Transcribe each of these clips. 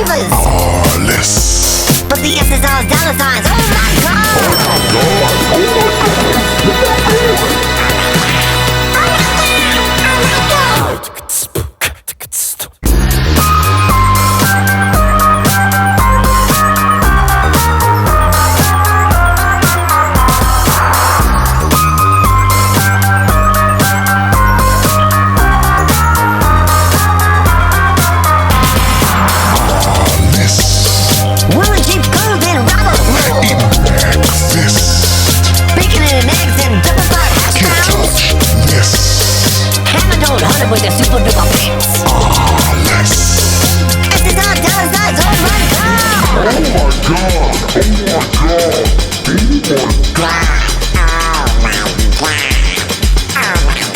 believers. Less. But the S is all dollar signs. Oh my with the super duper pants. Less. S is all dollar signs. Oh my god. Oh my god. Oh my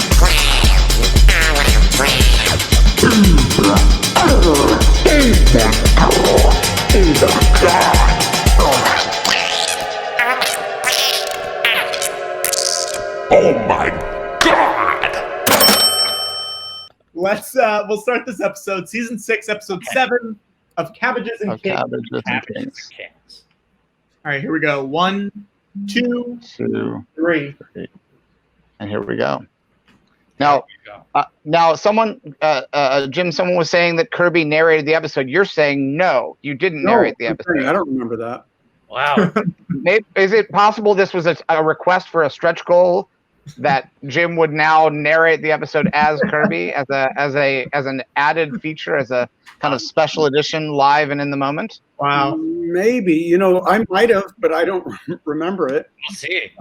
god. Oh my god. We'll start this episode, season 6, episode 7 of Cabbages and Kings. All right, here we go. 1, 2, 3. And here we go. Now, someone, Jim, someone was saying that Kirby narrated the episode. You're saying no, you didn't narrate the episode. I don't remember that. Wow. Is it possible this was a request for a stretch goal that Jim would now narrate the episode as Kirby, as an added feature, as a kind of special edition, live and in the moment? Wow. Maybe. I might have, but I don't remember it. We'll see.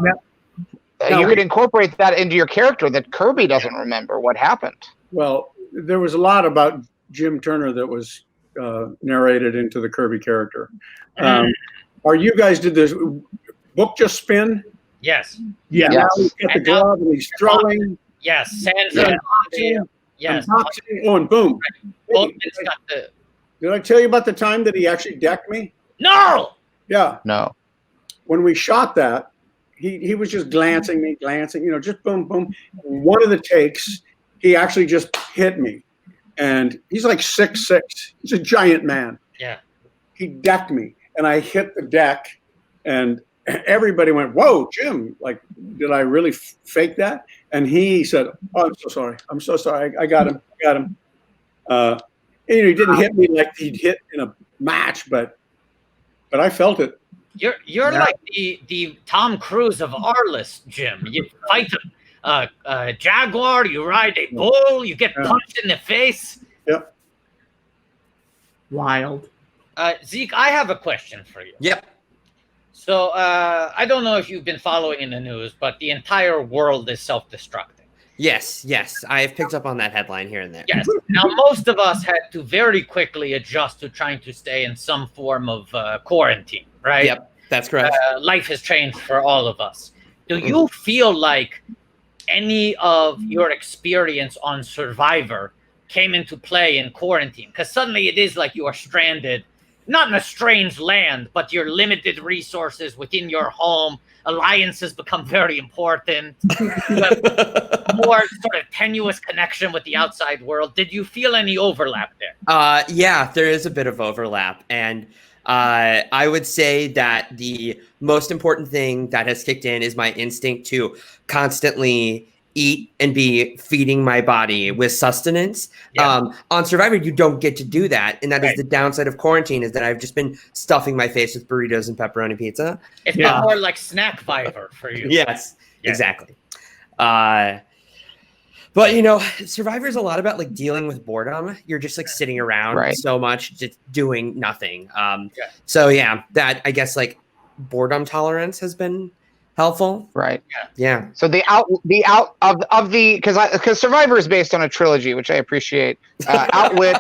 You could incorporate that into your character that Kirby doesn't remember what happened. Well, there was a lot about Jim Turner that was narrated into the Kirby character. Are you guys, did this book just spin? Yes. Yeah. Now he's got the glove and he's throwing. Yes. Sandra. Yes. Oh, and boom. Boatman's got the... Did I tell you about the time that he actually decked me? No! Yeah. No. When we shot that, he was just glancing, just boom, boom. One of the takes, he actually just hit me. And he's like 6'6". He's a giant man. Yeah. He decked me, and I hit the deck, and everybody went, "Whoa, Jim! Like, did I really fake that?" And he said, "Oh, I'm so sorry. I'm so sorry. I got him. He didn't hit me like he'd hit in a match, but I felt it. You're like the Tom Cruise of our list, Jim. You fight a jaguar, you ride a bull, you get punched in the face. Yep. Wild. Zeke, I have a question for you. Yep. So I don't know if you've been following in the news, but the entire world is self-destructing. Yes, I have picked up on that headline here and there. Yes. Now, most of us had to very quickly adjust to trying to stay in some form of quarantine, right? Yep, that's correct. Life has changed for all of us. Do you feel like any of your experience on Survivor came into play in quarantine? Because suddenly it is like you are stranded, not in a strange land, but your limited resources within your home. Alliances become very important. You have more sort of tenuous connection with the outside world. Did you feel any overlap there? Yeah, there is a bit of overlap. And I would say that the most important thing that has kicked in is my instinct to constantly eat and be feeding my body with sustenance. Yeah. On Survivor, you don't get to do that. And that is the downside of quarantine, is that I've just been stuffing my face with burritos and pepperoni pizza. It's more like snack fiber for you. Yes, exactly. But, Survivor is a lot about like dealing with boredom. You're just like sitting around so much, just doing nothing. So that, I guess, like boredom tolerance has been helpful, right? Yeah. So because Survivor is based on a trilogy, which I appreciate. Outwit,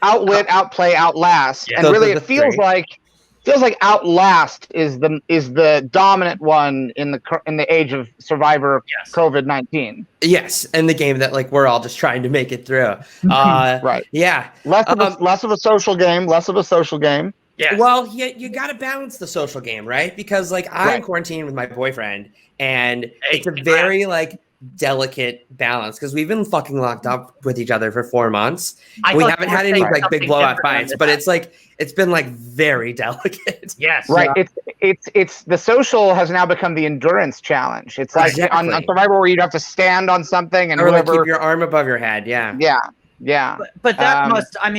outplay, outlast, and really it feels like Outlast is the dominant one in the age of Survivor of COVID-19. Yes, and the game that like we're all just trying to make it through. Right. Yeah. Less of a social game. Yeah. Well, you got to balance the social game, right? Because like I'm in quarantine with my boyfriend, and it's a very like delicate balance because we've been fucking locked up with each other for 4 months. I We thought haven't you were had any saying like big something blowout different fights, than but that. it's like it's been like very delicate. Yes. Right. It's the social has now become the endurance challenge. It's like on Exactly. Survivor where you'd have to stand on something and Or like whoever. keep your arm above your head. Yeah. Yeah. But that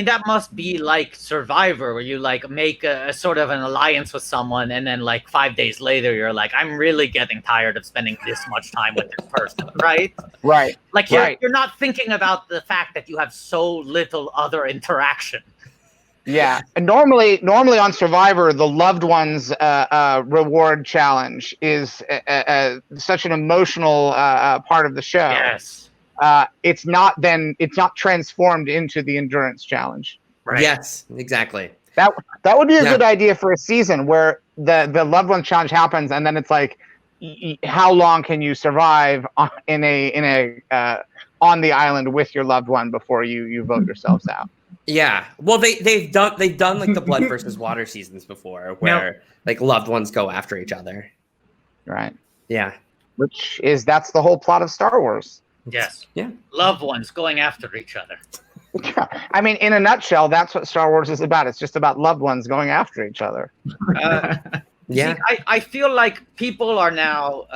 that must be like Survivor, where you like make a sort of an alliance with someone, and then like 5 days later, you're like, I'm really getting tired of spending this much time with this person, right? Right. Like you're not thinking about the fact that you have so little other interaction. Yeah, and normally on Survivor, the loved ones reward challenge is such an emotional part of the show. Yes. It's not transformed into the endurance challenge. Right. Yes, exactly. That would be a good idea for a season where the loved one challenge happens, and then it's like, how long can you survive on the island with your loved one before you vote yourselves out? Yeah. Well, they've done like the blood versus water seasons before, where like loved ones go after each other. Right. Yeah. That's the whole plot of Star Wars. Yes. Yeah. Loved ones going after each other. I mean, in a nutshell, that's what Star Wars is about. It's just about loved ones going after each other. Yeah. See, I feel like people are now,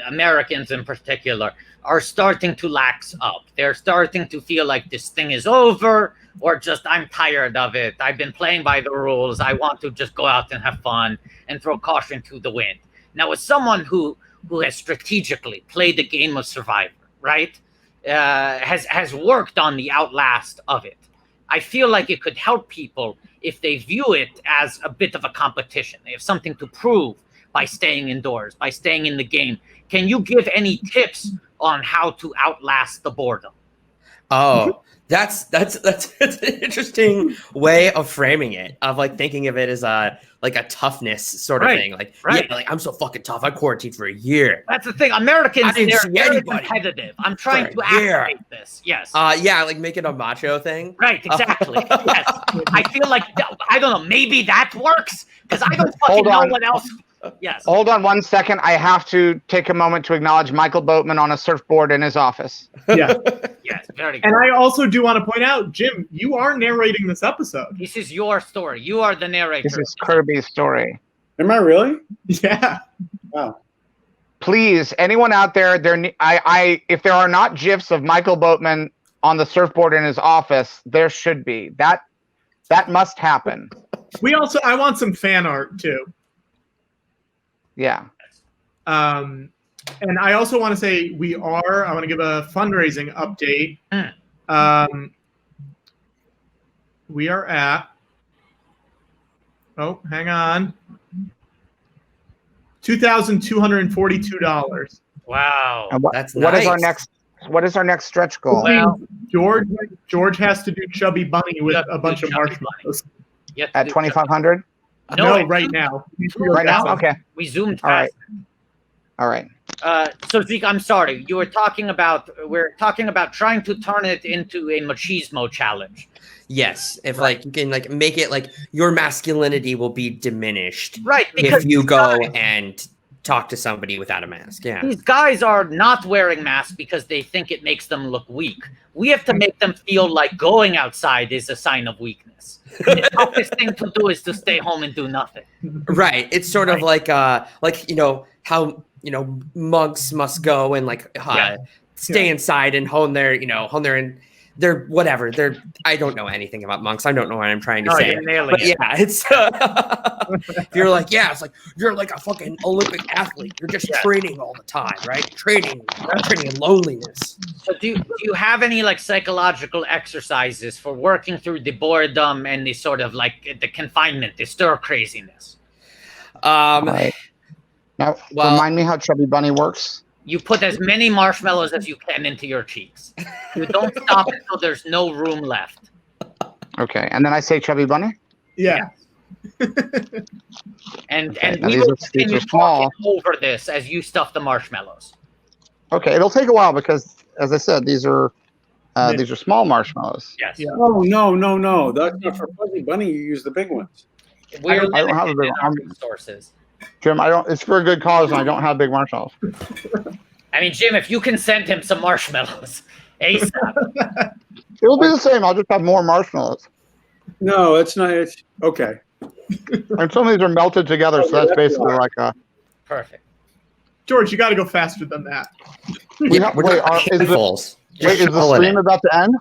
Americans in particular, are starting to lax up. They're starting to feel like this thing is over, or just I'm tired of it. I've been playing by the rules. I want to just go out and have fun and throw caution to the wind. Now, as someone who has strategically played the game of Survivor, right, has worked on the outlast of it, I feel like it could help people if they view it as a bit of a competition. They have something to prove by staying indoors, by staying in the game. Can you give any tips on how to outlast the boredom? Oh, that's an interesting way of framing it, of like thinking of it as a toughness sort of thing. Like, yeah, like I'm so fucking tough. I quarantined for a year. That's the thing. Americans, I didn't see they're anybody competitive. I'm trying to for a year. activate this. Yes. Yeah, like make it a macho thing. Right, exactly. Yes. I feel like, I don't know, maybe that works, because I don't fucking know what else. Yes. Hold on 1 second. I have to take a moment to acknowledge Michael Boatman on a surfboard in his office. Yeah. Yes, very good. And I also do want to point out, Jim, you are narrating this episode. This is your story. You are the narrator. This is Kirby's story. Am I really? Yeah. Wow. Please, anyone out there, if there are not GIFs of Michael Boatman on the surfboard in his office, there should be. That must happen. I want some fan art too. Yeah. And I also want to say I want to give a fundraising update. We are at, hang on, $2,242. Wow. That's What is nice. what is our next stretch goal? Well, George has to do Chubby Bunny with a bunch of marshmallows. At 2,500? No, right now. Right now? Okay. We zoomed All right. past. All right. So Zeke, I'm sorry. We're talking about trying to turn it into a machismo challenge. Yes, if like you can like make it like your masculinity will be diminished, Right, because if you go and talk to somebody without a mask. Yeah. These guys are not wearing masks because they think it makes them look weak. We have to make them feel like going outside is a sign of weakness. The toughest thing to do is to stay home and do nothing. Right. It's sort of like how monks must go and stay inside and hone their I don't know anything about monks. I don't know what I'm trying to say. But yeah, it's you're like, it's like you're like a fucking Olympic athlete. You're just training all the time, right? Training in loneliness. So do you have any like psychological exercises for working through the boredom and the sort of like the confinement, the stir craziness? Right. Now, remind me how Chubby Bunny works. You put as many marshmallows as you can into your cheeks. You don't stop until there's no room left. Okay, and then I say Chubby Bunny? Yeah. And now we these will are continue small. talking over this as you stuff the marshmallows. Okay, it'll take a while because, as I said, these are small marshmallows. Yes. Yeah. Oh, no. That's not for Fuzzy Bunny. You use the big ones. We're I don't have a limited big in our resources. Jim, it's for a good cause, and I don't have big marshmallows. I mean, Jim, if you can send him some marshmallows, ASAP. It'll be the same. I'll just have more marshmallows. No, it's not. It's okay. And some of these are melted together, so that's basically like a. Perfect. George, you got to go faster than that. Yeah, we're wait, talking handfuls. is the stream about to end?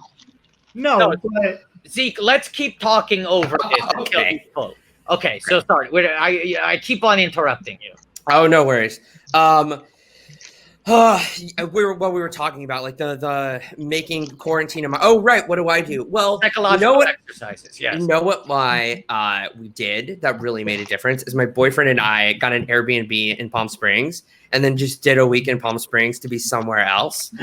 No, but Zeke, let's keep talking over this until he's full. Okay, so sorry. I keep on interrupting you. Oh, no worries. We were talking about like the making quarantine. Oh, right. What do I do? Well, Psychological exercises. Yes. You know what? Why we did that really made a difference is my boyfriend and I got an Airbnb in Palm Springs and then just did a week in Palm Springs to be somewhere else.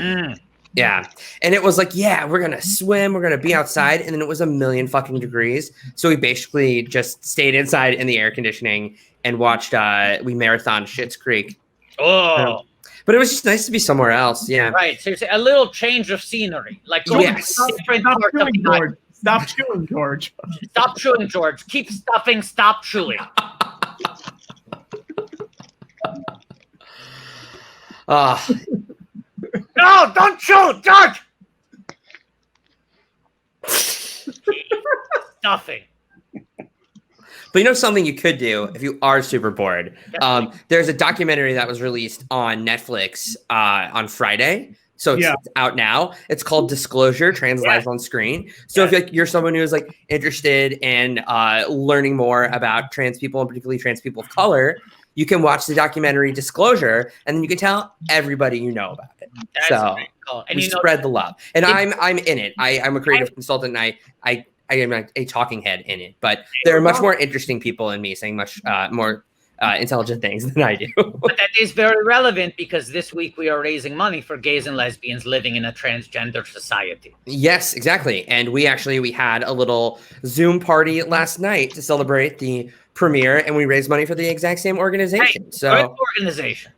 Yeah. And it was like, yeah, we're going to swim. We're going to be outside. And then it was 1,000,000 fucking degrees. So we basically just stayed inside in the air conditioning and watched, we marathoned Schitt's Creek. Oh. But it was just nice to be somewhere else. Yeah. Right. So a little change of scenery. Like different parts of the George. Stop chewing, George. Stop chewing, George. Keep stuffing. Stop chewing. No, don't chew, George. Stuffing. But you know something you could do if you are super bored? There's a documentary that was released on Netflix on Friday. So it's out now. It's called Disclosure, Trans Lives on Screen. So if you're someone who is like interested in learning more about trans people and particularly trans people of color, you can watch the documentary Disclosure, and then you can tell everybody you know about it. That's so cool. And we spread the love. And I'm in it. I'm a creative consultant. And I am a talking head in it, but there are much more interesting people in me saying much more intelligent things than I do. But that is very relevant because this week we are raising money for gays and lesbians living in a transgender society. Yes, exactly. And we had a little Zoom party last night to celebrate the premiere, and we raised money for the exact same organization. Right. So great organization.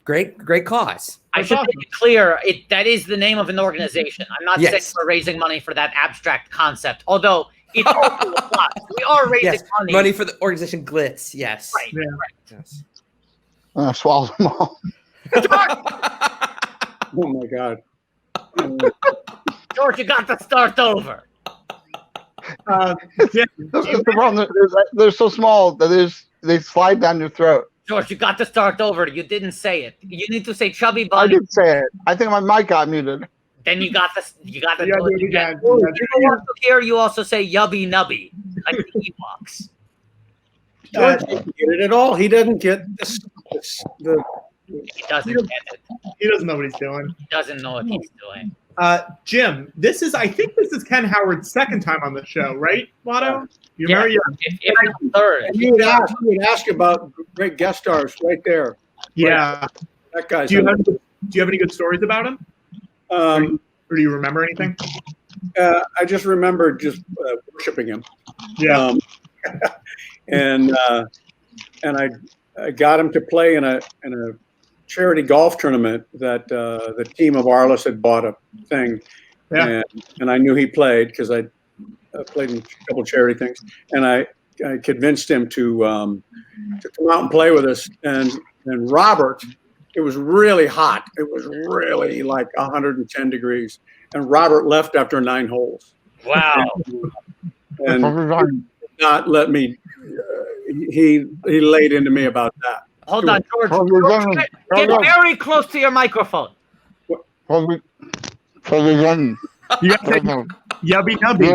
Great cause. I should make it clear, that is the name of an organization. I'm not saying we're raising money for that abstract concept, although it also applies. We are raising money for the organization G.L.I.T.S. Yes. Right. Yeah. Yes. Swallow them all. Oh my God. George, you got to start over. The problem. They're so small that they slide down your throat. George, you got to start over. You didn't say it. You need to say chubby I bunny. did say it. I think my mic got muted. Then you got to do do it it again. again. Here you also say yubby nubby, like the Ewoks. George didn't get it at all. He doesn't get this. He doesn't get it. He doesn't know what he's doing. He doesn't know what he's doing. Jim, I think this is Ken Howard's second time on the show, right, Watto? You remember? If not third. And you would ask about great guest stars right there. Yeah. That guy's. Do you have any good stories about him? Or do you remember anything? I just remember just worshiping him. Yeah. And I got him to play in a charity golf tournament that the team of ARLIS had bought a thing. Yeah. And I knew he played because I played in a couple charity things, and I convinced him to come out and play with us. And Robert, it was really hot. It was really like 110 degrees. And Robert left after 9 holes. Wow. And not let me. He laid into me about that. Hold on, George. Get very close to your microphone. You got to say yubby nubby.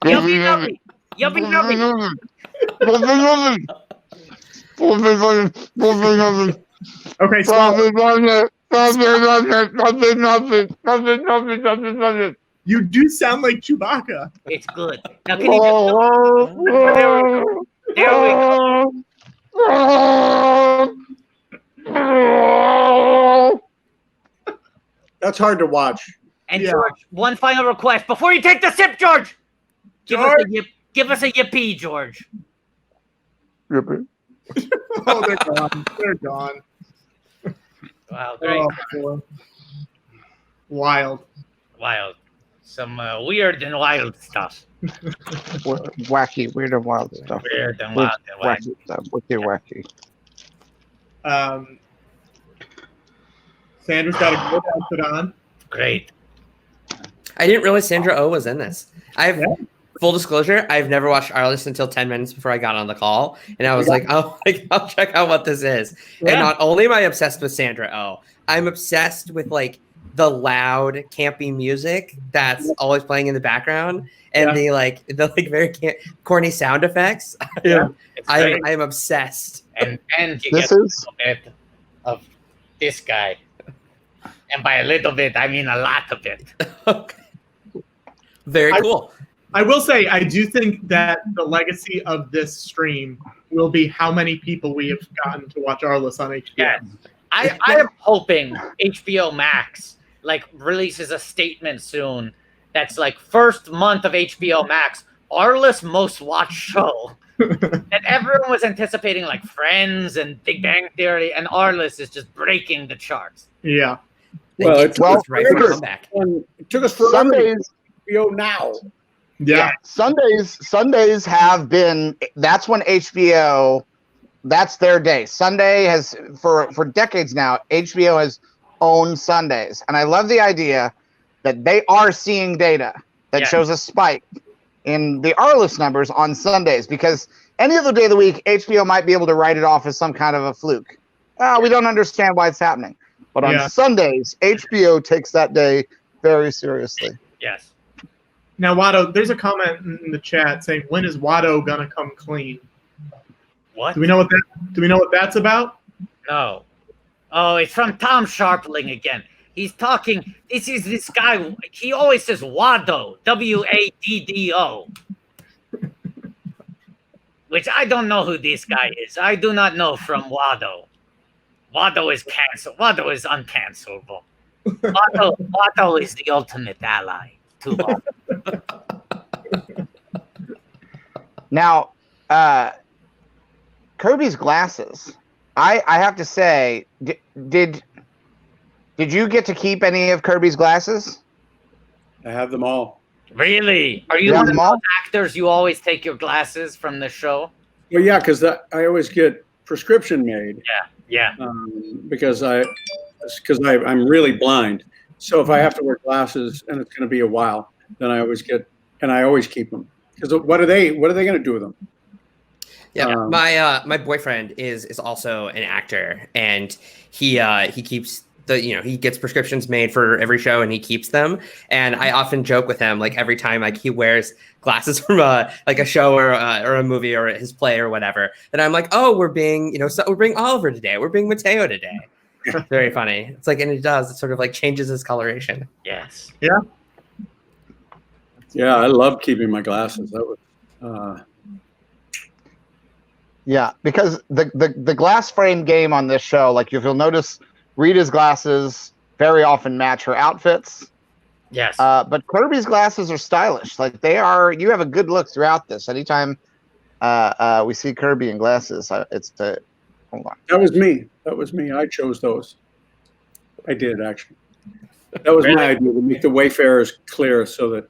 Yubby nubby. Yubby nubby. Okay, so you do sound like Chewbacca. It's good. Now can you there we go. That's hard to watch. And George, one final request before you take the sip, George. Give us a yippee, George. Yippee. Oh, they're gone. They're gone. Wow, great. Oh, wild. Some weird and wild stuff. Wacky, weird and wild stuff. Weird and wild and wacky. Wacky stuff. Wacky. Sandra's got a good outfit on. Great. I didn't realize Sandra Oh was in this. Full disclosure, I've never watched Arliss until 10 minutes before I got on the call. And I was like, oh, I'll check out what this is. Yeah. And not only am I obsessed with Sandra Oh, I'm obsessed with like the loud, campy music that's always playing in the background and the very corny sound effects. I am obsessed. And you This get a is- little bit of this guy. And by a little bit, I mean a lot of it. Okay. Very cool. I will say, I do think that the legacy of this stream will be how many people we have gotten to watch Arliss on HBO. Yes. I am hoping HBO Max releases a statement soon that's like first month of HBO Max, Arliss most watched show. And everyone was anticipating like Friends and Big Bang Theory, and Arliss is just breaking the charts. Yeah. Well, it took us right for forever. comeback. It took us forever to Sundays, get HBO now. Yeah. Sundays have been. That's when HBO. That's their day. Sunday has for decades now. HBO has owned Sundays, and I love the idea that they are seeing data that shows a spike in the Arliss numbers on Sundays, because any other day of the week, HBO might be able to write it off as some kind of a fluke. We don't understand why it's happening. But on Sundays, HBO takes that day very seriously. Yes. Now, Watto, there's a comment in the chat saying, "When is Watto gonna come clean?" What? Do we know what that's about? No. Oh, it's from Tom Sharpling again. He's talking. This is this guy. He always says WATTO, WADDO. Which I don't know who this guy is. I do not know from WATTO. WATTO is canceled. WATTO is uncancelable. WATTO is the ultimate ally. Too long. Now, Kirby's glasses. I have to say, did you get to keep any of Kirby's glasses? I have them all. Really? Are you one of those actors you always take your glasses from the show? Well, yeah, because I always get prescription made. Yeah. Because I'm really blind. So if I have to wear glasses and it's going to be a while, then I always keep them. Because what are they going to do with them? Yeah, my boyfriend is also an actor, and he keeps he gets prescriptions made for every show, and he keeps them. And I often joke with him, like every time he wears glasses from a show or a movie or his play or whatever, and I'm like, oh, we're being we're being Oliver today, we're being Mateo today. Very funny. It's like, and it sort of changes his coloration. Yes. Yeah. Yeah, I love keeping my glasses. That was. Yeah, because the glass frame game on this show, if you'll notice, Rita's glasses very often match her outfits. Yes. But Kirby's glasses are stylish. They are. You have a good look throughout this. Anytime we see Kirby in glasses, hold on. That was me. I chose those. I did, actually. That was my idea, to make the Wayfarers clear so that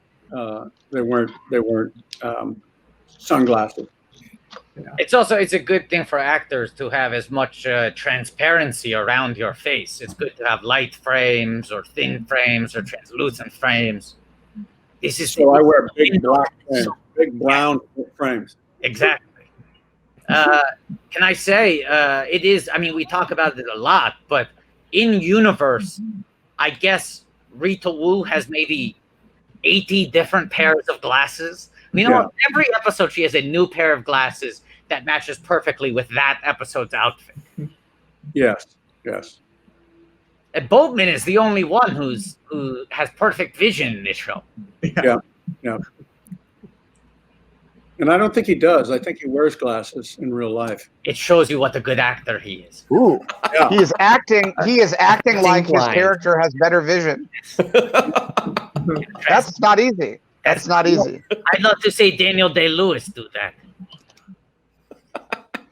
they weren't sunglasses. Yeah. It's a good thing for actors to have as much transparency around your face. It's good to have light frames or thin frames or translucent frames. This is So I wear big black frames, big brown frames. Exactly. Can I say it is? I mean, we talk about it a lot, but in universe, I guess Rita Wu has maybe 80 different pairs of glasses. Every episode she has a new pair of glasses that matches perfectly with that episode's outfit. Yes. And Boatman is the only one who has perfect vision in this show. Yeah. And I don't think he does. I think he wears glasses in real life. It shows you what a good actor he is. Ooh, Yeah. he is acting like his blind. character has better vision. That's not easy. That's not easy. I'd love to say Daniel Day-Lewis do that.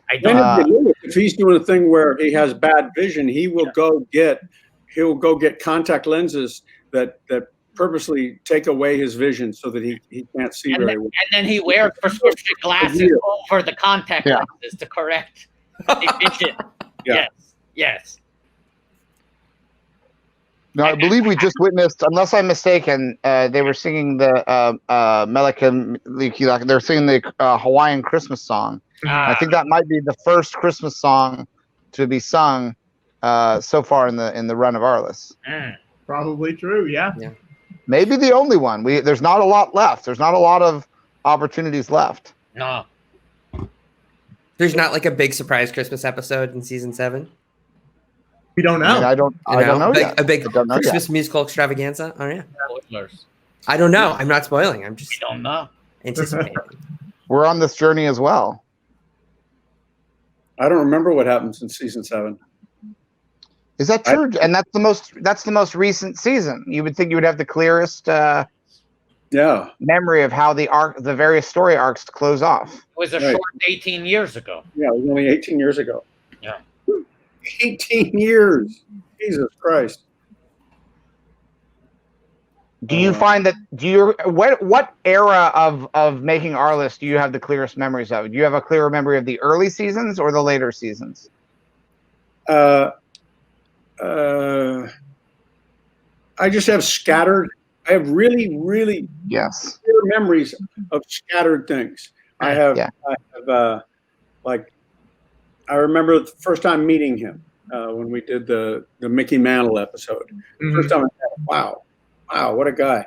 I don't. If he's doing a thing where he has bad vision, he will go get contact lenses that purposely take away his vision so that he can't see very well. And then he wears prescription glasses over the contact lenses to correct the vision. Yeah. Yes. No, I believe we just witnessed, unless I'm mistaken, they were singing the Melika. They're singing the Hawaiian Christmas song. I think that might be the first Christmas song to be sung so far in the run of Arliss. Probably true. Yeah. Maybe the only one. There's not a lot left. There's not a lot of opportunities left. No. There's not like a big surprise Christmas episode in season 7. We don't know. I mean, I don't know yet. A big Christmas musical extravaganza. Oh yeah. Spoilers. I don't know. I'm not spoiling. I'm We just don't know. anticipating. We're on this journey as well. I don't remember what happens in season 7. Is that true? And that's the most recent season. You would think you would have the clearest memory of how the various story arcs close off. It was a short 18 years ago. Yeah, it was only 18 years ago. Yeah. 18 years. Jesus Christ. Do you find that what era of making Arliss do you have the clearest memories of? Do you have a clearer memory of the early seasons or the later seasons? I just have scattered. I have really, really clear memories of scattered things. I have I remember the first time meeting him when we did the Mickey Mantle episode. First time I said, wow, what a guy.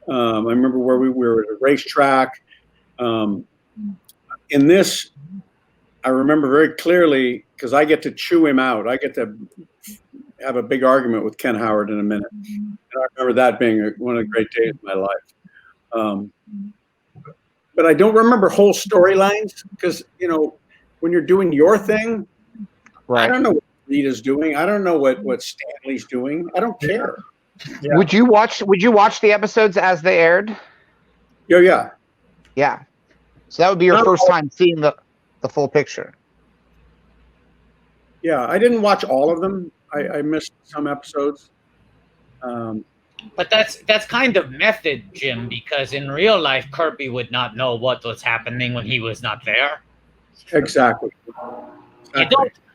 I remember where we were at a racetrack. In this, I remember very clearly because I get to chew him out. I get to have a big argument with Ken Howard in a minute. And I remember that being one of the great days of my life. But I don't remember whole storylines because, when you're doing your thing, I don't know what Rita's doing. I don't know what Stanley's doing. I don't care. Yeah. Would you watch the episodes as they aired? Yeah. Yeah. So that would be your first time seeing the full picture. Yeah, I didn't watch all of them. I missed some episodes. But that's kind of method, Jim, because in real life, Kirby would not know what was happening when he was not there. Exactly.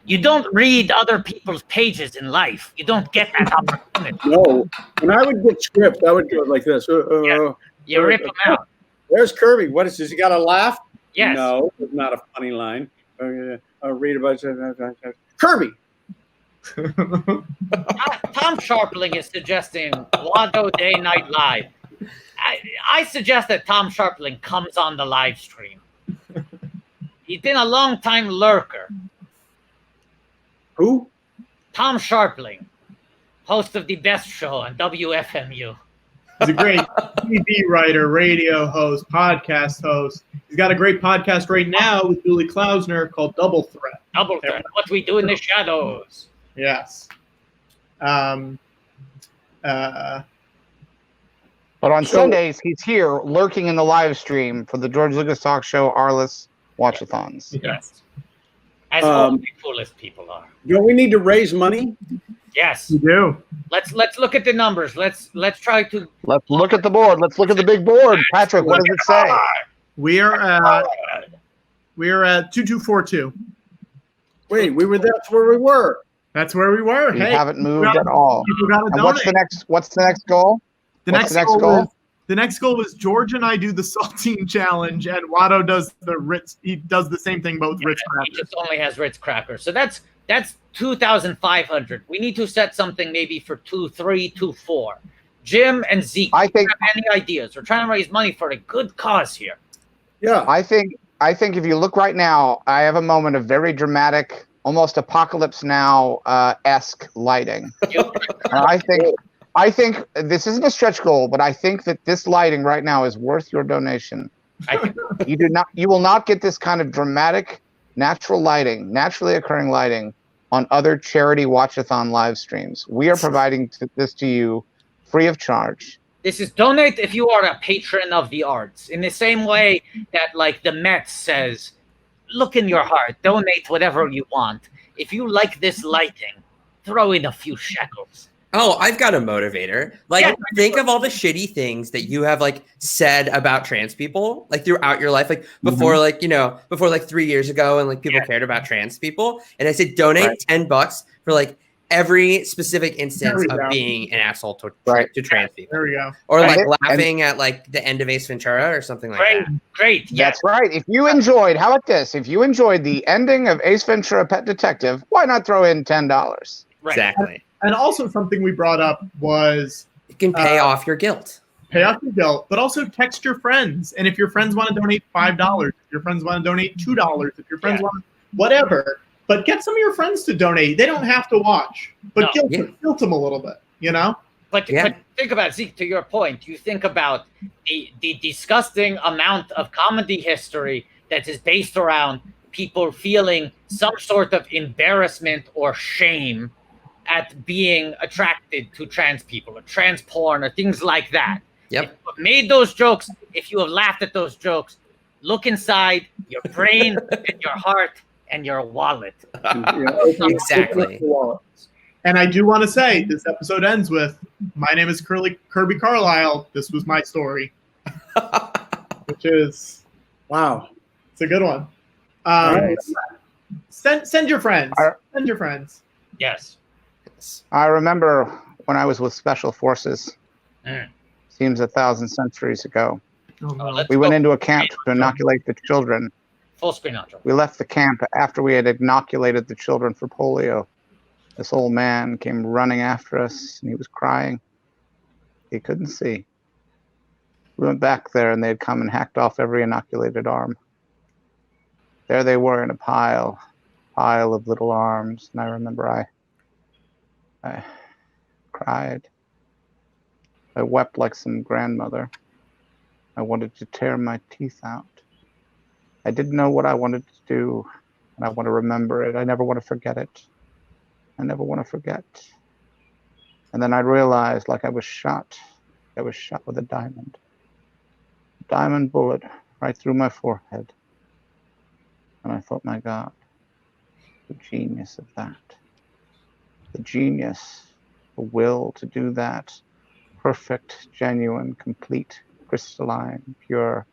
You don't read other people's pages in life. You don't get that opportunity. No. When I would get script, I would go like this. You rip them out. Where's Kirby? What is this? He got a laugh? Yes. No, it's not a funny line. I'll read about Kirby. Tom Sharpling is suggesting WATTO Day Night Live. I suggest that Tom Sharpling comes on the live stream. He's been a long time lurker. Who? Tom Sharpling, host of the best show on WFMU. He's a great TV writer, radio host, podcast host. He's got a great podcast right now with Julie Klausner called Double Threat. Double Threat. What we do in the shadows. Yes. But on Sundays, he's here lurking in the live stream for the George Lucas Talk Show Arliss Watchathons. Yes. As all the coolest people are. Don't we need to raise money? Yes. We do. Let's look at the numbers. Let's try to. Let's look at the board. Let's look at the big board. Patrick, what does it say? We are at 2242. Wait, that's where we were. That's where we were. We haven't moved at all. And what's the next goal? The next goal was George and I do the saltine challenge, and Watto does the Ritz. He does the same thing, both Ritz crackers. He just only has Ritz crackers. So that's 2,500. We need to set something maybe for 2,300, 2,400. Jim and Zeke, I think, have any ideas? We're trying to raise money for a good cause here. Yeah. I think if you look right now, I have a moment of very dramatic, almost Apocalypse Now esque lighting. I think this isn't a stretch goal, but I think that this lighting right now is worth your donation. You will not get this kind of dramatic, natural lighting, naturally occurring lighting on other charity watchathon live streams. We are providing this to you free of charge. This is donate if you are a patron of the arts. In the same way that, like, the Met says, look in your heart, donate whatever you want. If you like this lighting, throw in a few shekels. Oh, I've got a motivator. Like, think of all the shitty things that you have said about trans people, throughout your life, before, before 3 years ago, and people cared about trans people. And I said, donate $10 for every specific instance There we of go. being an asshole to Right. trans people, There we go. or like And- laughing at like the end of Ace Ventura or something like Great, that. great. Yeah. That's right. If you enjoyed, how about this? If you enjoyed the ending of Ace Ventura: Pet Detective, why not throw in $10? Right. Exactly. And also something we brought up was You can pay off your guilt. pay off your bill, but also text your friends. And if your friends want to donate $5, if your friends want to donate $2, if your friends want whatever, but get some of your friends to donate. They don't have to watch, but No. guilt them a little bit, you know? But think about, Zeke, to your point, you think about the disgusting amount of comedy history that is based around people feeling some sort of embarrassment or shame at being attracted to trans people or trans porn or things like that. Yep. If you have made those jokes, if you have laughed at those jokes, look inside your brain and your heart and your wallet. Exactly. And I do want to say this episode ends with, my name is Kirby Carlisle. This was my story, which is, Wow. it's a good one. Nice. Send your friends. Send your friends. Yes. I remember when I was with Special Forces, seems 1,000 centuries ago. Let's We went go. into a camp to inoculate the children. Full screen outro. We left the camp after we had inoculated the children for polio. This old man came running after us, and he was crying. He couldn't see. We went back there, and they had come and hacked off every inoculated arm. There they were in a pile of little arms, and I remember I cried. I wept like some grandmother. I wanted to tear my teeth out. I didn't know what I wanted to do, and I want to remember it. I never want to forget it. I never want to forget. And then I realized, like I was shot with a diamond. Diamond bullet right through my forehead. And I thought, my God, the genius of that. The genius, the will to do that. Perfect, genuine, complete, crystalline, pure.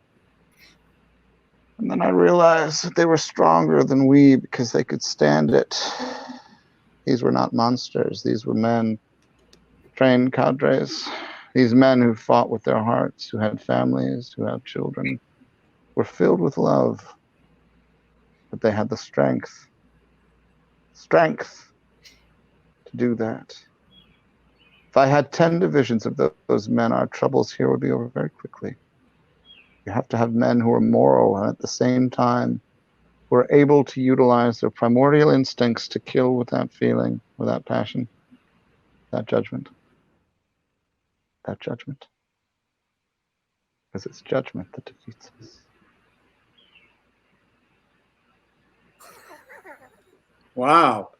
And then I realized that they were stronger than we because they could stand it. These were not monsters. These were men, trained cadres. These men who fought with their hearts, who had families, who had children, were filled with love. But they had the strength to do that. If I had 10 divisions of those men, our troubles here would be over very quickly. You have to have men who are moral and at the same time who are able to utilize their primordial instincts to kill without feeling, without passion, without judgment. That judgment. Because it's judgment that defeats us. Wow.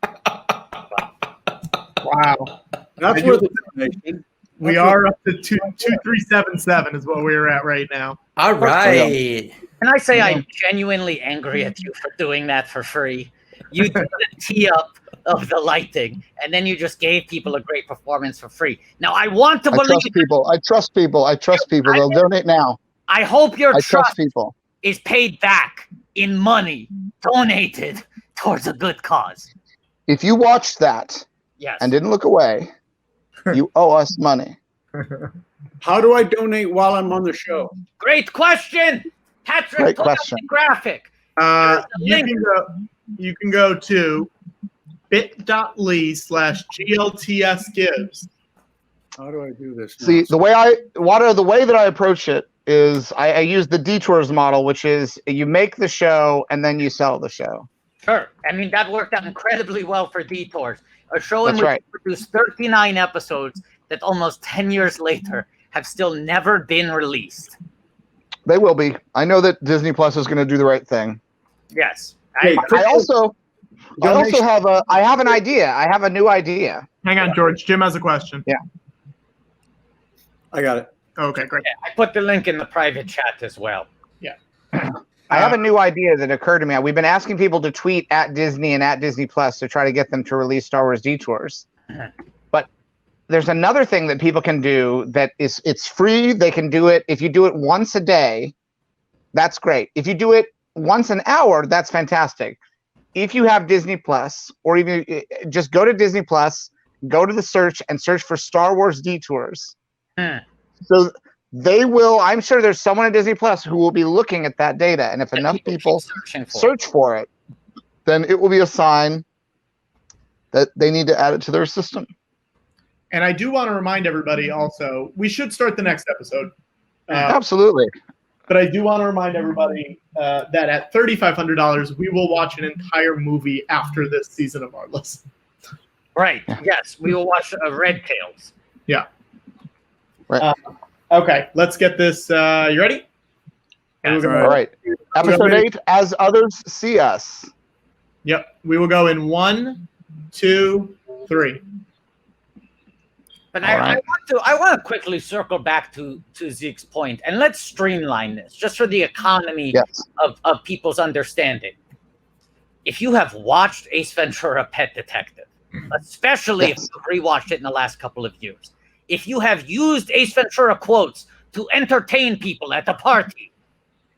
Wow. That's worth a donation. We are up to 2377 is what we're at right now. All right. Can I say I'm genuinely angry at you for doing that for free? You did the tee up of the lighting, and then you just gave people a great performance for free. Now, I want to I believe... trust people. They'll donate now. I hope your I trust trust people. is paid back in money donated towards a good cause. If you watched that Yes. and didn't look away, you owe us money. How do I donate while I'm on the show? Great question. Patrick, Great put up question. the graphic. You can go to bit.ly/GLTS gives. How do I do this now? See, the way that I approach it is I use the detours model, which is you make the show and then you sell the show. Sure. I mean, that worked out incredibly well for Detours. A show in That's which right. we produced 39 episodes that almost 10 years later have still never been released. They will be. I know that Disney Plus is going to do the right thing. Yes. Hey, I also have an idea. I have a new idea. Hang on, George. Jim has a question. Yeah. I got it. Okay, great. I put the link in the private chat as well. I have a new idea that occurred to me. We've been asking people to tweet at Disney and at Disney Plus to try to get them to release Star Wars Detours. But there's another thing that people can do that it's free. They can do it. If you do it once a day, that's great. If you do it once an hour, that's fantastic. if you have Disney Plus, or even just go to Disney Plus, go to the search and search for Star Wars Detours. So they will, I'm sure there's someone at Disney Plus who will be looking at that data. And if enough people search for it, then it will be a sign that they need to add it to their system. And I do want to remind everybody also, we should start the next episode. Absolutely. But I do want to remind everybody that at $3,500, we will watch an entire movie after this season of our list. Right. Yes, we will watch Red Tails. Yeah. Right. Okay, let's get this. You ready? Yes. All right. Episode 8, As Others See Us. Yep. We will go in 1, 2, 3. But I want to quickly circle back to Zeke's point, and let's streamline this just for the economy of people's understanding. If you have watched Ace Ventura: Pet Detective, especially if you've rewatched it in the last couple of years, if you have used Ace Ventura quotes to entertain people at the party,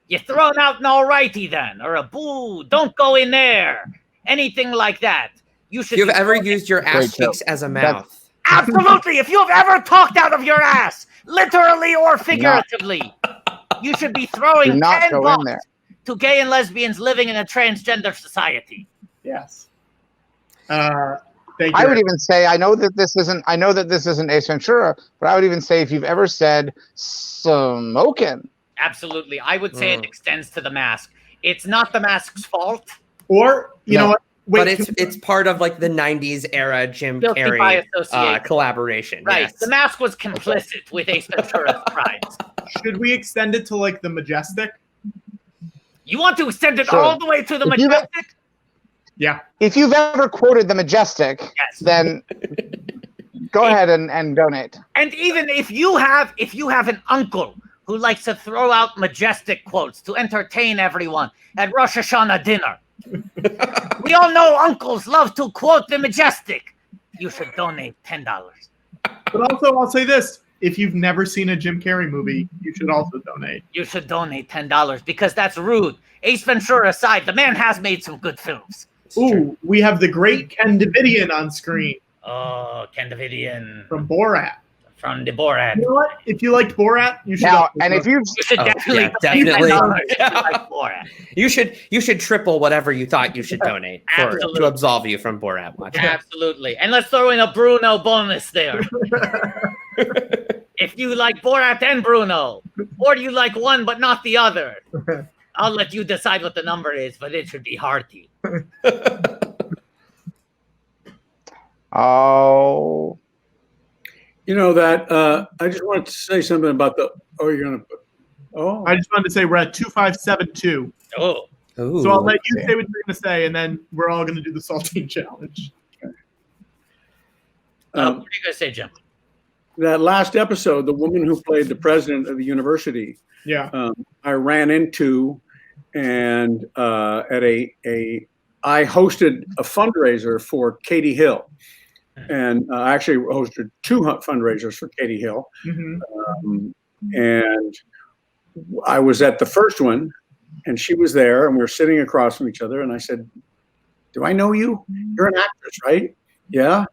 you're throwing out an alrighty then, or a boo, don't go in there, anything like that. You should. You've ever used your ass cheeks as a mouth? Absolutely. If you've ever talked out of your ass, literally or figuratively, you should be throwing $10 to gay and lesbians living in a transgender society. Yes. Thank you. I would even say, I know that this isn't Ace Ventura, but I would even say if you've ever said smokin'. Absolutely. I would say it extends to the mask. It's not the mask's fault. Or, you know what? Wait, but it's part of like the 90s era Jim Carrey collaboration. Right. Yes. The mask was complicit with Ace Ventura's crimes. Should we extend it to like the Majestic? You want to extend it all the way to the Majestic? Yeah. If you've ever quoted the Majestic, then go ahead and donate. And even if you have an uncle who likes to throw out Majestic quotes to entertain everyone at Rosh Hashanah dinner, we all know uncles love to quote the Majestic. You should donate $10. But also, I'll say this. If you've never seen a Jim Carrey movie, you should also donate. You should donate $10 because that's rude. Ace Ventura aside, the man has made some good films. Ooh, we have the great Ken Davidian on screen. Oh, Ken Davidian. From Borat. From the Borat. You know what? If you liked Borat, you should. Now, and if you should definitely like Borat. You should triple whatever you thought you should donate to absolve you from Borat watching. Absolutely, and let's throw in a Bruno bonus there. If you like Borat and Bruno, or you like one but not the other, I'll let you decide what the number is, but it should be hearty. Oh. You know that I just wanted to say something about the. Oh, you're gonna put. Oh. I just wanted to say we're at 2572. Oh. Ooh, so I'll let you say what you're gonna say, and then we're all gonna do the saltine challenge. Okay. What are you gonna say, Jim? That last episode, the woman who played the president of the university. Yeah. I ran into, and I hosted a fundraiser for Katie Hill. And I actually hosted 2 fundraisers for Katie Hill. Mm-hmm. And I was at the first one, and she was there, and we were sitting across from each other. And I said, "Do I know you? You're an actress, right?" "Yeah."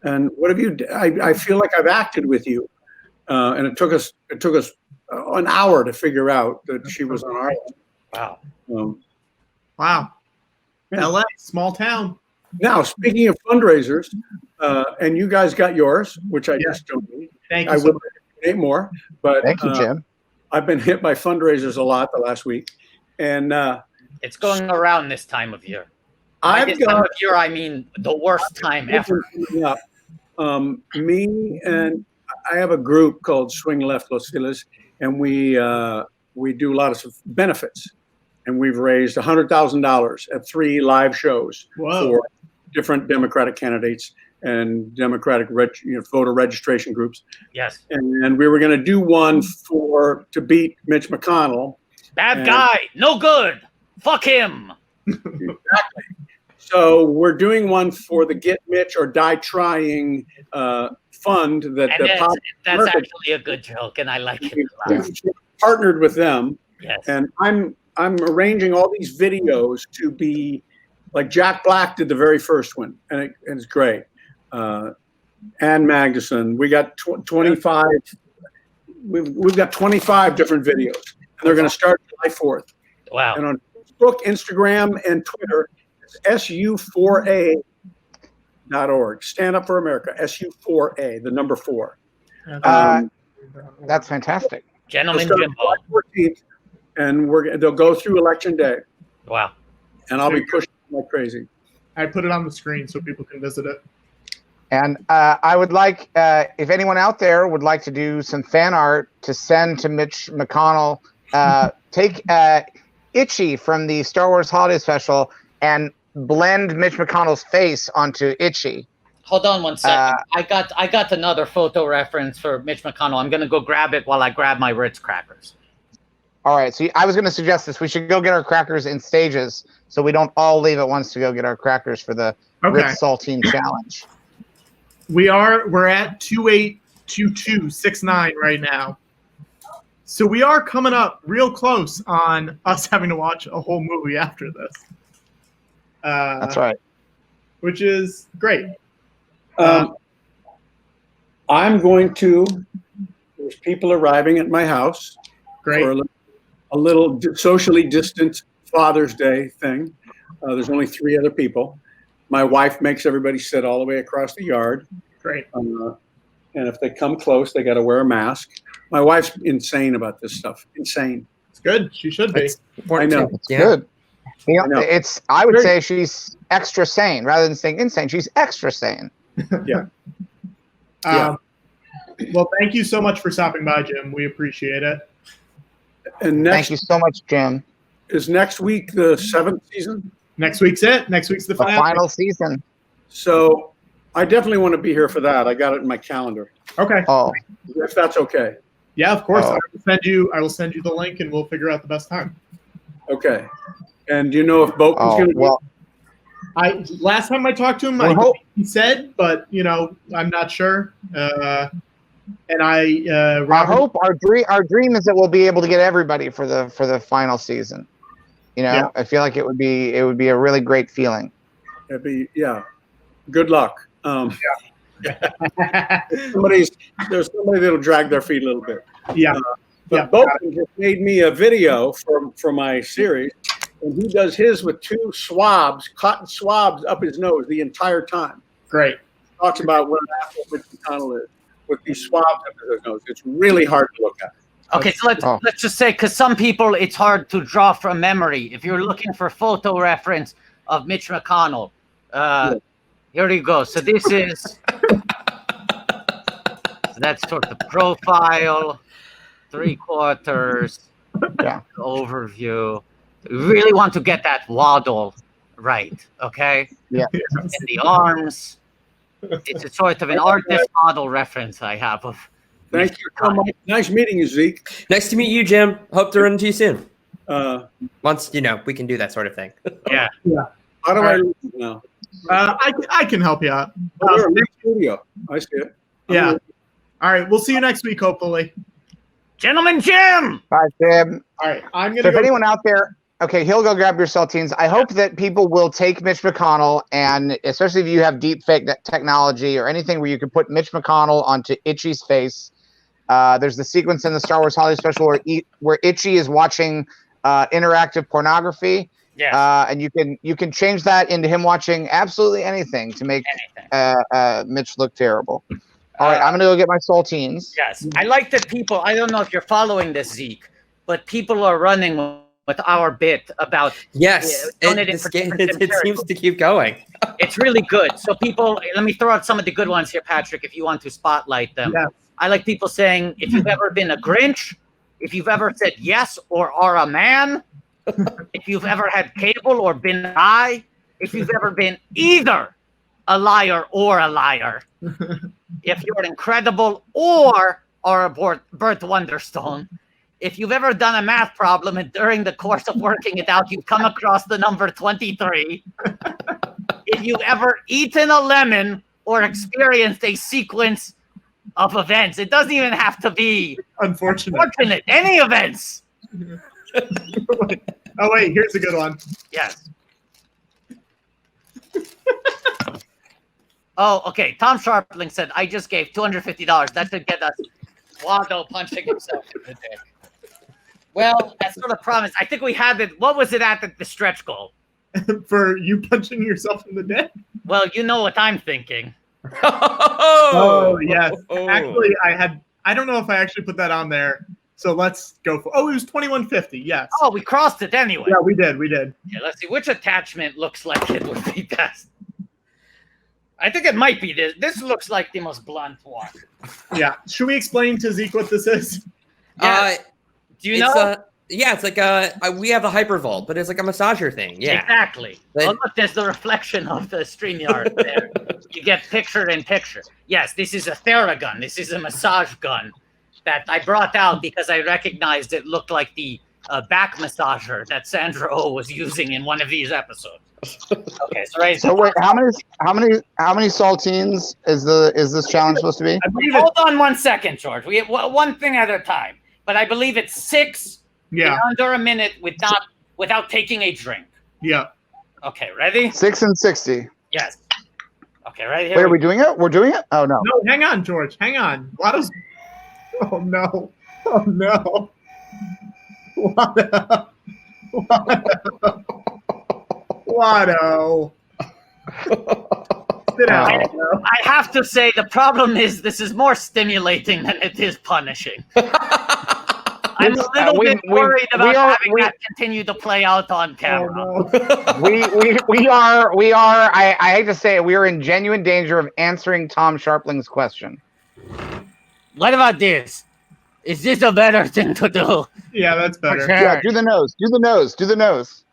"And what have you? I feel like I've acted with you." And it took us an hour to figure out that she was on our list. Wow. Wow. Yeah. LA, small town. Now, speaking of fundraisers, and you guys got yours, which I just donated. Thank you. I will donate more, but thank you, Jim. I've been hit by fundraisers a lot the last week, and it's going around this time of year. Time of year, I mean the worst time ever. Me and I have a group called Swing Left Los Feliz, and we do a lot of benefits, and we've raised $100,000 at 3 live shows for different Democratic candidates and Democratic voter registration groups. Yes. And we were going to do one to beat Mitch McConnell. Bad guy, no good. Fuck him. Exactly. So we're doing one for the Get Mitch or Die Trying fund that that's actually a good joke, and I like it a lot. We've partnered with them. Yes. And I'm arranging all these videos to be Like Jack Black did the very first one, and it's great. Ann Magnuson. We got 25. We've got 25 different videos, and they're going to start July 4th. Wow. And on Facebook, Instagram, and Twitter, it's su4a.org. Stand Up for America. SU4A, the number 4. That's fantastic. Gentlemen, July 14th, and they'll go through Election Day. Wow. And I'll be pushing like crazy. I put it on the screen so people can visit it. And I would like, if anyone out there would like to do some fan art to send to Mitch McConnell, take Itchy from the Star Wars Holiday Special and blend Mitch McConnell's face onto Itchy. Hold on one second. I got another photo reference for Mitch McConnell. I'm gonna go grab it while I grab my Ritz crackers. All right. So I was going to suggest this. We should go get our crackers in stages so we don't all leave at once to go get our crackers for the Ritz Saltine Challenge. We're at 282269 right now. So we are coming up real close on us having to watch a whole movie after this. That's right. Which is great. I'm going to. There's people arriving at my house. Great. For a little socially distant Father's Day thing. There's only 3 other people. My wife makes everybody sit all the way across the yard. Great. And if they come close, they got to wear a mask. My wife's insane about this stuff. Insane. It's good. She should be. I know. It's good. You know, I know. I would say she's extra sane rather than saying insane. She's extra sane. Yeah. Well, thank you so much for stopping by, Jim. We appreciate it. And Thank you so much, Jim. Is next week the 7th season? Next week's it. Next week's the The finale. final season. So I definitely want to be here for that. I got it in my calendar. Okay. Oh, If that's okay. Yeah, of course. Oh. I will send you the link, and we'll figure out the best time. Okay. And do you know if Boken's going to well, Last time I talked to him, he said, but I'm not sure. our hope, our dream is that we'll be able to get everybody for the final season. Yeah. I feel like it would be a really great feeling. It'd be, yeah. Good luck. There's somebody that'll drag their feet a little bit. Yeah. But Boken just made me a video for my series, and he does his with 2 swabs, cotton swabs up his nose the entire time. Great. Talks about what an asshole Mitch McConnell is with these swabs up his nose. It's really hard to look at. Okay, so let's just say, because some people it's hard to draw from memory. If you're looking for photo reference of Mitch McConnell, here you go. So this is that's sort of profile, 3/4, overview. We really want to get that waddle right, okay? Yeah. And the arms. It's a sort of an artist model reference I have of. Thank you so much. Nice meeting you, Zeke. Nice to meet you, Jim. Hope to run into you soon. Once we can do that sort of thing. Yeah. How do I leave now? I can help you out. Studio. I see it. Yeah. All right. We'll see you next week, hopefully. Gentleman Jim. Bye, Jim. All right. I'm So gonna. if anyone out there, he'll go grab your saltines. I hope that people will take Mitch McConnell, and especially if you have deep fake technology or anything where you can put Mitch McConnell onto Itchy's face. There's the sequence in the Star Wars Holiday Special where Itchy is watching interactive pornography. Yeah. And you can change that into him watching absolutely anything to make Mitch look terrible. All right, I'm gonna go get my saltines. Yes, I like that people. I don't know if you're following this, Zeke, but people are running with our bit about Yes, it seems to keep going. It's really good. So people, let me throw out some of the good ones here, Patrick, if you want to spotlight them. Yeah. I like people saying, if you've ever been a Grinch, if you've ever said yes or are a man, if you've ever had cable or been high, if you've ever been either a liar or a liar, if you're incredible or are a Burt Wonderstone, if you've ever done a math problem and during the course of working it out, you've come across the number 23, if you've ever eaten a lemon or experienced a sequence of events, it doesn't even have to be unfortunate, any events. Oh, wait, here's a good one. Yes. Oh, okay. Tom Sharpling said, I just gave $250. That should get us WATTO punching himself in the dick. Well, that's sort of promise. I think we had it. What was it at the stretch goal? For you punching yourself in the dick? Well, you know what I'm thinking. Oh, yes. Actually, I don't know if I actually put that on there. So let's go for, oh, it was 2150. Yes. Oh, we crossed it anyway. Yeah, we did. Yeah, let's see which attachment looks like it would be best. I think it might be this. This looks like the most blunt one. Yeah. Should we explain to Zeke what this is? Yeah. Do you know? Yeah, it's like we have a hypervolt, but it's like a massager thing. Yeah, exactly. Oh, look, there's the reflection of the StreamYard there. You get picture in picture. Yes, this is a Theragun. This is a massage gun that I brought out because I recognized it looked like the back massager that Sandra Oh was using in one of these episodes. Okay, so right. So wait, how many saltines is this challenge supposed to be? Hold on 1 second, George. We have one thing at a time. But I believe it's 6 in under a minute without taking a drink. Yeah. Okay, ready? 6 and 60. Yes. Okay, right here. Wait, are we doing it? We're doing it? Oh no. No, hang on, George. Hang on. WATTO's. Oh no. Oh no. WATTO. WATTO. Sit down. I have to say the problem is this is more stimulating than it is punishing. I'm a little bit worried about having that continue to play out on camera. Oh, no. we are. I hate to say it. We are in genuine danger of answering Tom Sharpling's question. What about this? Is this a better thing to do? Yeah, that's better. Okay. Yeah, do the nose. Do the nose. Do the nose.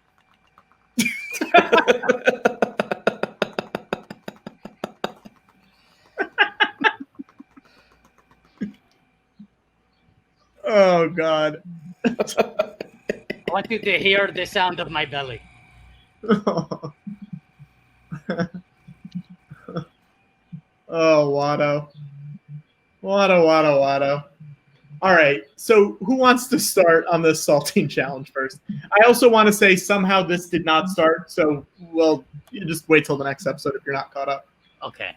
Oh God. I want you to hear the sound of my belly. Oh, WATTO. WATTO. All right, so who wants to start on this saltine challenge first? I also want to say somehow this did not start, so you just wait till the next episode if you're not caught up. Okay.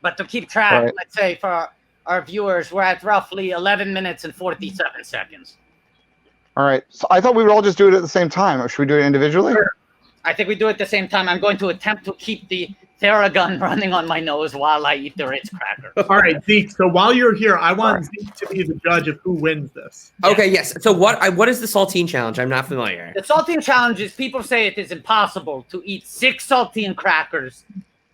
But to keep track, right. Let's say for our viewers, we're at roughly 11 minutes and 47 seconds. All right. So I thought we would all just do it at the same time, or should we do it individually? Sure. I think we do it at the same time. I'm going to attempt to keep the Theragun running on my nose while I eat the Ritz cracker. All right, Zeke. So while you're here, I want Zeke to be the judge of who wins this. Okay, yes. So what is the saltine challenge? I'm not familiar. The saltine challenge is people say it is impossible to eat 6 saltine crackers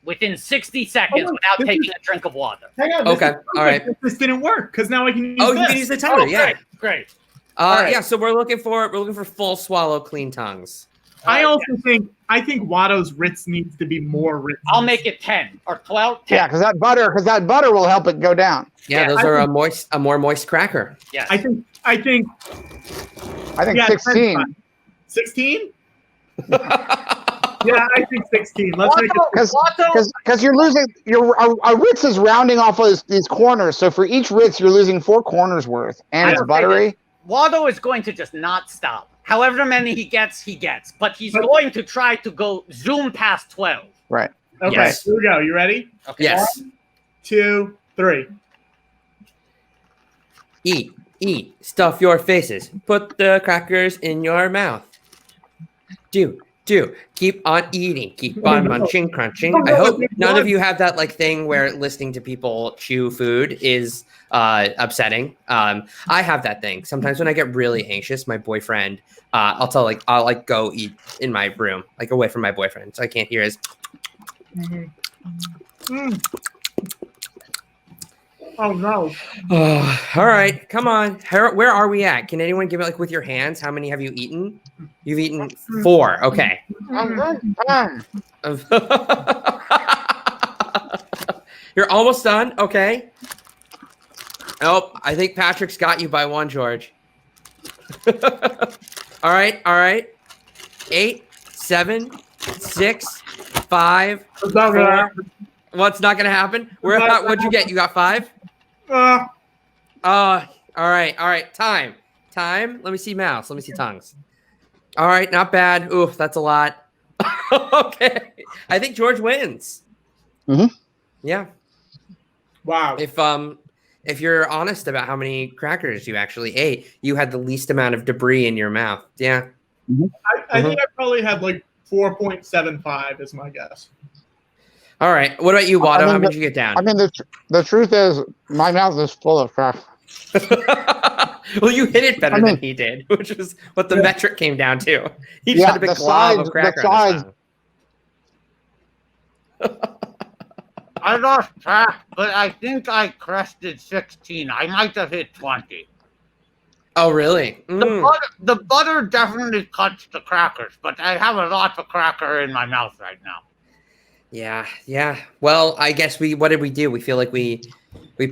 within 60 seconds without taking a drink of water. Hang on. Okay, all right. This didn't work because now I can use Oh, this. you can use the timer. Yeah. Great. Right. Yeah. So we're looking for full swallow, clean tongues. I also think WATTO's Ritz needs to be more Ritz. I'll make it 10 or 12. 10. Yeah, because that butter will help it go down. Yeah, those are a more moist cracker. Yes. I think 16. 16? Yeah, I think 16. Let's make it because you're losing our Ritz is rounding off of these corners. So for each Ritz, you're losing 4 corners worth, and it's buttery. WATTO is going to just not stop. However many he gets, but he's going to try to go zoom past 12. Right. Okay. Yes. Here we go. You ready? Okay. Yes. 1, 2, 3. Eat. Stuff your faces. Put the crackers in your mouth. Do. Keep on eating. Keep on munching, crunching. I hope none of you have that thing where listening to people chew food is upsetting. I have that thing. Sometimes when I get really anxious, my boyfriend, I'll go eat in my room, away from my boyfriend, so I can't hear his. Oh no. All right, come on. Where are we at? Can anyone give it with your hands? How many have you eaten? You've eaten 4. Okay. You're almost done. Okay. Oh, I think Patrick's got you by 1, George. All right. 8, 7, 6, 5, 4. What's not gonna happen? What'd you get? You got 5? All right. Time. Let me see mouse. Let me see tongues. All right, not bad. Ooh, that's a lot. Okay. I think George wins. Yeah. Wow. If you're honest about how many crackers you actually ate, you had the least amount of debris in your mouth. Yeah. I think I probably had like 4.75 is my guess. All right. What about you, Watto? How many did you get down? I mean, the truth is, my mouth is full of crack. Well, you hit it better than he did, which is what the metric came down to. He just had a big glob of cracker on his mouth. I lost track, but I think I crested 16. I might have hit 20. Oh, really? The butter definitely cuts the crackers, but I have a lot of cracker in my mouth right now. Yeah. Well, I guess what did we do? We feel like we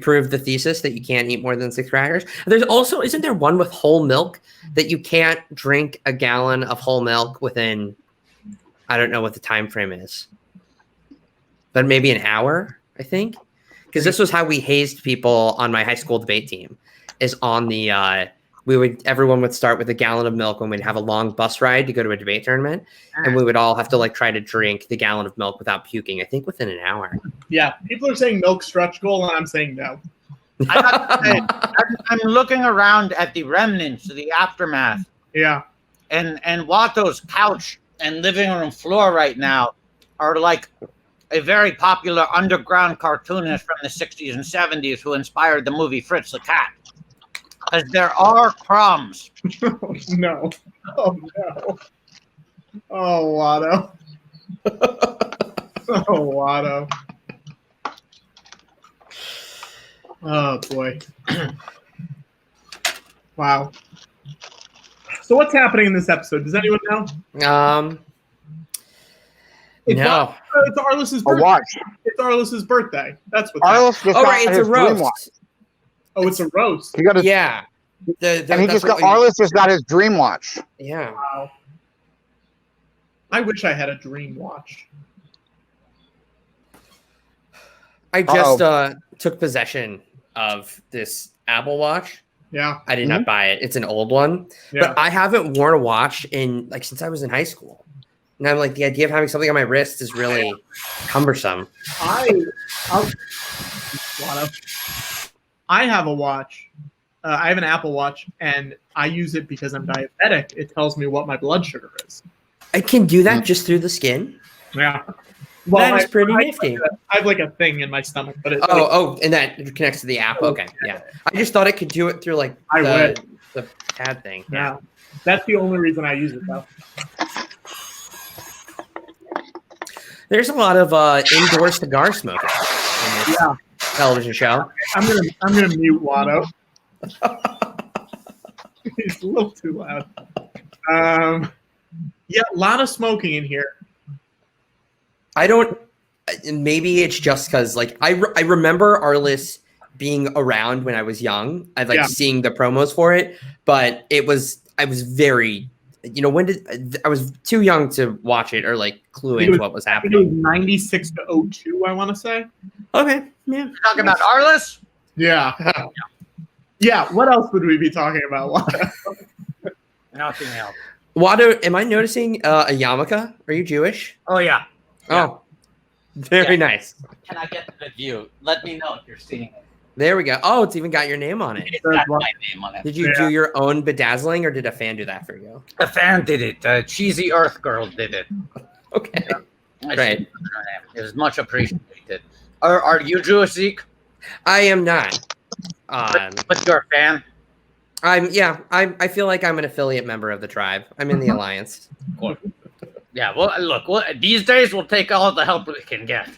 proved the thesis that you can't eat more than 6 crackers. There's also, isn't there one with whole milk that you can't drink a gallon of whole milk within, I don't know what the time frame is, but maybe an hour, I think? Because this was how we hazed people on my high school debate team, is on the, everyone would start with a gallon of milk when we'd have a long bus ride to go to a debate tournament. And we would all have to like try to drink the gallon of milk without puking, I think within an hour. Yeah. People are saying milk stretch goal, and I'm saying no. I have to say, I'm looking around at the remnants, the aftermath. Yeah. And Watto's couch and living room floor right now are like a very popular underground cartoonist from the 60s and 70s who inspired the movie Fritz the Cat. Because there are crumbs. No. Oh, no. Oh, Watto. Oh, Watto. Oh, boy. Wow. So what's happening in this episode? Does anyone know? It's no. It's Arliss's birthday. Watch. It's Arliss's birthday. That's what's Arliss just got it's a his dream watch. roast. Oh, it's a roast. He got his, Yeah. and he just got Arliss just got his dream watch. Yeah. Wow. I wish I had a dream watch. I just took possession of this Apple Watch. Yeah. I did not buy it. It's an old one. Yeah. But I haven't worn a watch in since I was in high school. And I'm like, the idea of having something on my wrist is really cumbersome. I have a watch. I have an Apple Watch, and I use it because I'm diabetic. It tells me what my blood sugar is. I can do that just through the skin? Yeah. Well, That is pretty nifty. I have like a thing in my stomach, but it. And that connects to the app. Okay, yeah. I just thought it could do it through like the pad thing. Yeah. That's the only reason I use it, though. There's a lot of indoor cigar smoking in this television show. I'm gonna mute Watto. He's a little too loud. Yeah, a lot of smoking in here. I don't. Maybe it's just because like I remember Arliss being around when I was young. I like seeing the promos for it, but I was very. I was too young to watch it or like clue into what was happening. It was 96 to 02, I want to say. Okay, yeah. Talking about Arliss? Yeah. Yeah, what else would we be talking about? Nothing else. Watto, am I noticing a yarmulke? Are you Jewish? Oh, yeah. Oh, very nice. Can I get the view? Let me know if you're seeing it. There we go. Oh, it's even got your name on it. It's got my name on it. Did you do your own bedazzling, or did a fan do that for you? A fan did it. Cheesy Earth Girl did it. Okay. Yeah. Right. It was much appreciated. Are you Jewish, Zeke? I am not. But you're a fan? I feel like I'm an affiliate member of the tribe. I'm in the alliance. Cool. Yeah, well, look, these days we'll take all the help we can get.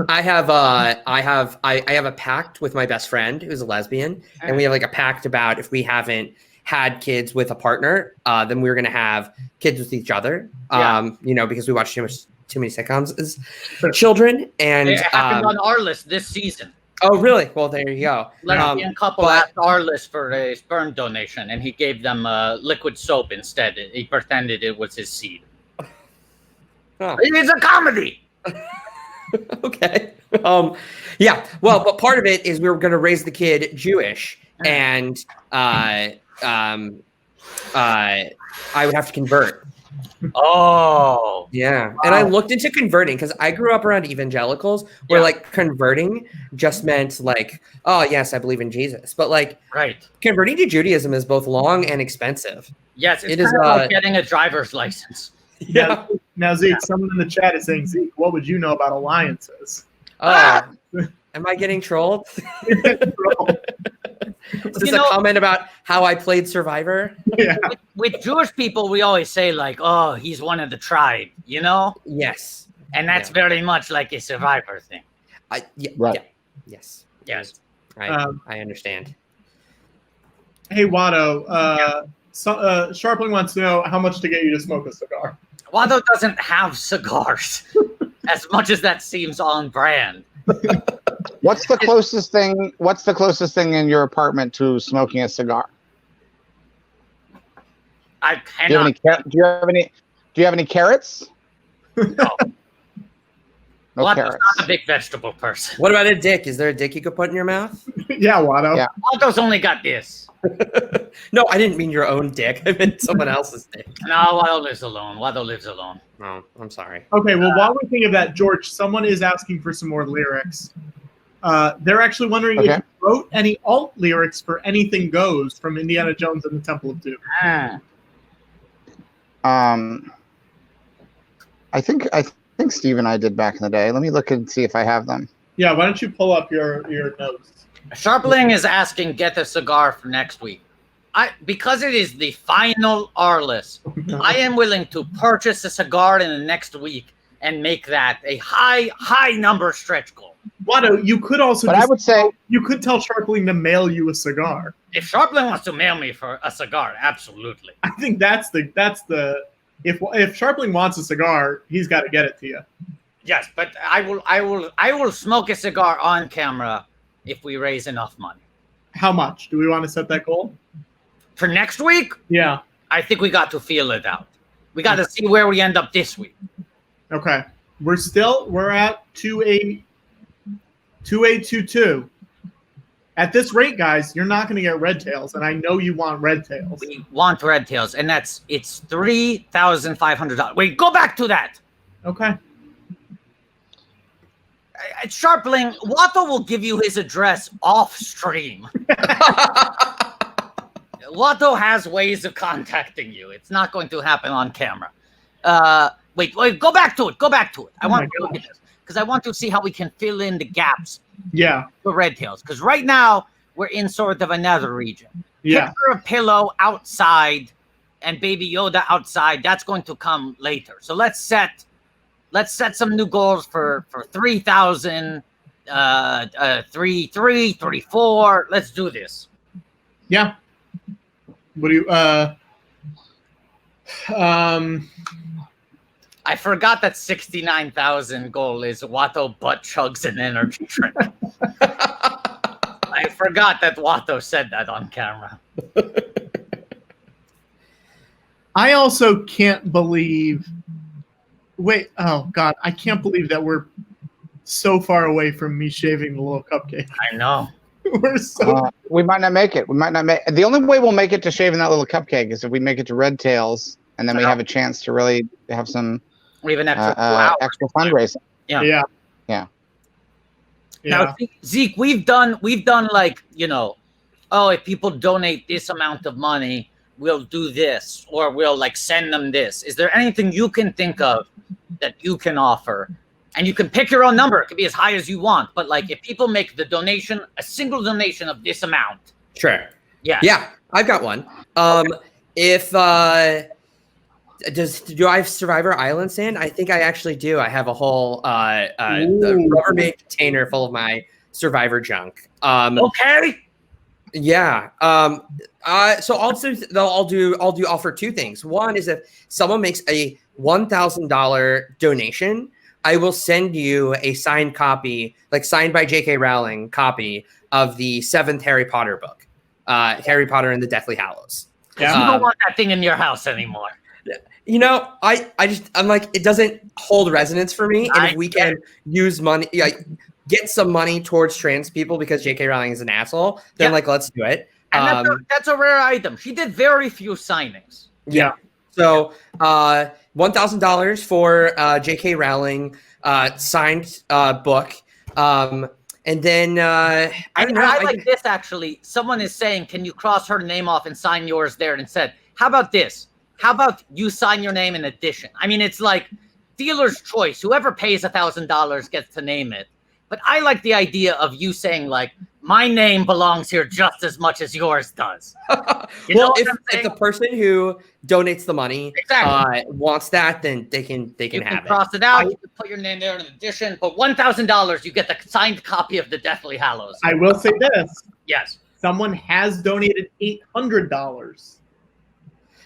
I have a pact with my best friend who's a lesbian, and we have like a pact about if we haven't had kids with a partner, then we're gonna have kids with each other. Because we watch too many sitcoms as children, and it happened on Arliss this season. Oh, really? Well, there you go. Lesbian couple asked Arliss for a sperm donation, and he gave them liquid soap instead. He pretended it was his seed. Oh. It's a comedy. Okay. Yeah. Well, but part of it is we were going to raise the kid Jewish, and I would have to convert. Oh, Yeah. And I looked into converting because I grew up around evangelicals where like converting just meant like, oh, yes, I believe in Jesus. But like right. converting to Judaism is both long and expensive. Yes, it's It is, kind of like getting a driver's license. Yeah. Now, Zeke, someone in the chat is saying, Zeke, what would you know about alliances? Oh, am I getting trolled? Is this a comment about how I played Survivor? Yeah. With Jewish people, we always say like, "Oh, he's one of the tribe," you know. Yes. And that's very much like a Survivor thing. Yeah, Right. yeah. Yes. Yes. I understand. Hey, Watto, Sharpling wants to know how much to get you to smoke a cigar. Watto doesn't have cigars, as much as that seems on brand. What's the closest thing? What's the closest thing in your apartment to smoking a cigar? I Do you have cannot. any? Do you have any carrots? No. No Watto's carrots. not a big vegetable person. What about a dick? Is there a dick you could put in your mouth? Yeah, Watto. Yeah. Watto's only got this. No, I didn't mean your own dick. I meant someone else's dick. No, Watto lives alone. Watto lives alone. Oh, I'm sorry. Okay, well, while we think of that, George, someone is asking for some more lyrics. They're actually wondering if you wrote any alt lyrics for Anything Goes from Indiana Jones and the Temple of Doom. I think Steve and I did back in the day. Let me look and see if I have them. Yeah, why don't you pull up your notes? Sharpling is asking, get a cigar for next week. Because it is the final ARLIS, I am willing to purchase a cigar in the next week and make that a high number stretch goal. Watto, you could also. But I would say you could tell Sharpling to mail you a cigar. If Sharpling wants to mail me for a cigar, absolutely. I think that's the. If Sharpling wants a cigar, he's got to get it to you. Yes, but I will smoke a cigar on camera if we raise enough money. How much? Do we want to set that goal? For next week? Yeah. I think we got to feel it out. We got to see where we end up this week. Okay. We're at 2822. At this rate, guys, you're not going to get red tails, and I know you want red tails. We want red tails, and it's $3,500. Wait, go back to that. Okay. Sharpling, Watto will give you his address off stream. Watto has ways of contacting you. It's not going to happen on camera. Wait, go back to it. Go back to it. I want to look at this because I want to see how we can fill in the gaps. Yeah. For red tails, because right now we're in sort of another region. Yeah. Picture a pillow outside and Baby Yoda outside. That's going to come later. So let's set some new goals for 3,000, 34. Let's do this. Yeah. What do you I forgot that 69,000 goal is Watto butt chugs an energy drink. I forgot that Watto said that on camera. I also can't believe. Wait, oh God, I can't believe that we're so far away from me shaving the little cupcake. I know. We're so. We might not make it. We might not make. The only way we'll make it to shaving that little cupcake is if we make it to red tails, and then we have a chance to really have some. Or even extra fundraising. Yeah. Now, Zeke, we've done like, if people donate this amount of money, we'll do this, or we'll like send them this. Is there anything you can think of that you can offer? And you can pick your own number. It could be as high as you want. But like, if people make the donation, a single donation of this amount. Sure. Yeah. Yeah, I've got one. If do I have Survivor Island sand? I think I actually do. I have a whole Rubbermaid container full of my Survivor junk. Okay. Yeah. So also I'll offer two things. One is if someone makes a $1,000 donation, I will send you a signed copy, like signed by J.K. Rowling copy of the 7th Harry Potter book, Harry Potter and the Deathly Hallows. You don't want that thing in your house anymore. I'm like, it doesn't hold resonance for me. And if we can use money, get some money towards trans people because J.K. Rowling is an asshole, then let's do it. And that's a rare item. She did very few signings. Yeah. So $1,000 for J.K. Rowling signed book. And then I don't know. I like this actually. Someone is saying, "Can you cross her name off and sign yours there?" And said, "How about this? How about you sign your name in addition?" I mean, it's like dealer's choice. Whoever pays $1,000 gets to name it. But I like the idea of you saying, like, my name belongs here just as much as yours does. Well, if the person who donates the money wants that, then they can have it. Cross it out. You can put your name there in addition. But $1,000, you get the signed copy of the Deathly Hallows. I will say this. Yes. Someone has donated $800.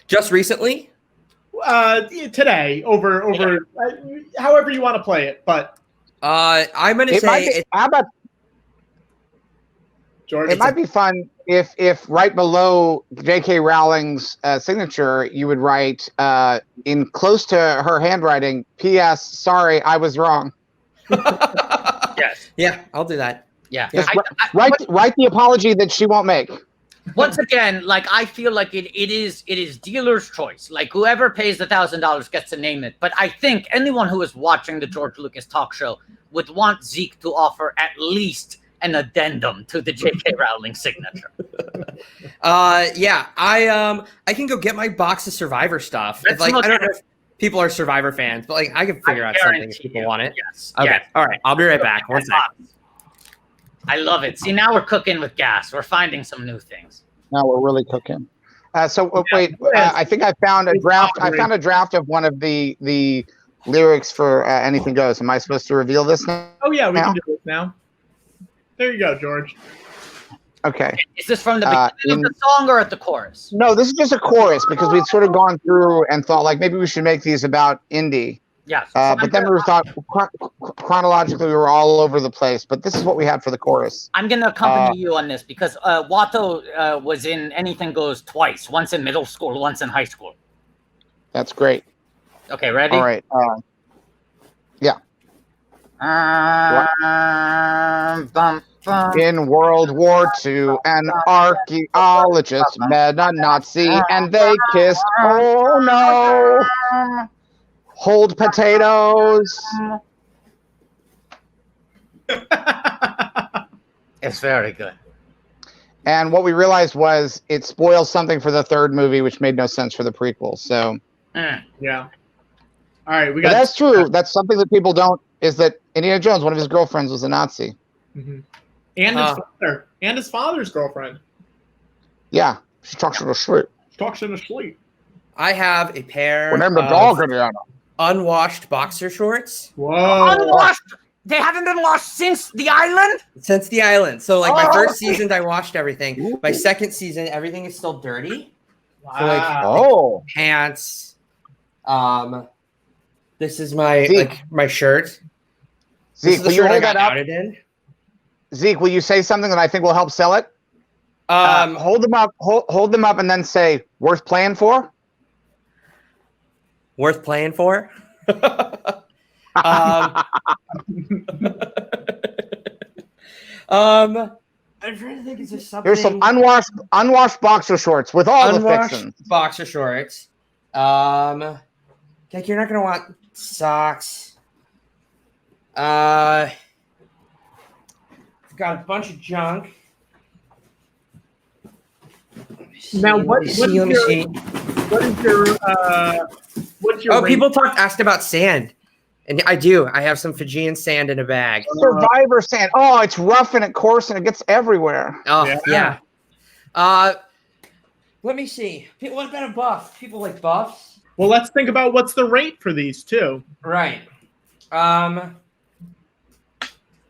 Just recently? Today, over however you want to play it, but I'm going to say how about George? It might be fun if right below J.K. Rowling's signature, you would write in close to her handwriting, "P.S. Sorry, I was wrong." Yes. Yeah, I'll do that. Yeah. Just write the apology that she won't make. Once again, like, I feel like it is dealer's choice. Like, whoever pays the $1,000 gets to name it. But I think anyone who is watching the George Lucas talk show would want Zeke to offer at least an addendum to the J.K. Rowling signature. Yeah, I can go get my box of Survivor stuff. I don't know if people are Survivor fans, but like I can figure out something if people want it. Yes. Okay. Yes. All right. I'll be right back. One second. I love it. See, now we're cooking with gas. We're finding some new things. Now we're really cooking. Wait. I think I found a draft. I found a draft of one of the lyrics for "Anything Goes." Am I supposed to reveal this now? Oh yeah, we can do this now. There you go, George. Okay. Is this from the beginning of the song or at the chorus? No, this is just a chorus because we'd sort of gone through and thought like maybe we should make these about indie. Yes. But then we thought chronologically we were all over the place. But this is what we had for the chorus. I'm going to accompany you on this because Watto was in Anything Goes twice. Once in middle school, once in high school. That's great. Okay, ready? All right. Yeah. In World War II, an archaeologist met a Nazi and they kissed. Oh no! Hold potatoes. It's very good. And what we realized was it spoils something for the third movie, which made no sense for the prequel. So, yeah. All right, we got. But that's true. That's something that people don't. Is that Indiana Jones? One of his girlfriends was a Nazi. Mm-hmm. And his father, and his father's girlfriend. Yeah, she talks in her sleep. She talks in her sleep. I have a pair of unwashed boxer shorts. Whoa! Unwashed. They haven't been washed since the island? Since the island. So, like, my first season, I washed everything. Ooh. My second season, everything is still dirty. Wow. So, like, pants. This is my my shirt. Zeke, will you hold that up? Zeke, will you say something that I think will help sell it? Hold them up. Hold them up, and then say, "Worth playing for." Worth playing for. I'm trying to think. Is there something? Here's some unwashed boxer shorts with all the fixings. Boxer shorts. Like, you're not gonna want socks. I've got a bunch of junk. Now, what's your people asked about sand. And I do. I have some Fijian sand in a bag. Survivor sand. Oh, it's rough and it coarse and it gets everywhere. Oh, yeah. Let me see. What about a buff? People like buffs? Well, let's think about what's the rate for these, too. Right.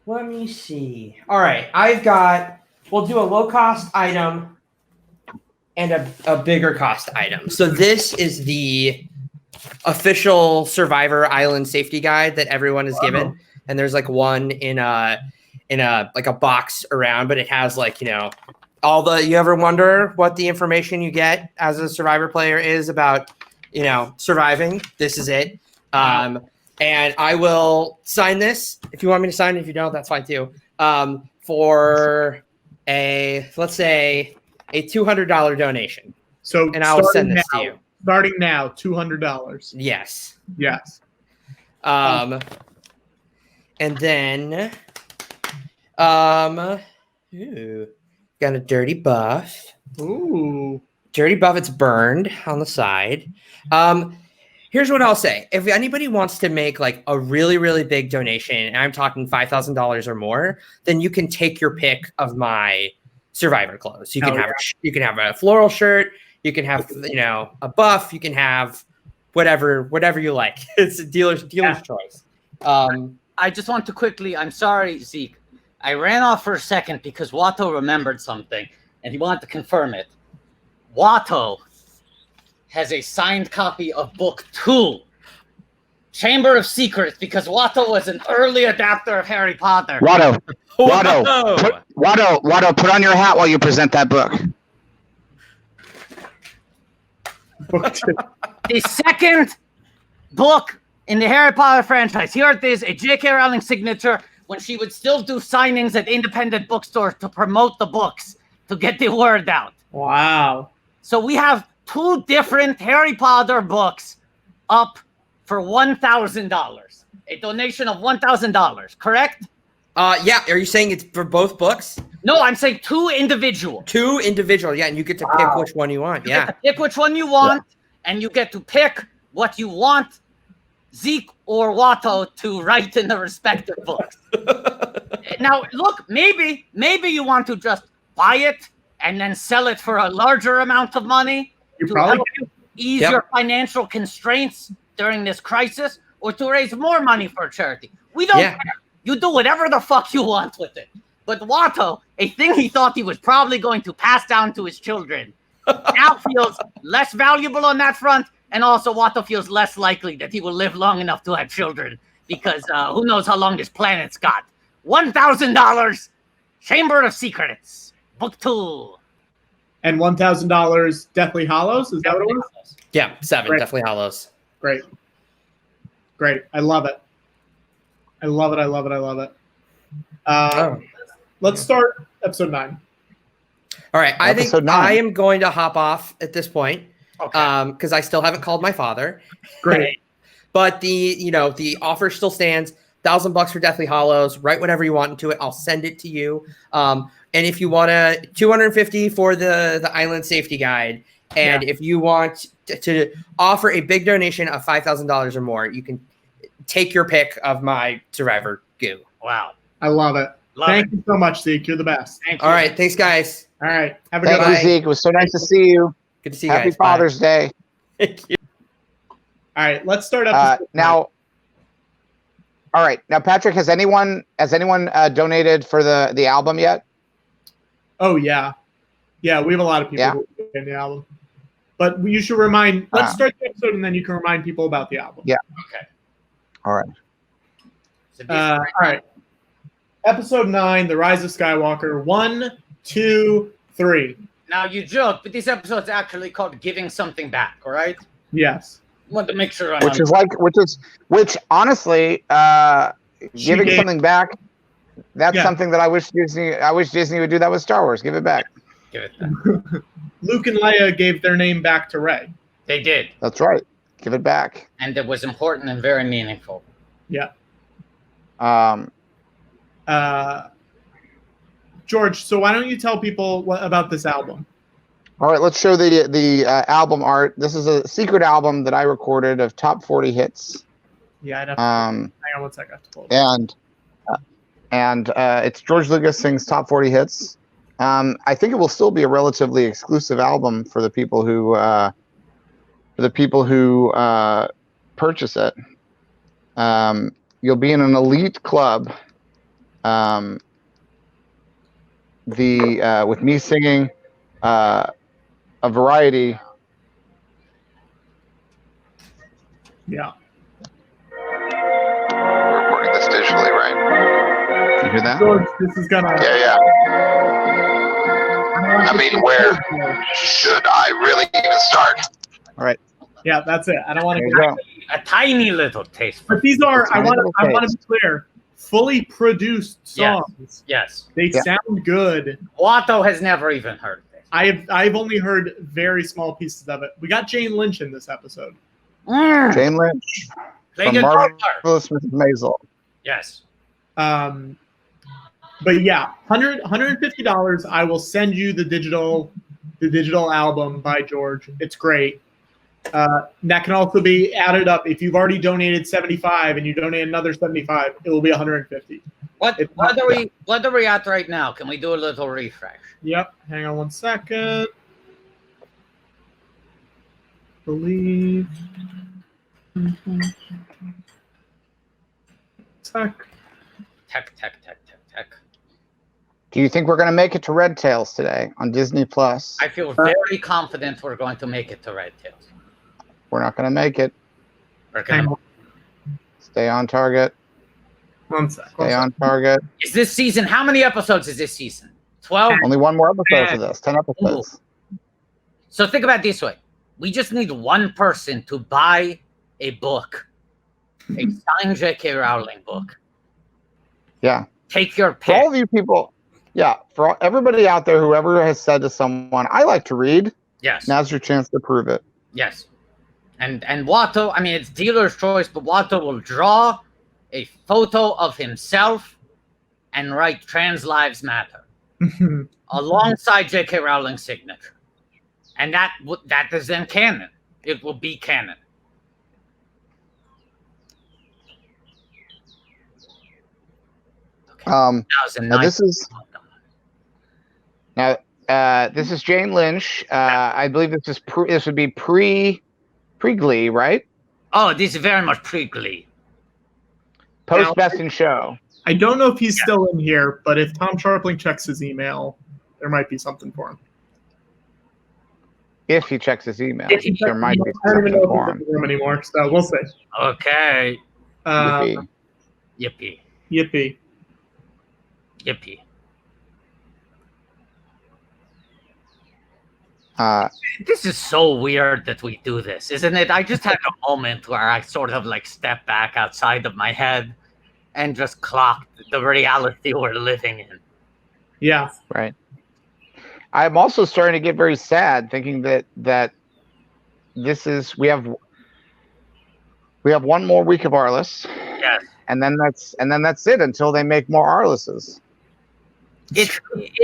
Let me see. All right. We'll do a low-cost item and a bigger cost item. So this is the official Survivor Island safety guide that everyone is given, and there's like one in a like a box around, but it has, like, you know, all the. You ever wonder what the information you get as a Survivor player is about, you know, surviving? This is it. And I will sign this if you want me to sign it. If you don't, that's fine too. For let's say a $200 donation. So, and I'll send this to you. Starting now, $200. Yes. Yes. And then, ooh, got a dirty buff. Ooh. Dirty buff. It's burned on the side. Here's what I'll say. If anybody wants to make like a really, really big donation, and I'm talking $5,000 or more, then you can take your pick of my Survivor clothes. You can you can have a floral shirt. You can have, you know, a buff. You can have whatever you like. It's a dealer's choice. I just want to quickly, I'm sorry, Zeke. I ran off for a second because Watto remembered something and he wanted to confirm it. Watto has a signed copy of book 2, Chamber of Secrets, because Watto was an early adapter of Harry Potter. Watto, put on your hat while you present that book. The second book in the Harry Potter franchise. Here it is, a J.K. Rowling signature when she would still do signings at independent bookstores to promote the books, to get the word out. Wow. So we have 2 different Harry Potter books up for $1,000. A donation of $1,000, correct? Yeah. Are you saying it's for both books? No, I'm saying 2 individual. 2 individual. Yeah, and you get to pick which one you want. You get to pick which one you want, and you get to pick what you want Zeke or Watto to write in the respective books. Now, look, maybe you want to just buy it and then sell it for a larger amount of money to help ease your financial constraints during this crisis, or to raise more money for a charity. We don't care. You do whatever the fuck you want with it. But Watto, a thing he thought he was probably going to pass down to his children, now feels less valuable on that front, and also Watto feels less likely that he will live long enough to have children, because who knows how long this planet's got. $1,000, Chamber of Secrets, book 2. And $1,000 Deathly Hallows? Is that what it was? Yeah, 7 Great. Deathly Hallows. Great. I love it. I love it. Let's start episode 9. All right. I think I am going to hop off at this point because I still haven't called my father. Great. But the offer still stands. $1,000 for Deathly Hallows. Write whatever you want into it. I'll send it to you. And if you want $250 for the island safety guide, and if you want to offer a big donation of $5,000 or more, you can take your pick of my Survivor goo. Wow. I love it. Thank you so much, Zeke. You're the best. Thank you. All right. Thanks, guys. All right. Have a good night. Thank you, Zeke. It was so nice to see you. Good to see you guys. Happy Father's Day. Thank you. All right. Let's start up. Now, all right. Now, Patrick, has anyone donated for the album yet? Oh, yeah. Yeah, we have a lot of people who in the album. But you should remind, let's start the episode and then you can remind people about the album. Yeah. Okay. All right. All right. Episode 9, The Rise of Skywalker. 1, 2, 3. Now you joke, but this episode's actually called Giving Something Back, all right? Yes. I want to make sure Which honestly, giving something back, that's something that I wish Disney would do that with Star Wars. Give it back. Give it back. Luke and Leia gave their name back to Rey. They did. That's right. Give it back. And it was important and very meaningful. Yeah. George, so why don't you tell people about this album? All right, let's show the album art. This is a secret album that I recorded of top 40 hits. Yeah, I'd have to hang on one second. I have to pull it. And it's George Lucas sings top 40 hits. I think it will still be a relatively exclusive album for the people who purchase it. You'll be in an elite club. With me singing a variety. Yeah. We're recording this digitally, right? You hear that? George, this is gonna. Yeah. I mean, where should I really even start? All right. Yeah, that's it. I don't want to go. A tiny little taste. But these are, I want to be clear, fully produced songs. Yes. They sound good. Watto has never even heard this. I've only heard very small pieces of it. We got Jane Lynch in this episode. Jane Lynch Playing from a daughter. Marvelous Mrs. Maisel. Yes. But yeah, $150. I will send you the digital album by George. It's great. That can also be added up. If you've already donated 75 and you donate another 75, it will be 150. What are we at right now? Can we do a little refresh? Yep. Hang on one second. Believe. Tech. Do you think we're going to make it to Red Tails today on Disney Plus? I feel very confident we're going to make it to Red Tails. We're not going to make it. We're gonna... Stay on target. One sec. Stay on target. Is this season? How many episodes is this season? 12? Only one more episode for this. 10 episodes. So think about it this way. We just need one person to buy a book, a signed J.K. Rowling book. Yeah. Take your pick. For all of you people, yeah, for everybody out there, whoever has said to someone, I like to read, Yes. now's your chance to prove it. Yes. And Watto, I mean, it's dealer's choice, but Watto will draw a photo of himself and write Trans Lives Matter alongside J.K. Rowling's signature. And that is then canon. It will be canon. Okay. This is Jane Lynch. I believe this would be pre-Glee, right? Oh, this is very much pre-Glee. Post Best in Show. I don't know if he's still in here, but if Tom Sharpling checks his email, there might be something for him. If he checks his email, there might be I don't even something know for if him. he's in the room anymore, so we'll see. Okay. Yippee. Yippee. Yippee. Yippee. This is so weird that we do this, isn't it? I just had a moment where I sort of like stepped back outside of my head and just clocked the reality we're living in. Yeah. Right. I'm also starting to get very sad thinking that this is we have one more week of Arliss. Yes. And then that's it until they make more Arlisses. It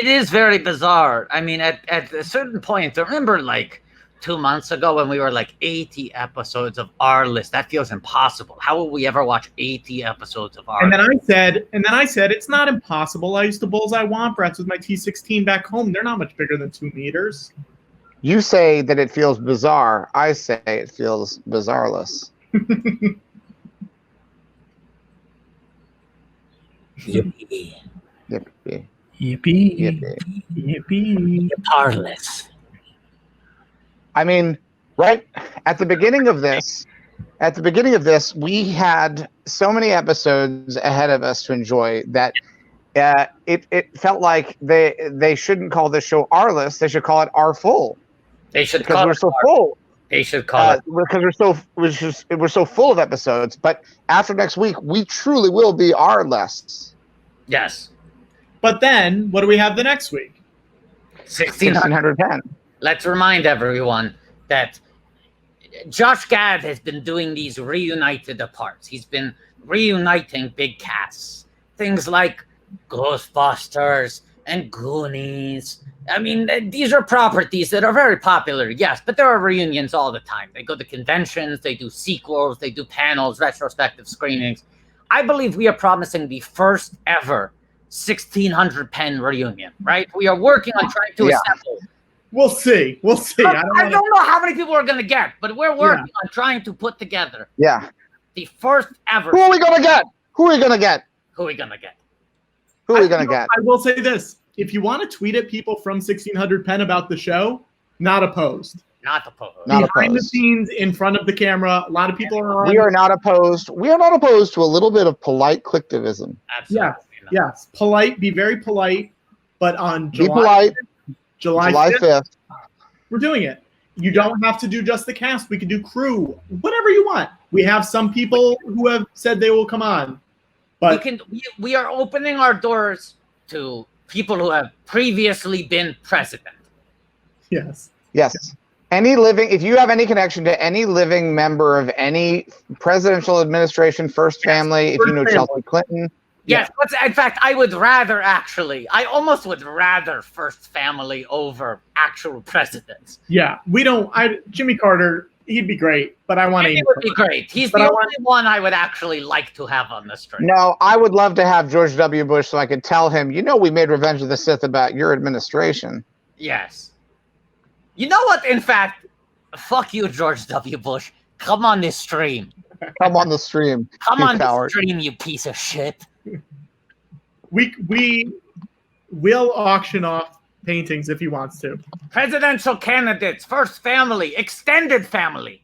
is very bizarre. I mean, at a certain point, remember like 2 months ago when we were like 80 episodes of Arliss? That feels impossible. How will we ever watch 80 episodes of Arliss? And then I said, it's not impossible. I used to bullseye womp rats with my T16 back home. They're not much bigger than 2 meters. You say that it feels bizarre. I say it feels bizarreless. Yippee. Yippee. Yippee. Yippee. Yippee. Arliss. I mean, right at the beginning of this, we had so many episodes ahead of us to enjoy that it felt like they shouldn't call this show Arliss. They should call it R Full. They should because call we're it so full. They should call it because we're so full of episodes. But after next week, we truly will be Arliss. Yes. But then, what do we have the next week? 1610. Let's remind everyone that Josh Gad has been doing these reunited parts. He's been reuniting big casts. Things like Ghostbusters and Goonies. I mean, these are properties that are very popular, yes, but there are reunions all the time. They go to conventions, they do sequels, they do panels, retrospective screenings. I believe we are promising the first ever 1600 pen reunion, right? We are working on trying to assemble. We'll see. We'll see. I don't know how many people are going to get, but we're working on trying to put together the first ever. Who are we going to get? Who are we going to get? I will say this. If you want to tweet at people from 1600 Pen about the show, not opposed. Behind the scenes, in front of the camera, a lot of people are on. We are not opposed. We are not opposed to a little bit of polite clicktivism. Absolutely. Yes. Polite. Be very polite. But on July 5th, we're doing it. You don't have to do just the cast. We can do crew, whatever you want. We have some people who have said they will come on. But we are opening our doors to people who have previously been president. Yes. Yes. Any living, if you have any connection to any living member of any presidential administration, first family, if you know Chelsea Clinton. Yes, but in fact, I would rather I almost would rather first family over actual presidents. Yeah, Jimmy Carter, he'd be great, but I want He would be great. He's the only one I would actually like to have on the stream. No, I would love to have George W. Bush so I could tell him, we made Revenge of the Sith about your administration. Yes. You know what? In fact, fuck you, George W. Bush. Come on this stream. Come on the stream. Come on the stream, you piece of shit. We will auction off paintings if he wants to. Presidential candidates, first family, extended family.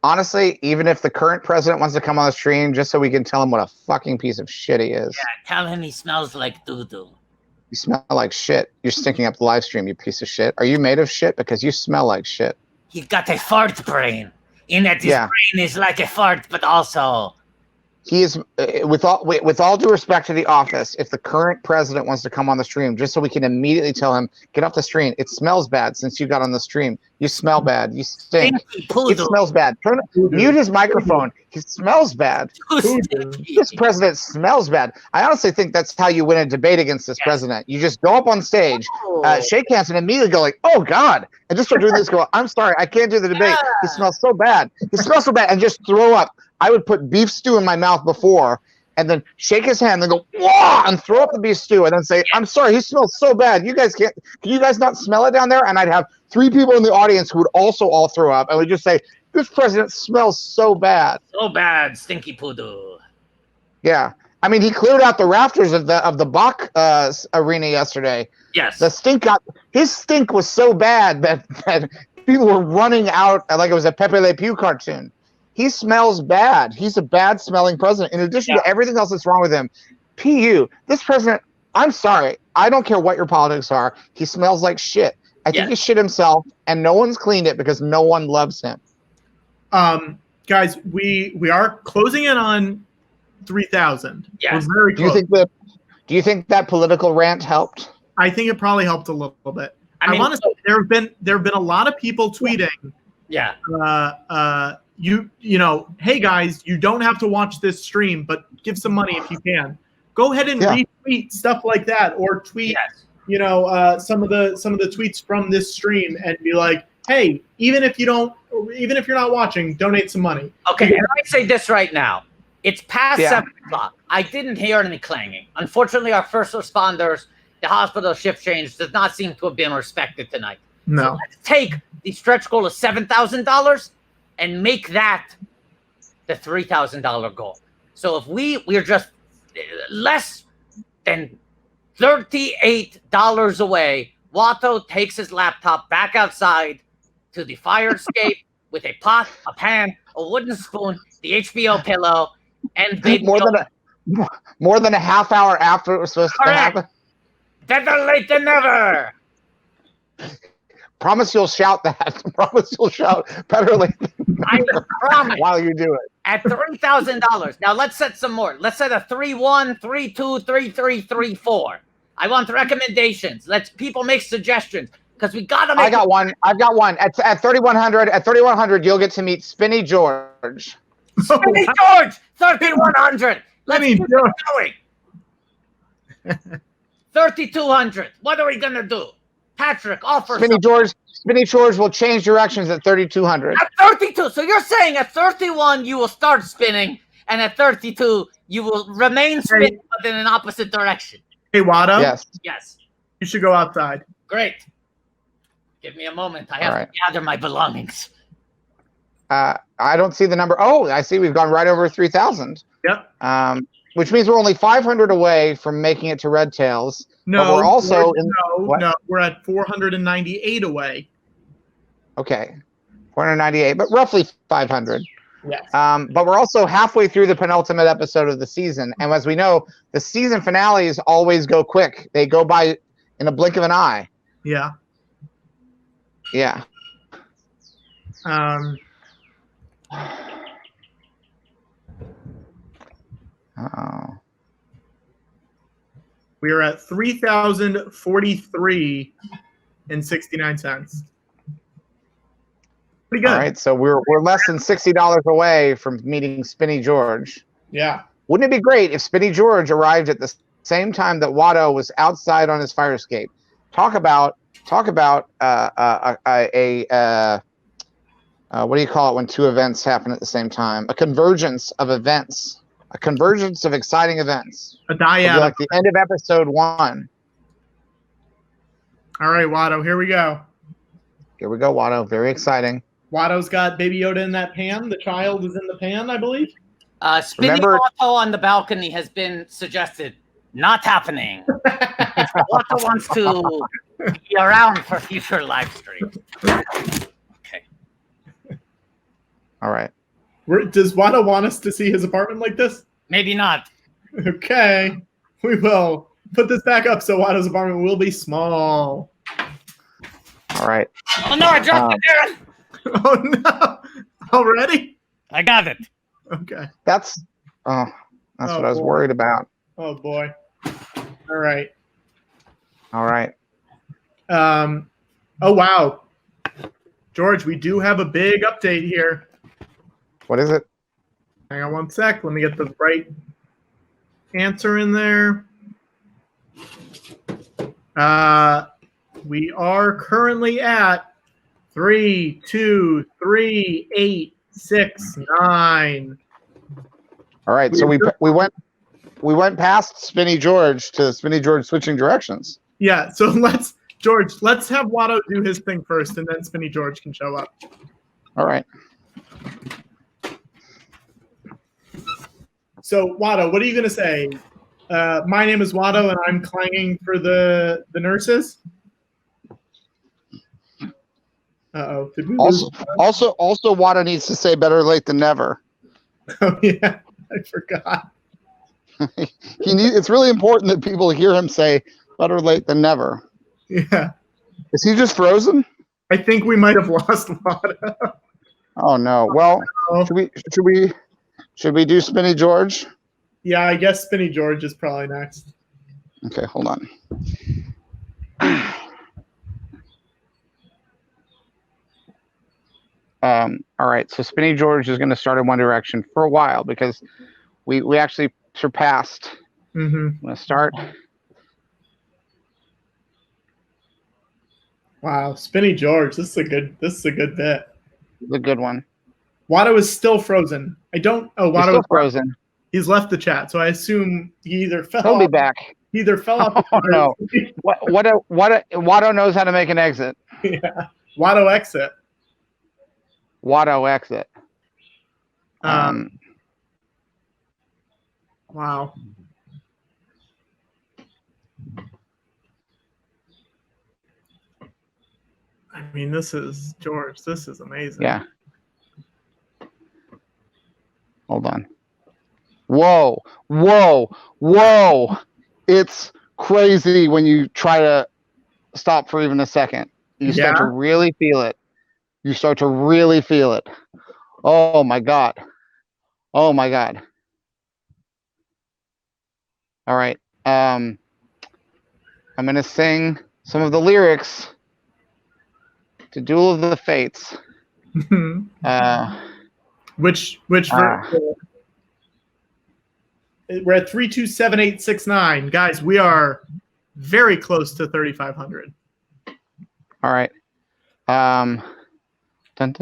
Honestly, even if the current president wants to come on the stream just so we can tell him what a fucking piece of shit he is. Yeah, tell him he smells like doo-doo. You smell like shit. You're stinking up the live stream, you piece of shit. Are you made of shit? Because you smell like shit. He's got a fart brain. In that his brain is like a fart, but also... He is, with all due respect to the office, if the current president wants to come on the stream, just so we can immediately tell him, get off the stream. It smells bad since you got on the stream. You smell bad. You stink. It smells bad. Mute his microphone. He smells bad. This president smells bad. I honestly think that's how you win a debate against this president. You just go up on stage, shake hands, and immediately go like, oh, God. And just start doing this. Go, I'm sorry. I can't do the debate. He smells so bad. He smells so bad. And just throw up. I would put beef stew in my mouth before and then shake his hand and go, whoa, and throw up the beef stew and then say, I'm sorry, he smells so bad. Can you guys not smell it down there? And I'd have 3 people in the audience who would also all throw up. And we'd just say, this president smells so bad. So bad, stinky poodoo. Yeah. I mean, he cleared out the rafters of the Bach arena yesterday. Yes. His stink was so bad that people were running out like it was a Pepe Le Pew cartoon. He smells bad. He's a bad smelling president. In addition to everything else that's wrong with him, this president, I'm sorry. I don't care what your politics are. He smells like shit. I think he shit himself, and no one's cleaned it because no one loves him. Guys, we are closing in on 3,000. Yes. We're very close. Do you think that political rant helped? I think it probably helped a little bit. I want to say there have been a lot of people tweeting. Yeah. Hey guys, you don't have to watch this stream, but give some money if you can. Go ahead and retweet stuff like that, or tweet, some of the tweets from this stream, and be like, hey, even if you're not watching, donate some money. Okay, and I say this right now. It's past 7 o'clock. I didn't hear any clanging. Unfortunately, our first responders, the hospital shift change does not seem to have been respected tonight. No. So let's take the stretch goal of $7,000 and make that the $3,000 goal. So if we're just less than $38 away, Watto takes his laptop back outside to the fire escape with a pot, a pan, a wooden spoon, the HBO pillow, and more than a half hour after it was supposed to happen. Better late than never. Promise you'll shout that. Promise you'll shout better late than never. I promise. While you do it. At $3,000. Now let's set some more. Let's set a 3-1, 3-2, 3-3, 3-4. I want recommendations. Let's people make suggestions because we gotta make. I've got one. At 3,100. At 3,100, you'll get to meet Spinny George. Spinny George, 3,100. Let's keep it going. 3,200. What are we gonna do? Patrick, offer. Spinny George will change directions at 3,200. At 32. So you're saying at 31 you will start spinning, and at 32 you will remain spinning, but in an opposite direction. Hey, Watto. Yes. You should go outside. Great. Give me a moment. I have to gather my belongings. I don't see the number. Oh, I see. We've gone right over 3,000. Yep. Which means we're only 500 away from making it to Red Tails. No, we're also we're at 498 away. Okay, 498, but roughly 500. Yes. But we're also halfway through the penultimate episode of the season, and as we know, the season finales always go quick. They go by in a blink of an eye. Yeah. Yeah. We are at $3,043.69. Pretty good. All right, so we're less than $60 away from meeting Spinny George. Yeah. Wouldn't it be great if Spinny George arrived at the same time that Watto was outside on his fire escape? Talk about what do you call it when two events happen at the same time? A convergence of events, a convergence of exciting events. A dyad. Like the end of episode 1. All right, Watto, here we go. Here we go, Watto. Very exciting. Watto's got Baby Yoda in that pan. The child is in the pan, I believe. Spinning Watto on the balcony has been suggested. Not happening. Watto wants to be around for future live streams. Okay. All right. Does Watto want us to see his apartment like this? Maybe not. Okay. We will put this back up so Watto's apartment will be small. All right. Oh no, I dropped it, Aaron. Oh no. Already? I got it. Okay. That's what I was worried about. Oh boy. All right. All right. Oh wow. George, we do have a big update here. What is it? Hang on one sec. Let me get the right answer in there. We are currently at 3, 2, 3, 8, 6, 9. All right, so we went past Spinny George to Spinny George switching directions. Yeah, so let's have Watto do his thing first, and then Spinny George can show up. All right. So Watto, what are you gonna say? My name is Watto, and I'm clanging for the nurses. Uh-oh. Did we lose? Also, Watto needs to say better late than never. Oh yeah, I forgot. It's really important that people hear him say better late than never. Yeah. Is he just frozen? I think we might have lost Watto. Oh no. Well, should we do Spinny George? Yeah, I guess Spinny George is probably next. Okay, hold on. All right, so Spinny George is going to start in one direction for a while because we actually surpassed. I'm going to start. Wow, Spinny George, this is a good bit. The good one. Watto is still frozen. Watto still is frozen. He's left the chat, so I assume he either fell. He'll off, be back. He either fell off. Oh no! Watto knows how to make an exit. Yeah, Watto exit. Watto exit. Wow. I mean, this is George. This is amazing. Yeah. Hold on. Whoa, whoa, whoa. It's crazy when you try to stop for even a second. You start to really feel it. You start to really feel it. Oh my God. Oh my God. All right. I'm going to sing some of the lyrics to Duel of the Fates. Which we're at 327,869. Guys, we are very close to 3,500. All right. Come and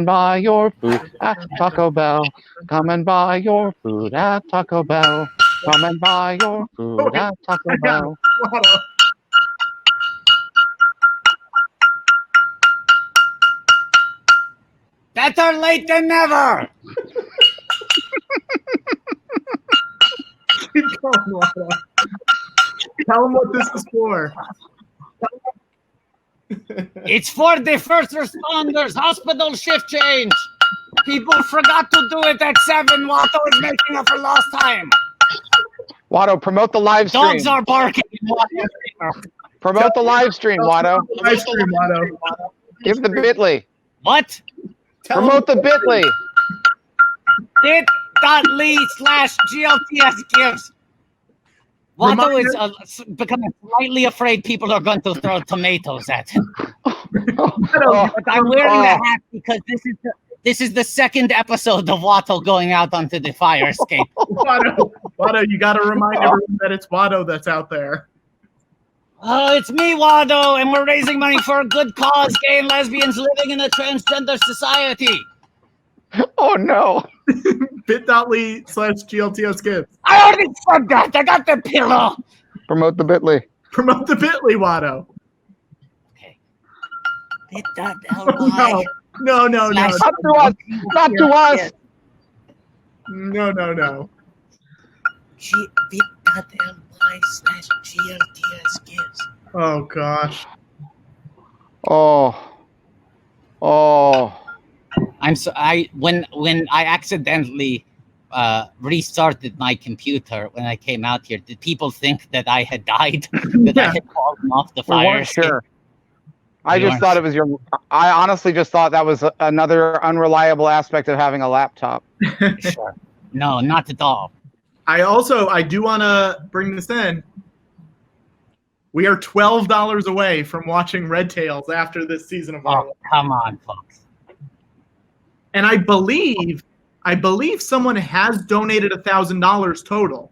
buy your food at Taco Bell. Come and buy your food at Taco Bell. Come and buy your food at Taco Bell. Better late than never. Keep going, Watto. Tell them what this is for. It's for the first responders hospital shift change. People forgot to do it at 7. Watto is making up for lost time. Watto, promote the live stream. Dogs are barking. Promote the live stream, Watto. Live stream, Watto. Give the bit.ly. What? Promote the Bitly. bit.ly/GLTS gives. Watto is becoming slightly afraid people are going to throw tomatoes at him. But I'm wearing the hat because this is the second episode of Watto going out onto the fire escape. Watto, you got to remind everyone that it's Watto that's out there. Oh, it's me, Watto, and we're raising money for a good cause, gay and lesbians living in a transgender society. Oh, no. bit.ly/GLTS gives. I already said that. I got the pillow. Promote the Bitly. Promote the Bitly, Watto. Okay. bit.ly. No. Not to us. Not to us. No. bit.ly/GLTS gives. Oh, gosh. Oh. When I accidentally restarted my computer when I came out here, did people think that I had died? That I had fallen off the fire escape? Sure. I just thought it was I honestly just thought that was another unreliable aspect of having a laptop. Sure. No, not at all. I do want to bring this in. We are $12 away from watching Red Tails after this season of ARLI. Oh, come on, folks. And I believe someone has donated $1,000 total.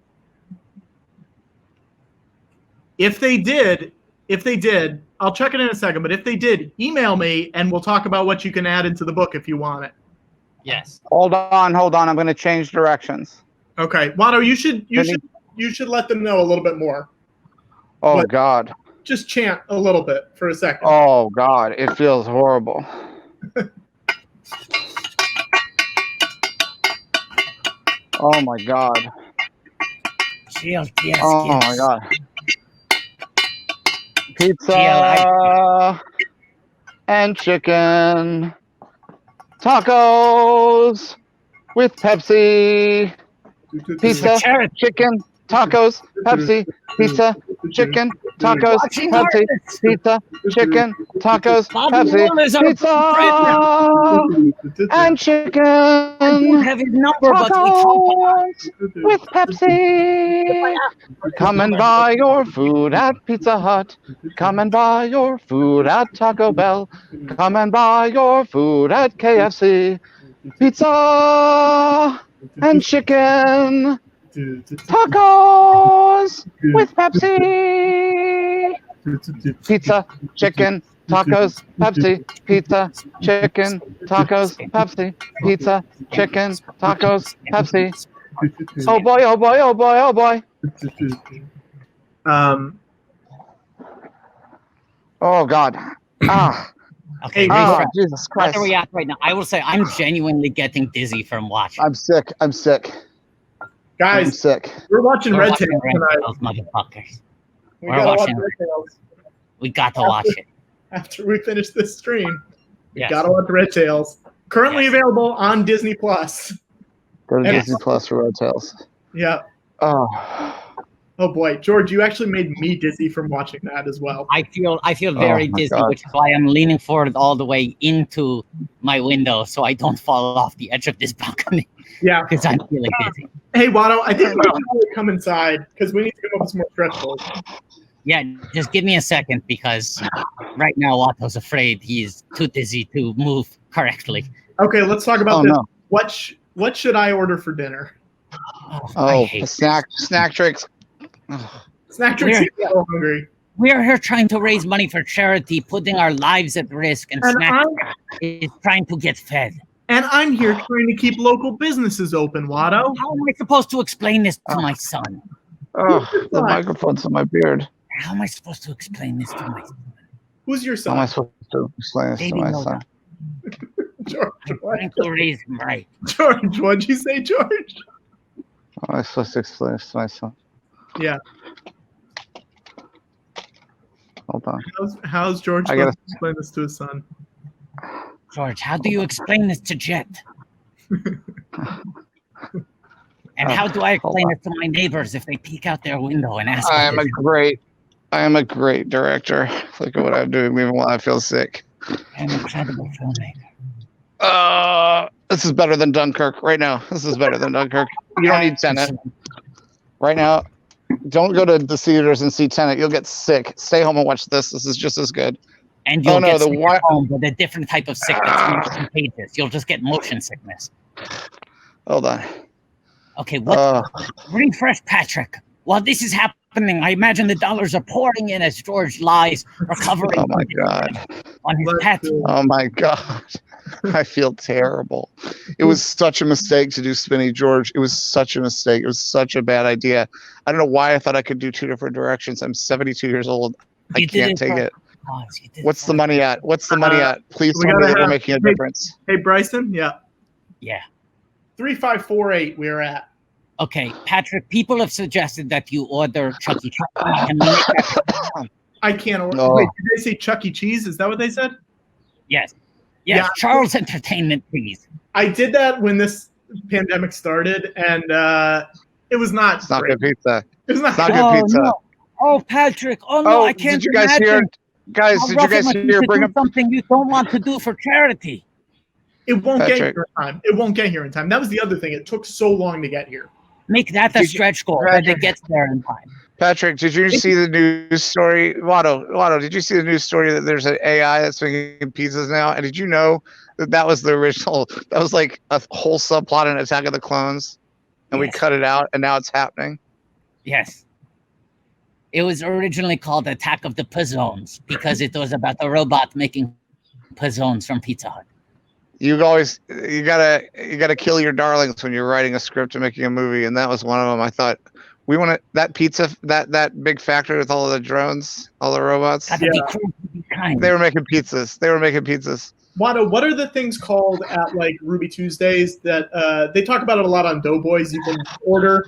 If they did, I'll check it in a second, but if they did, email me and we'll talk about what you can add into the book if you want it. Yes. Hold on. I'm going to change directions. Okay. Watto, you should let them know a little bit more. Oh, But God. Just chant a little bit for a second. Oh, God. It feels horrible. Oh, my God. GLTS Oh, gives. my God. Pizza and chicken. Tacos with Pepsi. Pizza, chicken, tacos, Pepsi, pizza, chicken, tacos, Pepsi, pizza, chicken, tacos, Pepsi, pizza, and chicken, Have his number, but we tacos with Pepsi. Come and buy your food at Pizza Hut. Come and buy your food at Taco Bell. Come and buy your food at KFC. Pizza and chicken, tacos with Pepsi. Pizza, chicken, tacos, Pepsi. Pizza, chicken, tacos, Pepsi. Pizza, chicken, tacos, Pepsi. Oh boy, oh boy, oh boy, oh boy. Oh God. Okay, Jesus Christ. where are we at right now? I will say I'm genuinely getting dizzy from watching. I'm sick. Guys, I'm sick. we're watching Red watching Tails Red tonight. Tails, motherfuckers. We We're gotta watch watching Red Tails. We got to watch it. After we finish this stream. Yes. Gotta watch Red Tails. Currently available on Disney Plus. Go to And- Disney Plus for Red Tails. Yeah. Oh. Oh boy, George, you actually made me dizzy from watching that as well. I feel very my dizzy, God. which is why I'm leaning forward all the way into my window so I don't fall off the edge of this balcony Yeah. because I'm feeling dizzy. Hey, Watto, I think we should probably come inside because we need to come up with some more stretch goals. Yeah, just give me a second because right now Watto's afraid he's too dizzy to move correctly. Okay, let's talk about this. No. What should I order for dinner? Oh, hate snack tricks. Snack drinks. We're- So hungry. We're here trying to raise money for charity, putting our lives at risk, and And Snack is trying to get fed. I'm here trying to keep local businesses open, Watto. How am I supposed to explain this to my son? Oh, the microphone's in my beard. How am I supposed to explain this to my son? Who's your How am I son? supposed to explain this to Baby my Yoda. son? George. I'm trying to raise him right. George, what'd you say, George? How am I supposed to explain this to my son? Yeah. Hold on. How's George I gotta- supposed to explain this to his son? George, how do you explain this to Jet? And how do I explain it to my neighbors if they peek out their window and ask? I am a great director. Look at what I'm doing even when I feel sick. I'm an incredible filmmaker. This is better than Dunkirk right now. This is better than Dunkirk. You don't need Tenet right now. Don't go to the theaters and see Tenet. You'll get sick. Stay home and watch this. This is just as good. And you'll get sick at home, but a different type of sickness, more contagious. You'll just get motion sickness. Hold on. Okay, what? Refresh, Patrick. While this is happening, I imagine the dollars are pouring in as George lies, recovering. Oh my God. On his pet. Oh my God. I feel terrible. It was such a mistake to do Spinny George. It was such a mistake. It was such a bad idea. I don't know why I thought I could do 2 different directions. I'm 72 years old. I can't take it. What's the money at? What's the money at? Please tell me that we're making a difference. Hey, Bryson. Yeah. Yeah. 3548 we're at. Okay, Patrick, people have suggested that you order Chuck E. Cheese. I can't order. No. Wait, did they say Chuck E. Cheese? Is that what they said? Yes. Yes, Yeah. Charles Entertainment, please. I did that when this pandemic started, and it was not. It's not great. good pizza. It was not. It's not good pizza. No. Oh, Patrick. Oh, no, I can't did you guys imagine. hear? Guys, how did you rough it guys must be hear? to Bring do up. something you don't want to do for charity. It won't get Patrick. here in time. It won't get here in time. That was the other thing. It took so long to get here. Make that the stretch goal, that it gets there in time. Patrick, did you see the news story? Watto, did you see the news story that there's an AI that's making pizzas now? And did you know that was the original? That was like a whole subplot in Attack of the Clones, and we cut it out, and now it's happening. Yes. It was originally called Attack of the Pizzones because it was about the robot making pizzones from Pizza Hut. You gotta kill your darlings when you're writing a script and making a movie, and that was one of them. I thought we want to that pizza that big factory with all of the drones, all the robots. Gotta be cool, be kind. They were making pizzas. Watto, what are the things called at like Ruby Tuesdays that they talk about it a lot on Doughboys? You can order.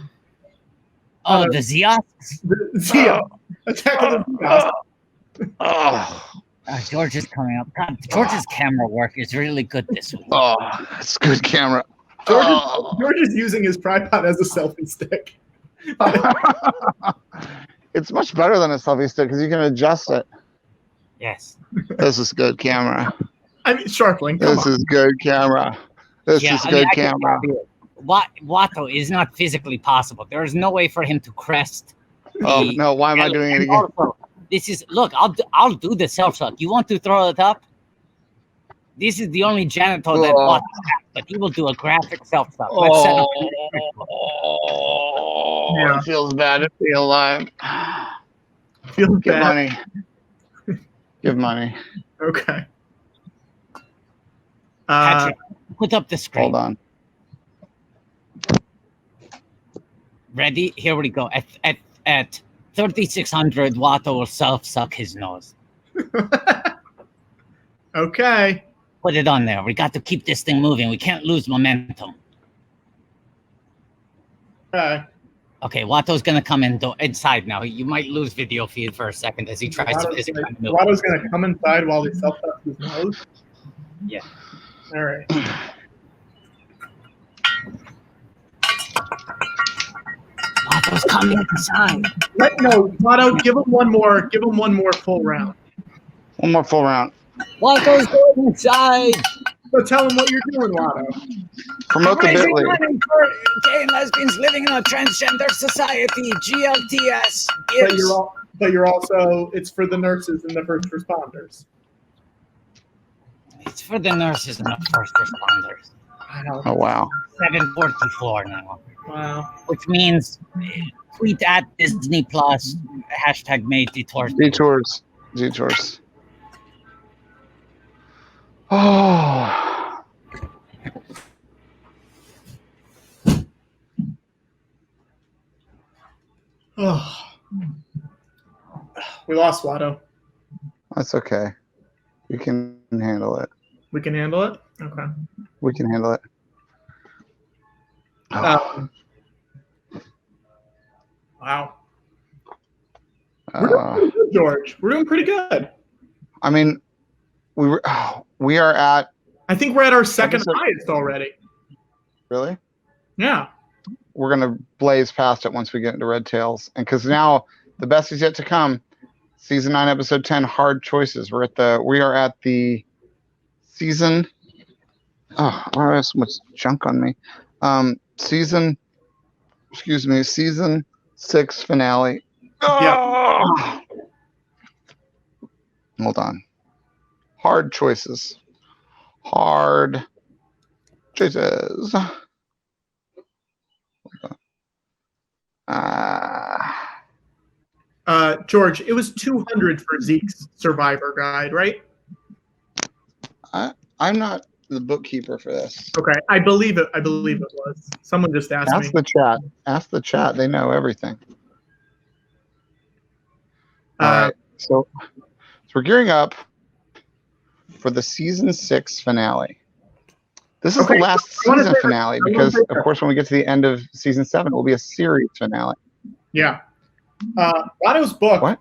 Oh, the Ziosks? The Zio. Attack of the Ziosks. Oh. George is coming up. God, George's camera work is really good this week. Oh, it's good camera. George is using his tripod as a selfie stick. It's much better than a selfie stick because you can adjust it. Yes. This is good camera. I mean, Sharpling. This is good camera. This is good camera. Watto is not physically possible. There is no way for him to crest. Oh no! Why am I doing it again? Also, this is look. I'll do the self suck. You want to throw it up? This is the only janitor that Watto has, but he will do a graphic self suck. Let's set up. Yeah. It feels bad to be alive. Feels Give bad. money. Give money. Okay. Patrick, put up the screen. Hold on. Ready? Here we go. At 3600, Watto will self suck his nose. Okay. Put it on there. We got to keep this thing moving. We can't lose momentum. Okay. Okay, Watto's gonna come inside now. You might lose video feed for a second as he tries to physically move. Watto's gonna come inside while he self sucks his nose. Yeah. All right. Watto's coming inside. Watto, give him one more. Give him one more full round. One more full round. Watto's going inside. So tell him what you're doing, Watto. Promote the Raising Bitly. money for gay and lesbians living in a transgender society. G.L.I.T.S. But you're also. It's for the nurses and the first responders. It's for the nurses and the first responders. I know. Oh wow. 744 now. Wow. Which means tweet at Disney Plus hashtag made detours. Detours. Oh. Oh. We lost Watto. That's okay. We can handle it. We can handle it? Okay. We can handle it. Wow. We're doing pretty good, George. We're doing pretty good. I mean, we are at. I think we're at our second highest already. Really? Yeah. We're gonna blaze past it once we get into Red Tails, and because now the best is yet to come. Season 9, episode 10, Hard Choices. We are at the season Oh, I have so much junk on me. Season 6 finale. Yeah. Oh! Hold on. Hard choices. Hard choices. George, it was 200 for Zeke's Survivor Guide, right? I'm not the bookkeeper for this. Okay, I believe it was. Someone just asked me. Ask the chat. Ask the chat. They know everything. All right. So we're gearing up for the season 6 finale. This is the last season finale because, of course, when we get to the end of season 7, it will be a series finale. Yeah. Watto's book. What?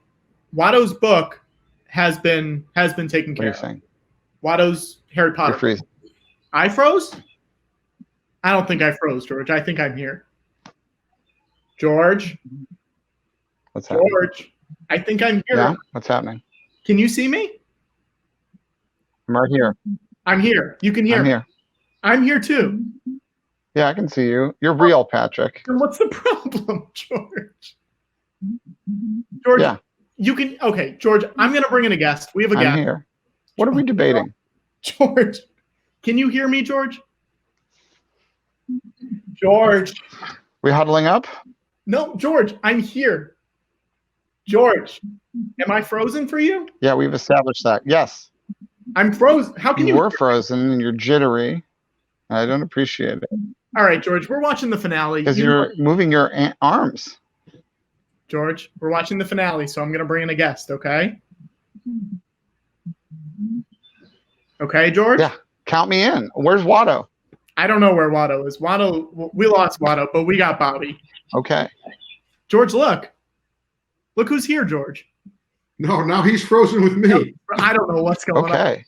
Watto's book has been taken care of. What are you saying? Watto's Harry Potter. You're freezing. I froze? I don't think I froze, George. I think I'm here. George? What's happening? George? I think I'm here. Yeah? What's happening? Can you see me? I'm right here. I'm here. You can hear I'm me. here. I'm here too. Yeah, I can see you. You're real, Patrick. Then what's the problem, George? George, Yeah. You can. Okay, George, I'm going to bring in a guest. We have a I'm guest. here. What are we debating? George, can you hear me, George? George. We huddling up? No, George, I'm here. George, am I frozen for you? Yeah, we've established that. Yes. I'm frozen. How can you? You were frozen and you're jittery. I don't appreciate it. All right, George, we're watching the finale. Because you're moving your arms. George, we're watching the finale, so I'm going to bring in a guest, okay? Okay, George? Yeah, count me in. Where's Watto? I don't know where Watto is. Watto, we lost Watto, but we got Bobby. Okay. George, look. Look who's here, George. No, now he's frozen with me. I don't know what's going on. Okay.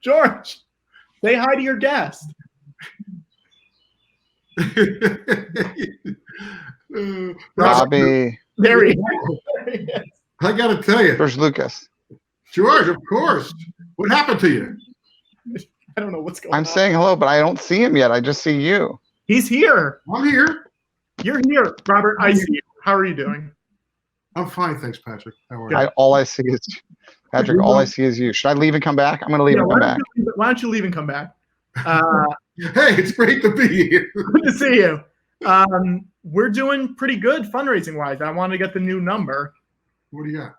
George, say hi to your guest. Bobby. There he is. I got to tell you. Where's Lucas? George, of course. What happened to you? I don't know what's going on. I'm saying hello, but I don't see him yet. I just see you. He's here. I'm here. You're here, Robert. I see you. How are you doing? I'm fine, thanks, Patrick. How are you? All I see is Patrick. All I see is you. Should I leave and come back? I'm going to leave and come back. Why don't you leave and come back? Hey, it's great to be here. Good to see you. We're doing pretty good fundraising wise. I want to get the new number. What do you got?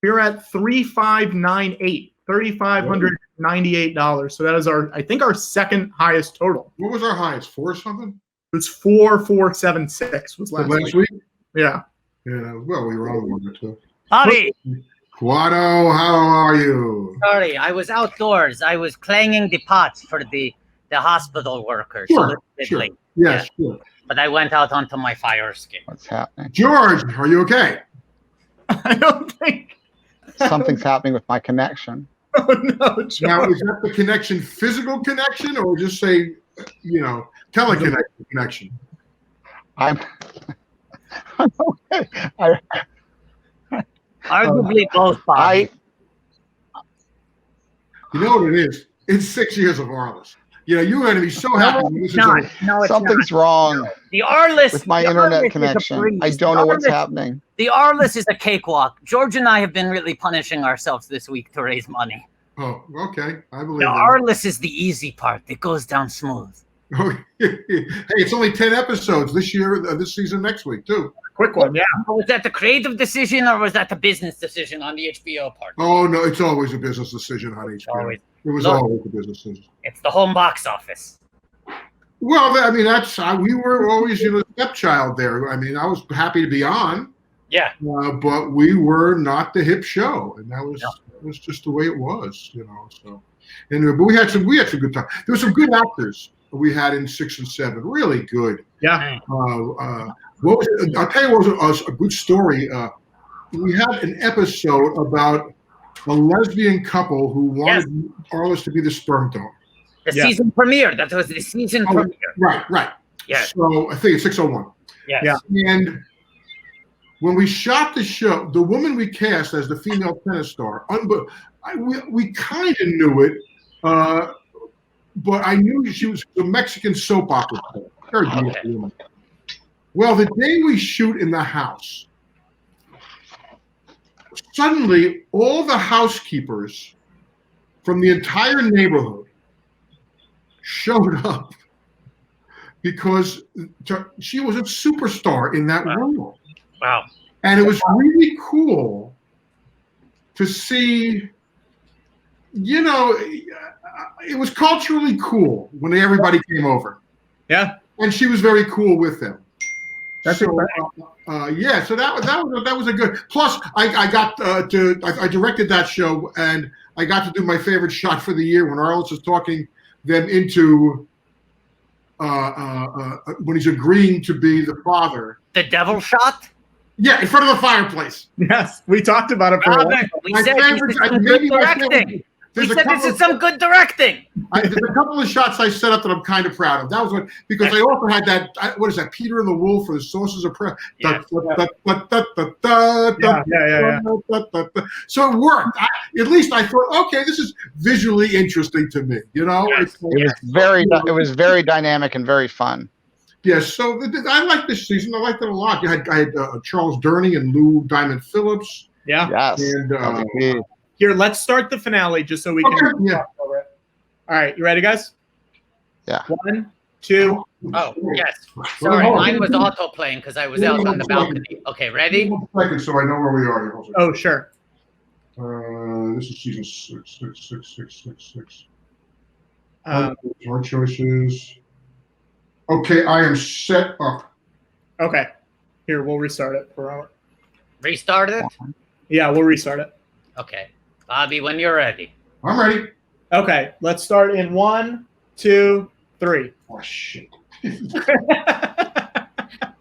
We're at $3,598. So that is I think our second highest total. What was our highest? 4 or something? It was 4,476 was last week. Yeah. Yeah. Well, we were on one or two. Bobby, Watto, how are you? sorry, I was outdoors. I was clanging the pots for the hospital workers. Sure, a little bit sure. late. Yes, sure. But I went out onto my fire escape. What's happening? George, are you okay? I don't think. Something's happening with my connection. Oh, no, George. Now, is that the connection physical connection or just say, teleconnection? I'm okay. Arguably both, Bobby. You know what it is? It's 6 years of Arliss. You're going to be so happy. when this is Not. over. No, it's Something's not. wrong The Arliss with my the internet Arliss is a connection. breeze. I don't know what's Arliss- happening. The Arliss is a cakewalk. George and I have been really punishing ourselves this week to raise money. Oh, okay. I believe The that. Arliss is the easy part. It goes down smooth. Oh, hey, it's only 10 episodes this year, this season, next week, too. Quick one, yeah. Was that the creative decision or was that the business decision on the HBO part? Oh, no, it's always a business decision on HBO. Always. It was Look. always a business decision. It's the home box office. Well, I mean, we were always, stepchild there. I mean, I was happy to be on, Yeah. but we were not the hip show, and that was just the way it was, So, but we had some good time. There were some good actors we had in 6 and 7, really good. Yeah. I'll tell you what was a good story. We had an episode about a lesbian couple who wanted Arliss to be the sperm donor. The season premiere. That was the season premiere. Right. Yeah. So I think it's 601. Yes. Yeah. And when we shot the show, the woman we cast as the female tennis star, we kind of knew it. but I knew she was a Mexican soap opera player. Very beautiful woman. Well, the day we shoot in the house, suddenly all the housekeepers from the entire neighborhood showed up because she was a superstar in that world. Wow. And it was really cool to see, you know, it was culturally cool when everybody came over. Yeah. And she was very cool with them. That's so, yeah, so that was a good. Plus, I directed that show, and I got to do my favorite shot for the year when Arliss is talking them into when he's agreeing to be the father. The devil shot? Yeah, in front of the fireplace. Yes, we talked about it for a while. We said this is some good directing. We said this is some good directing. There's a couple of shots I set up that I'm kind of proud of. That was one because I also had that. What is that? Peter and the Wolf for the Sources of Prayer. Yeah. So it worked. At least I thought, okay, this is visually interesting to me. You know, it was very dynamic and very fun. Yes, so I like this season. I liked it a lot. I had Charles Durning and Lou Diamond Phillips. Yeah. Yes. And here, let's start the finale just so we can. Yeah. All right, you ready, guys? Yeah. 1, 2. Oh, yes. Sorry, mine was auto playing because I was out on the balcony. Okay, ready? So I know where we are. Oh, sure. This is season 6. Hard choices. Okay, I am set up. Okay. Here, we'll restart it for our. Restart it? Yeah, we'll restart it. Okay. Bobby, when you're ready. I'm ready. Okay, let's start in 1, 2, 3. Oh, shit.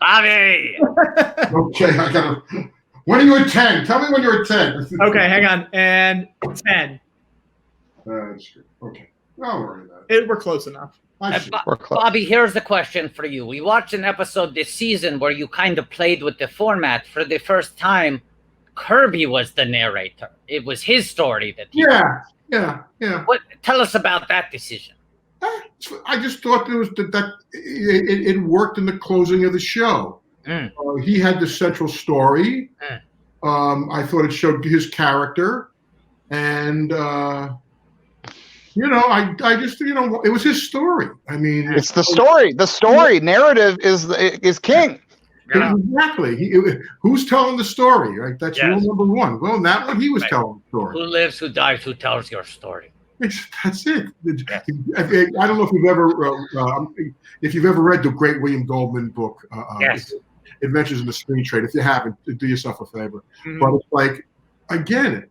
Bobby! Okay, I gotta. When are you at 10? Tell me when you're at 10. Okay, hang on. And 10. That's good. Okay. Don't worry about it. We're close enough. Bobby, here's the question for you. We watched an episode this season where you kind of played with the format for the first time. Kirby was the narrator. It was his story that he Yeah. Tell us about that decision. I just thought there was it worked in the closing of the show. He had the central story. I thought it showed his character, and I just it was his story. I mean, it's the story. The story narrative is king. Yeah. Exactly. Who's telling the story, right? That's rule number one. Well, that one he was telling the story. Who lives, who dies, who tells your story. That's it. I don't know if you've ever read the great William Goldman book, Adventures in the Screen Trade. If you haven't, do yourself a favor. But it's like, again,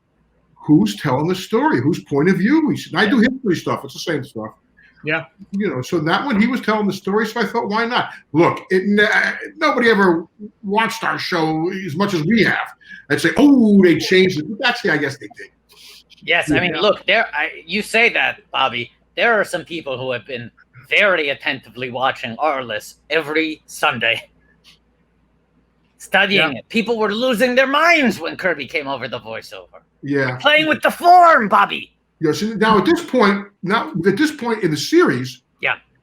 who's telling the story? Whose point of view? I do history stuff. It's the same stuff. Yeah. So that one, he was telling the story, so I thought, why not? Look, nobody ever watched our show as much as we have. I'd say, oh, they changed it. Actually, I guess they did. Yes, I mean, look, you say that, Bobby. There are some people who have been very attentively watching Arliss every Sunday, studying it. People were losing their minds when Kirby came over the voiceover. Yeah. We're playing with the form, Bobby. Yes. Now at this point in the series,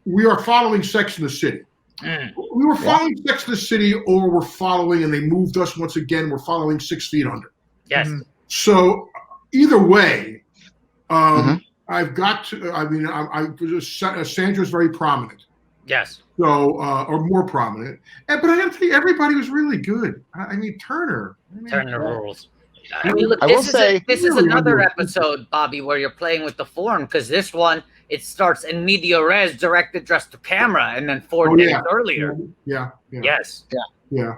we are following Sex in the City. We were following Sex in the City, or we're following, and they moved us once again. We're following 6 Feet Under. Yes. So either way, I've got to. I mean, Sandra's very prominent. Yes. So or more prominent, but I got to tell you, everybody was really good. I mean, Turner. Turner rules. I mean, look, I will say this is another episode, Bobby, where you're playing with the form, because this one, it starts in media res, directed just to camera, and then 4 days earlier. Yeah. Yes. Yeah.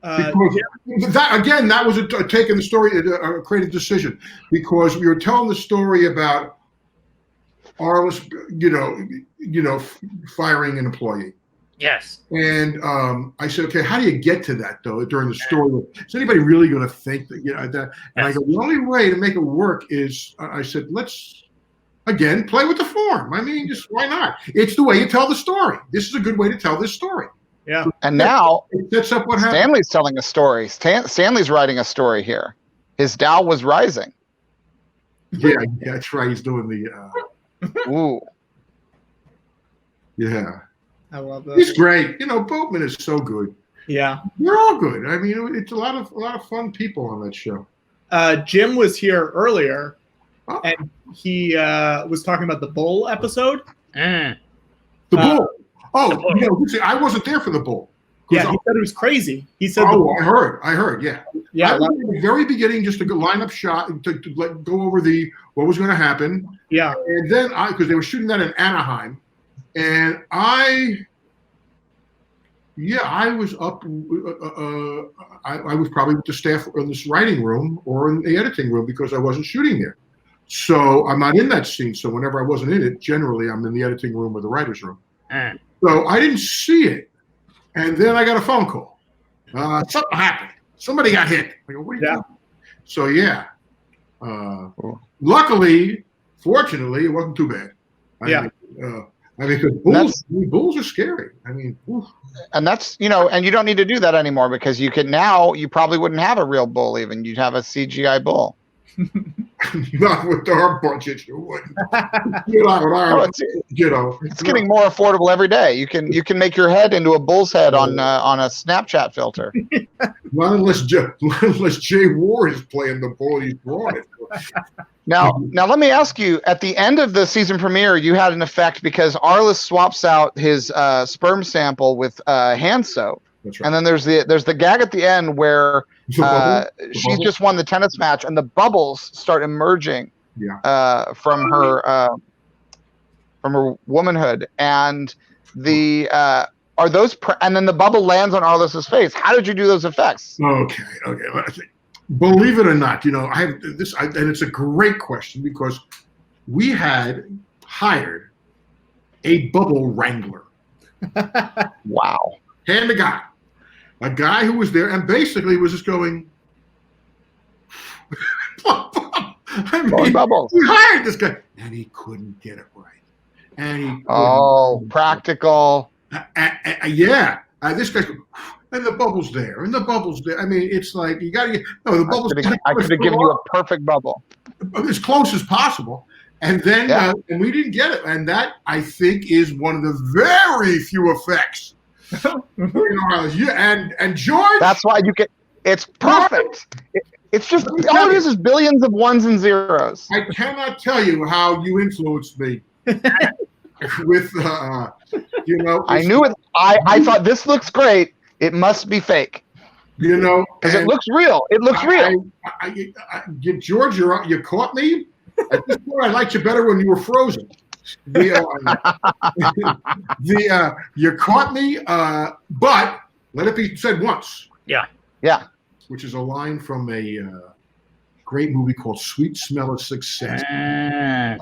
Because that was a take in the story, a creative decision, because we were telling the story about Arliss, firing an employee. Yes. And I said, okay, how do you get to that though during the story? Is anybody really going to think that that? And I go, the only way to make it work is, I said, let's again play with the form. I mean, just why not? It's the way you tell the story. This is a good way to tell this story. Yeah. And now it sets up what happened. Stanley's telling a story. Stanley's writing a story here. His Dow was rising. Yeah, that's right. He's doing the. Ooh. Yeah. I love that. He's great. You know, Boatman is so good. Yeah. They're all good. I mean, it's a lot of fun people on that show. Jim was here earlier, Oh. and he was talking about the Bull episode. The Bull. Oh, you know, see, I wasn't there for the Bull. Yeah, he said it was crazy. He said, "Oh, I heard, yeah, yeah." I was at the very beginning, just to go line up shot to go over what was going to happen. Yeah, and then because they were shooting that in Anaheim, and I was up. I was probably with the staff in this writing room or in the editing room because I wasn't shooting there. So I'm not in that scene. So whenever I wasn't in it, generally I'm in the editing room or the writer's room. So I didn't see it. And then I got a phone call. Something happened. Somebody got hit. I go, what are you doing? So yeah. Luckily, fortunately, it wasn't too bad. I mean, because bulls are scary. I mean, oof. And that's, you know, and you don't need to do that anymore because you probably wouldn't have a real bull even. You'd have a CGI bull. Not with our budget, you wouldn't. It's getting more affordable every day. You can make your head into a bull's head on a Snapchat filter. Not unless Jay Ward is playing the bull he's brought it. Now let me ask you. At the end of the season premiere, you had an effect because Arliss swaps out his sperm sample with hand soap. That's right. And then there's the gag at the end where she's just won the tennis match and the bubbles start emerging from her womanhood, and are those and then the bubble lands on Arliss's face. How did you do those effects? Okay. Believe it or not, you know, I have this, and it's a great question because we had hired a bubble wrangler. Wow. Hand to God. A guy who was there and basically was just going, I mean, bubbles. We hired this guy and he couldn't get it right. And practical. This guy's going, and the bubble's there, and the bubble's there. I mean, it's like you got to get the bubbles. I could have given you a perfect bubble, as close as possible, and then and we didn't get it. And that I think is one of the very few effects. And George. That's why you get. It's perfect. It's just all it is billions of ones and zeros. I cannot tell you how you influenced me. With you know, I knew it. I thought this looks great. It must be fake. You know, because it looks real. It looks real. George, you caught me. At this point, I liked you better when you were frozen. You caught me, but let it be said once. Yeah. Which is a line from a great movie called Sweet Smell of Success.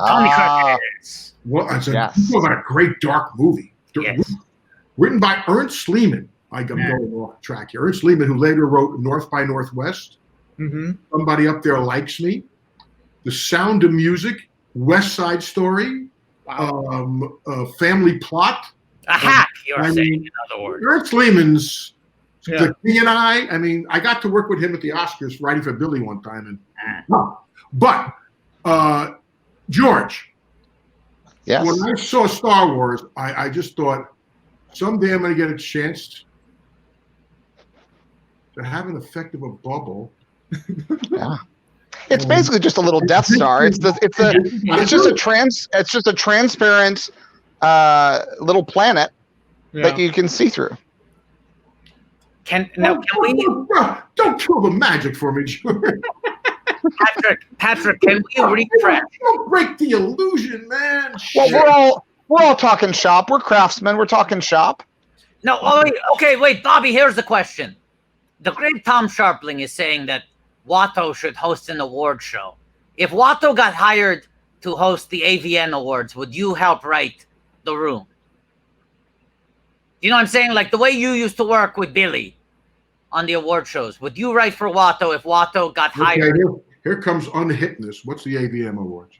Tommy Curtis. Well, it's a great dark movie. Yes. Written by Ernst Lehman. I'm going off track here. Ernst Lehman, who later wrote North by Northwest. Mm-hmm. Somebody Up There Likes Me. The Sound of Music. West Side Story. Family Plot. A hack, you're saying, in other words. Ernst Lehman's The King and I mean, I got to work with him at the Oscars writing for Billy one time. But George, when I saw Star Wars, I just thought, someday I'm going to get a chance to have an effect of a bubble. It's basically just a little Death Star. It's just a transparent little planet that you can see through. Can we don't kill the magic for me, George. Patrick, can we refresh? Don't break the illusion, man. Well, we're all talking shop. We're craftsmen. We're talking shop. No, wait, Bobby, here's the question. The great Tom Sharpling is saying that WATTO should host an award show. If WATTO got hired to host the AVN Awards, would you help write The Room? You know what I'm saying? Like the way you used to work with Billy on the award shows. Would you write for WATTO if WATTO got hired? Here comes unhitness. What's the AVM Awards?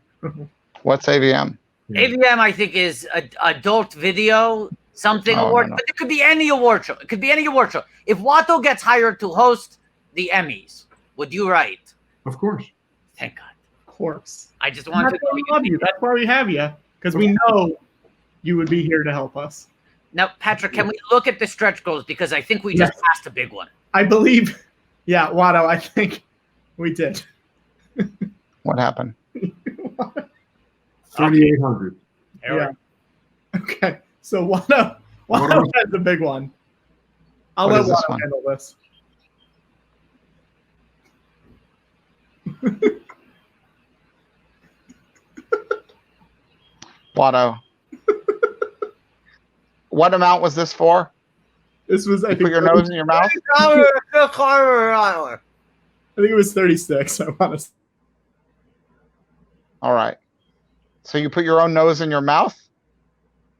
What's AVM? AVM, I think, is adult video award, but it could be any award show. It could be any award show. If WATTO gets hired to host the Emmys, would you write? Of course. Thank God. Of course. I just want to love you. That's why we have you, because we know you would be here to help us. Now, Patrick, can we look at the stretch goals? Because I think we just passed a big one. I believe, yeah, Watto, I think we did. What happened? 3,800. Yeah. Okay. So Watto has the big one. I'll let Watto handle this. Watto. What amount was this for? This was, I think, put your nose in your mouth? I think it was 36. I want to. All right. So you put your own nose in your mouth?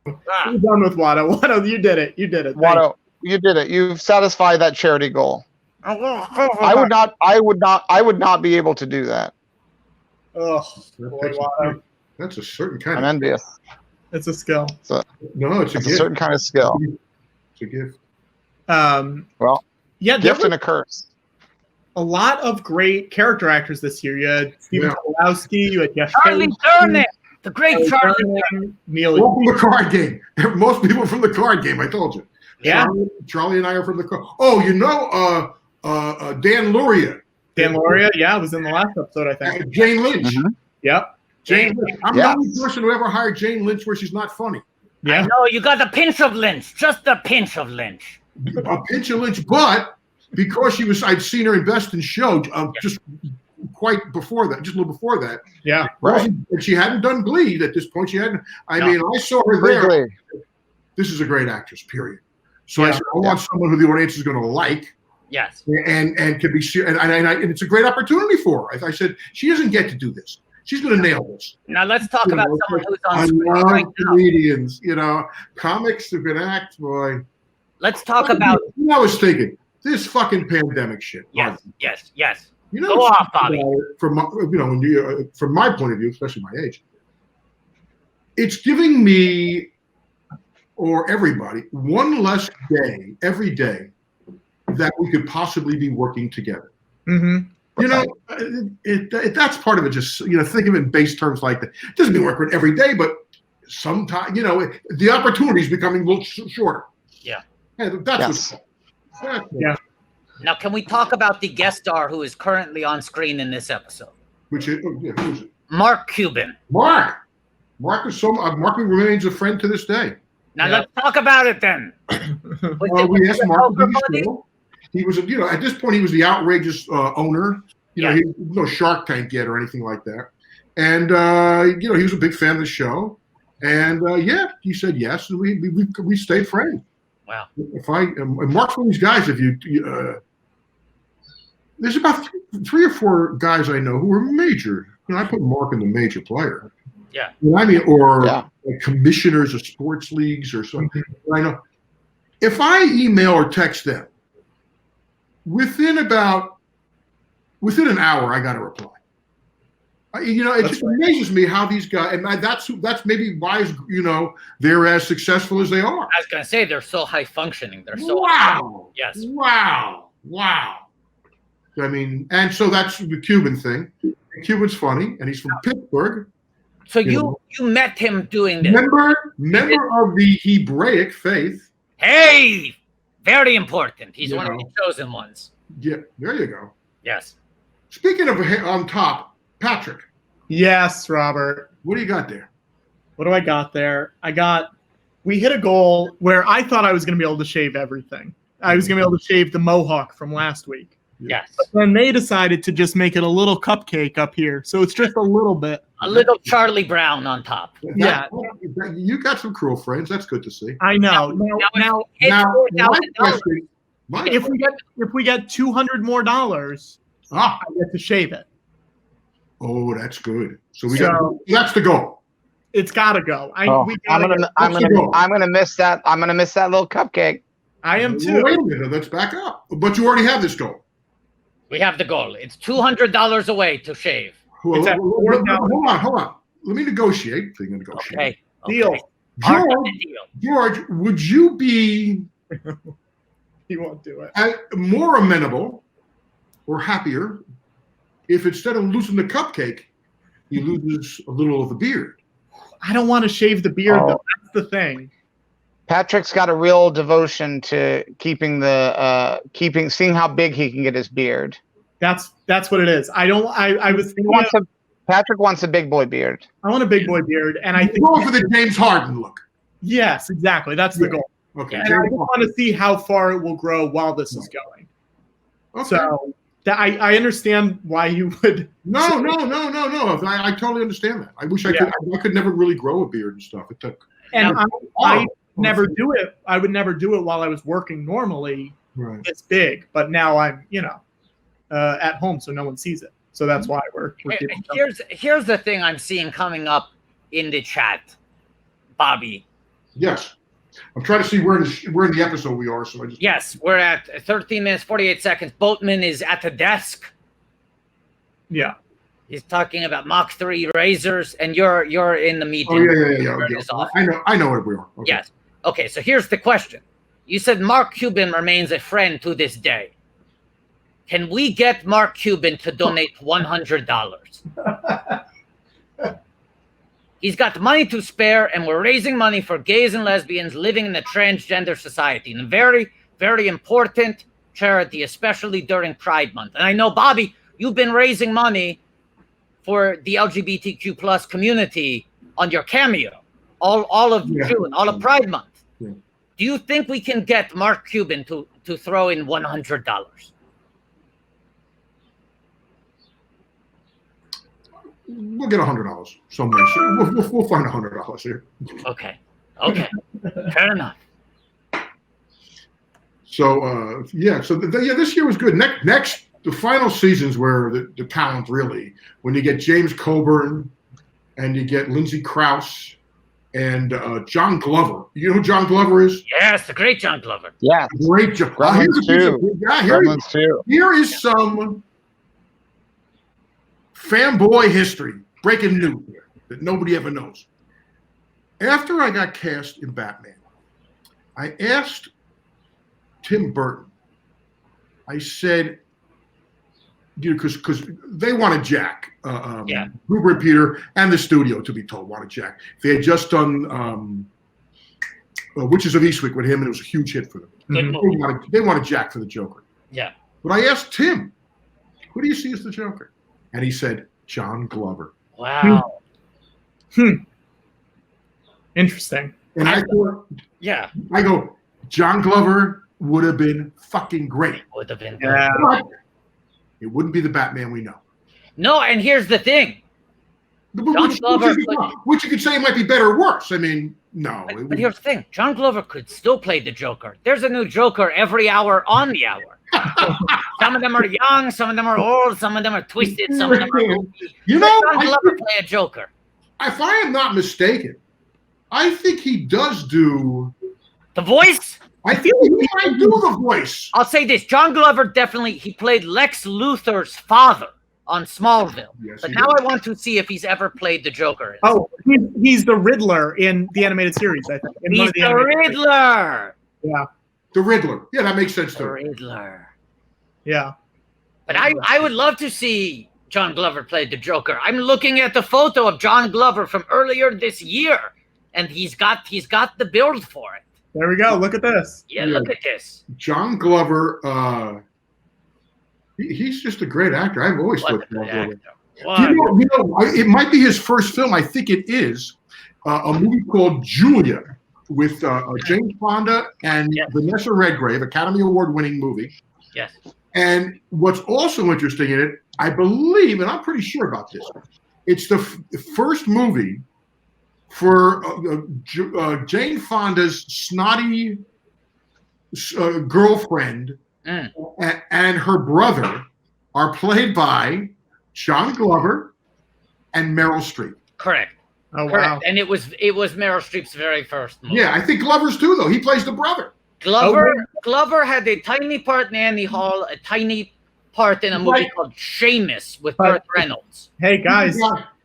We're done with Watto. Watto, you did it. You did it. Watto, you did it. You've satisfied that charity goal. I would not be able to do that. Oh, boy, Watto. That's a certain kind I'm of envious. It's a skill. No, it's a gift. A certain kind of skill. It's a gift. Well, yeah, gift and a curse. A lot of great character actors this year. You had Stephen Kowalski, you had Jeff Charlie Turner, the great Charlie Turner. Neil. Welcome to the card game. Most people from the card game, I told you. Yeah. Charlie and I are from the card. Oh, you know Dan Luria. Dan Luria, yeah, was in the last episode, I think. Jane Lynch. Yep. Jane Lynch. I'm the only person who ever hired Jane Lynch where she's not funny. Yeah. No, you got the pinch of Lynch, just the pinch of Lynch. A pinch of Lynch, but because I'd seen her in Best in Show just quite before that, just a little before that. Yeah. Right. And she hadn't done Glee at this point. She hadn't. I mean, I saw her there. This is a great actress, period. So I said, I want someone who the audience is going to like. Yes. And can be and it's a great opportunity for her. I said, she doesn't get to do this. She's going to nail this. Now let's talk about someone who's on screen I right love now. comedians, comics who can act, boy. Let's talk about. I was thinking this fucking pandemic shit. Yes. Go off, Bobby. From my point of view, especially my age, it's giving me or everybody one less day every day that we could possibly be working together. Mm-hmm. That's part of it. Just think of it in base terms like that. It doesn't mean working every day, but sometimes the opportunity is becoming a little shorter. Yeah. That's yeah. Now, can we talk about the guest star who is currently on screen in this episode? Who is it? Mark Cuban. Mark is Mark remains a friend to this day. Now let's talk about it then. We asked Mark to be show. He was, at this point, he was the outrageous owner. He was no Shark Tank yet or anything like that. And he was a big fan of the show. And he said yes, and we stayed friends. Wow. And Mark's one of these guys. There's about three or four guys I know who are major. I put Mark in the major player. Yeah. Like commissioners of sports leagues or something. I know. If I email or text them, within an hour, I got a reply. It just amazes me how these guys, and that's maybe why they're as successful as they are. I was gonna say they're so high functioning. They're so yes. Wow. I mean, and so that's the Cuban thing. Cuban's funny, and he's from Pittsburgh. So you met him doing this. Member of the Hebraic faith. Hey, very important. He's one of the chosen ones. Yeah, there you go. Yes. Speaking of on top, Patrick. Yes, Robert. What do you got there? What do I got there? We hit a goal where I thought I was going to be able to shave everything. I was going to be able to shave the mohawk from last week. Yes. But then they decided to just make it a little cupcake up here. So it's just a little bit. A little Charlie Brown on top. You got some cruel friends. That's good to see. I know. Now if we get $200 more, I get to shave it. Oh, that's good. So that's the goal. It's got to go. I'm gonna miss that. I'm gonna miss that little cupcake. I am too. Wait a minute. Let's back up. But you already have this goal. We have the goal. It's $200 away to shave. Hold on. Let me negotiate. Okay. Deal. George, would you be he won't do it. More amenable or happier if instead of losing the cupcake, he loses a little of the beard? I don't want to shave the beard though. That's the thing. Patrick's got a real devotion to keeping the seeing how big he can get his beard. That's what it is. I was thinking Patrick wants a big boy beard. I want a big boy beard, and I think going for the James Harden look. Yes, exactly. That's the goal. Okay. And I just want to see how far it will grow while this is going. Okay. So I understand why you would. No. I totally understand that. I wish I could. I could never really grow a beard and stuff. It took. And I never do it. I would never do it while I was working normally. Right. This big, but now I'm at home, so no one sees it. So that's why we're here's the thing I'm seeing coming up in the chat, Bobby. Yes. I'm trying to see where in the episode we are. So I just. Yes, we're at 13 minutes 48 seconds. Boatman is at the desk. Yeah. He's talking about Mach 3 razors, and you're in the meeting. Oh yeah. I know where we are. Okay. Yes. Okay. So here's the question. You said Mark Cuban remains a friend to this day. Can we get Mark Cuban to donate $100? He's got money to spare, and we're raising money for gays and lesbians living in a transgender society. And a very, very important charity, especially during Pride Month. And I know, Bobby, you've been raising money for the LGBTQ plus community on your Cameo all of June, all of Pride Month. Yeah. Do you think we can get Mark Cuban to throw in $100? We'll get $100 somewhere. We'll find $100 here. Okay. Fair enough. So this year was good. Next, the final seasons where the talent really, when you get James Coburn and you get Lindsay Krause and John Glover. You know who John Glover is? Yes, the great John Glover. Yeah, great John. Here is some fanboy history, breaking news here that nobody ever knows. After I got cast in Batman, I asked Tim Burton. I said, because they wanted Jack, Rupert Peter, and the studio, to be told, wanted Jack. They had just done Witches of Eastwick with him, and it was a huge hit for them. They wanted Jack for the Joker. Yeah. But I asked Tim, who do you see as the Joker? And he said, John Glover. Wow. Interesting. And I go, John Glover would have been fucking great. Would have been. Yeah. But it wouldn't be the Batman we know. No, and here's the thing. Which you could say might be better or worse. I mean, no. But here's the thing. John Glover could still play the Joker. There's a new Joker every hour on the hour. Some of them are young, some of them are old, some of them are twisted, some of them are goofy. John Glover play a Joker. If I am not mistaken, I think he does do the voice. I think he might do the voice. I'll say this: John Glover he played Lex Luthor's father on Smallville. Yes, but now I want to see if he's ever played the Joker. Oh, he's the Riddler in the animated series, I think. He's the Riddler. Yeah. The Riddler. Yeah, that makes sense too. The Riddler. Yeah. But I would love to see John Glover play the Joker. I'm looking at the photo of John Glover from earlier this year, and he's got the build for it. There we go. Look at this. Yeah, look at this. John Glover, he's just a great actor. I've always thought John Glover. It might be his first film. I think it is a movie called Julia with Jane Fonda and Vanessa Redgrave, Academy Award-winning movie. Yes. And what's also interesting in it, I believe, and I'm pretty sure about this, it's the first movie for Jane Fonda's snotty girlfriend and her brother are played by John Glover and Meryl Streep. Correct. Oh, correct. wow. And it was Meryl Streep's very first movie. Yeah, I think Glover's too, though. He plays the brother. Glover had a tiny part in Annie Hall, a tiny part in a movie called Seamus with Burt Reynolds. Hey, guys.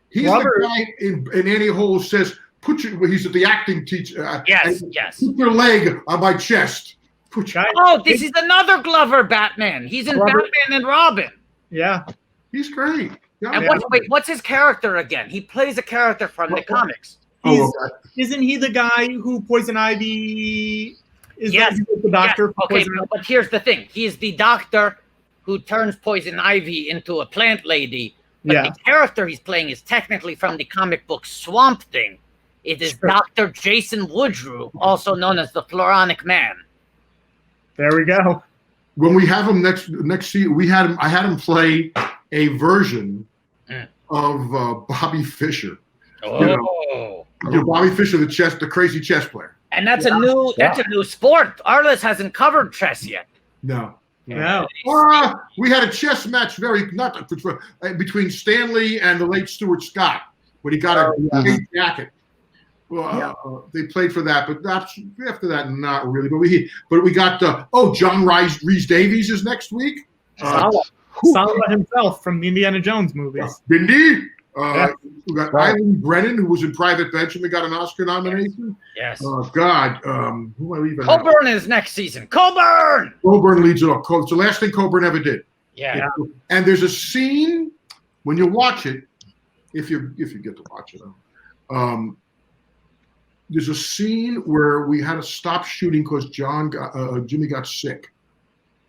He's the guy in Annie Hall who says, he's the acting teacher. Yes. Put your leg on my chest. This is another Glover Batman. He's in Batman and Robin. Yeah. He's great. And what's his character again? He plays a character from the comics. Isn't he the guy who Poison Ivy is Yes. the doctor? Yes. Okay, but here's the thing. He's the doctor who turns Poison Ivy into a plant lady. But the character he's playing is technically from the comic book Swamp Thing. It is Dr. Jason Woodrue, also known as the Floronic Man. There we go. When we have him next season, I had him play a version of Bobby Fischer. Oh, Bobby Fischer, the crazy chess player. And that's a new sport. Arliss hasn't covered chess yet. No. No. We had a chess match between Stanley and the late Stuart Scott when he got a big jacket. Well, they played for that, but after that, not really. But we got John Rhys Davies is next week. Sala himself from the Indiana Jones movies. Bindi. We got Eileen Brennan, who was in Private Benjamin, got an Oscar nomination. Yes. Oh God. Who am I leaving? Coburn is next season. Coburn leads it off. It's the last thing Coburn ever did. Yeah. And there's a scene when you watch it, if you get to watch it. There's a scene where we had to stop shooting because Jimmy got sick.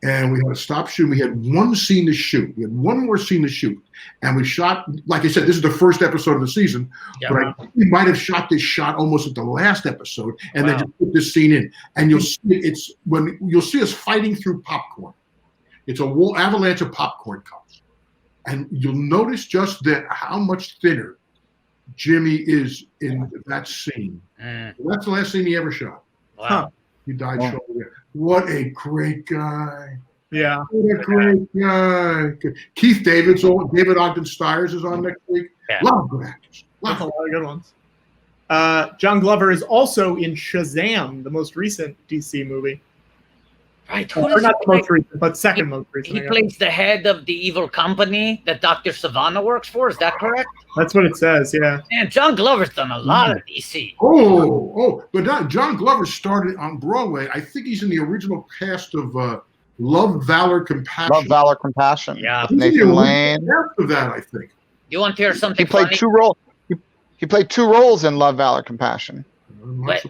And we had to stop shooting. We had one scene to shoot. We had one more scene to shoot. And we shot, like I said, this is the first episode of the season. Yeah. But I think we might have shot this shot almost at the last episode and then just put this scene in. And you'll see us fighting through popcorn. It's a whole avalanche of popcorn comes. And you'll notice just that how much thinner Jimmy is in that scene. That's the last scene he ever shot. Wow. He died shortly. What a great guy. Yeah. What a great guy. Keith David Ogden Stiers is on next week. Yeah. A lot of good actors. That's a lot of good ones. John Glover is also in Shazam, the most recent DC movie. Right. Or not the most recent, but second most recent. He plays the head of the evil company that Dr. Savannah works for. Is that correct? That's what it says, yeah. Man, John Glover's done a lot of DC. But John Glover started on Broadway. I think he's in the original cast of Love, Valor, Compassion. Love, Valor, Compassion. Yeah. With Nathan Lane. After that, I think. You want to hear something He played funny? two roles. He played two roles in Love, Valor, Compassion.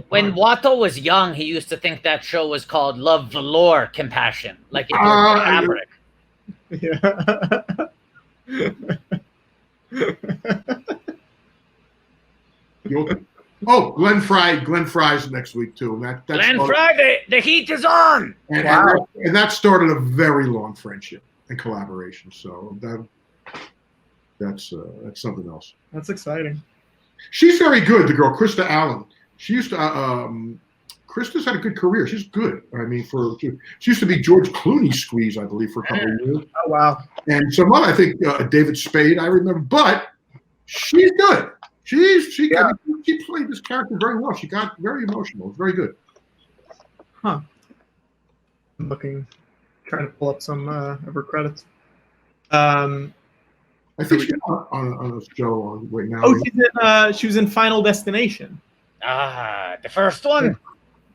When Watto was young, he used to think that show was called Love, Velour, Compassion, like it was fabric. Glenn Fry's next week too. Glenn Fry, the heat is on. And that started a very long friendship and collaboration. So that's something else. That's exciting. She's very good, the girl, Krista Allen. She used to, Krista's had a good career. She's good. I mean, she used to be George Clooney's squeeze, I believe, for a couple of years. Oh, wow. And some other, I think, David Spade, I remember. But she's good. She played this character very well. She got very emotional. It was very good. Huh. I'm trying to pull up some of her credits. I think she's on a show right now. Oh, she was in Final Destination. The first one?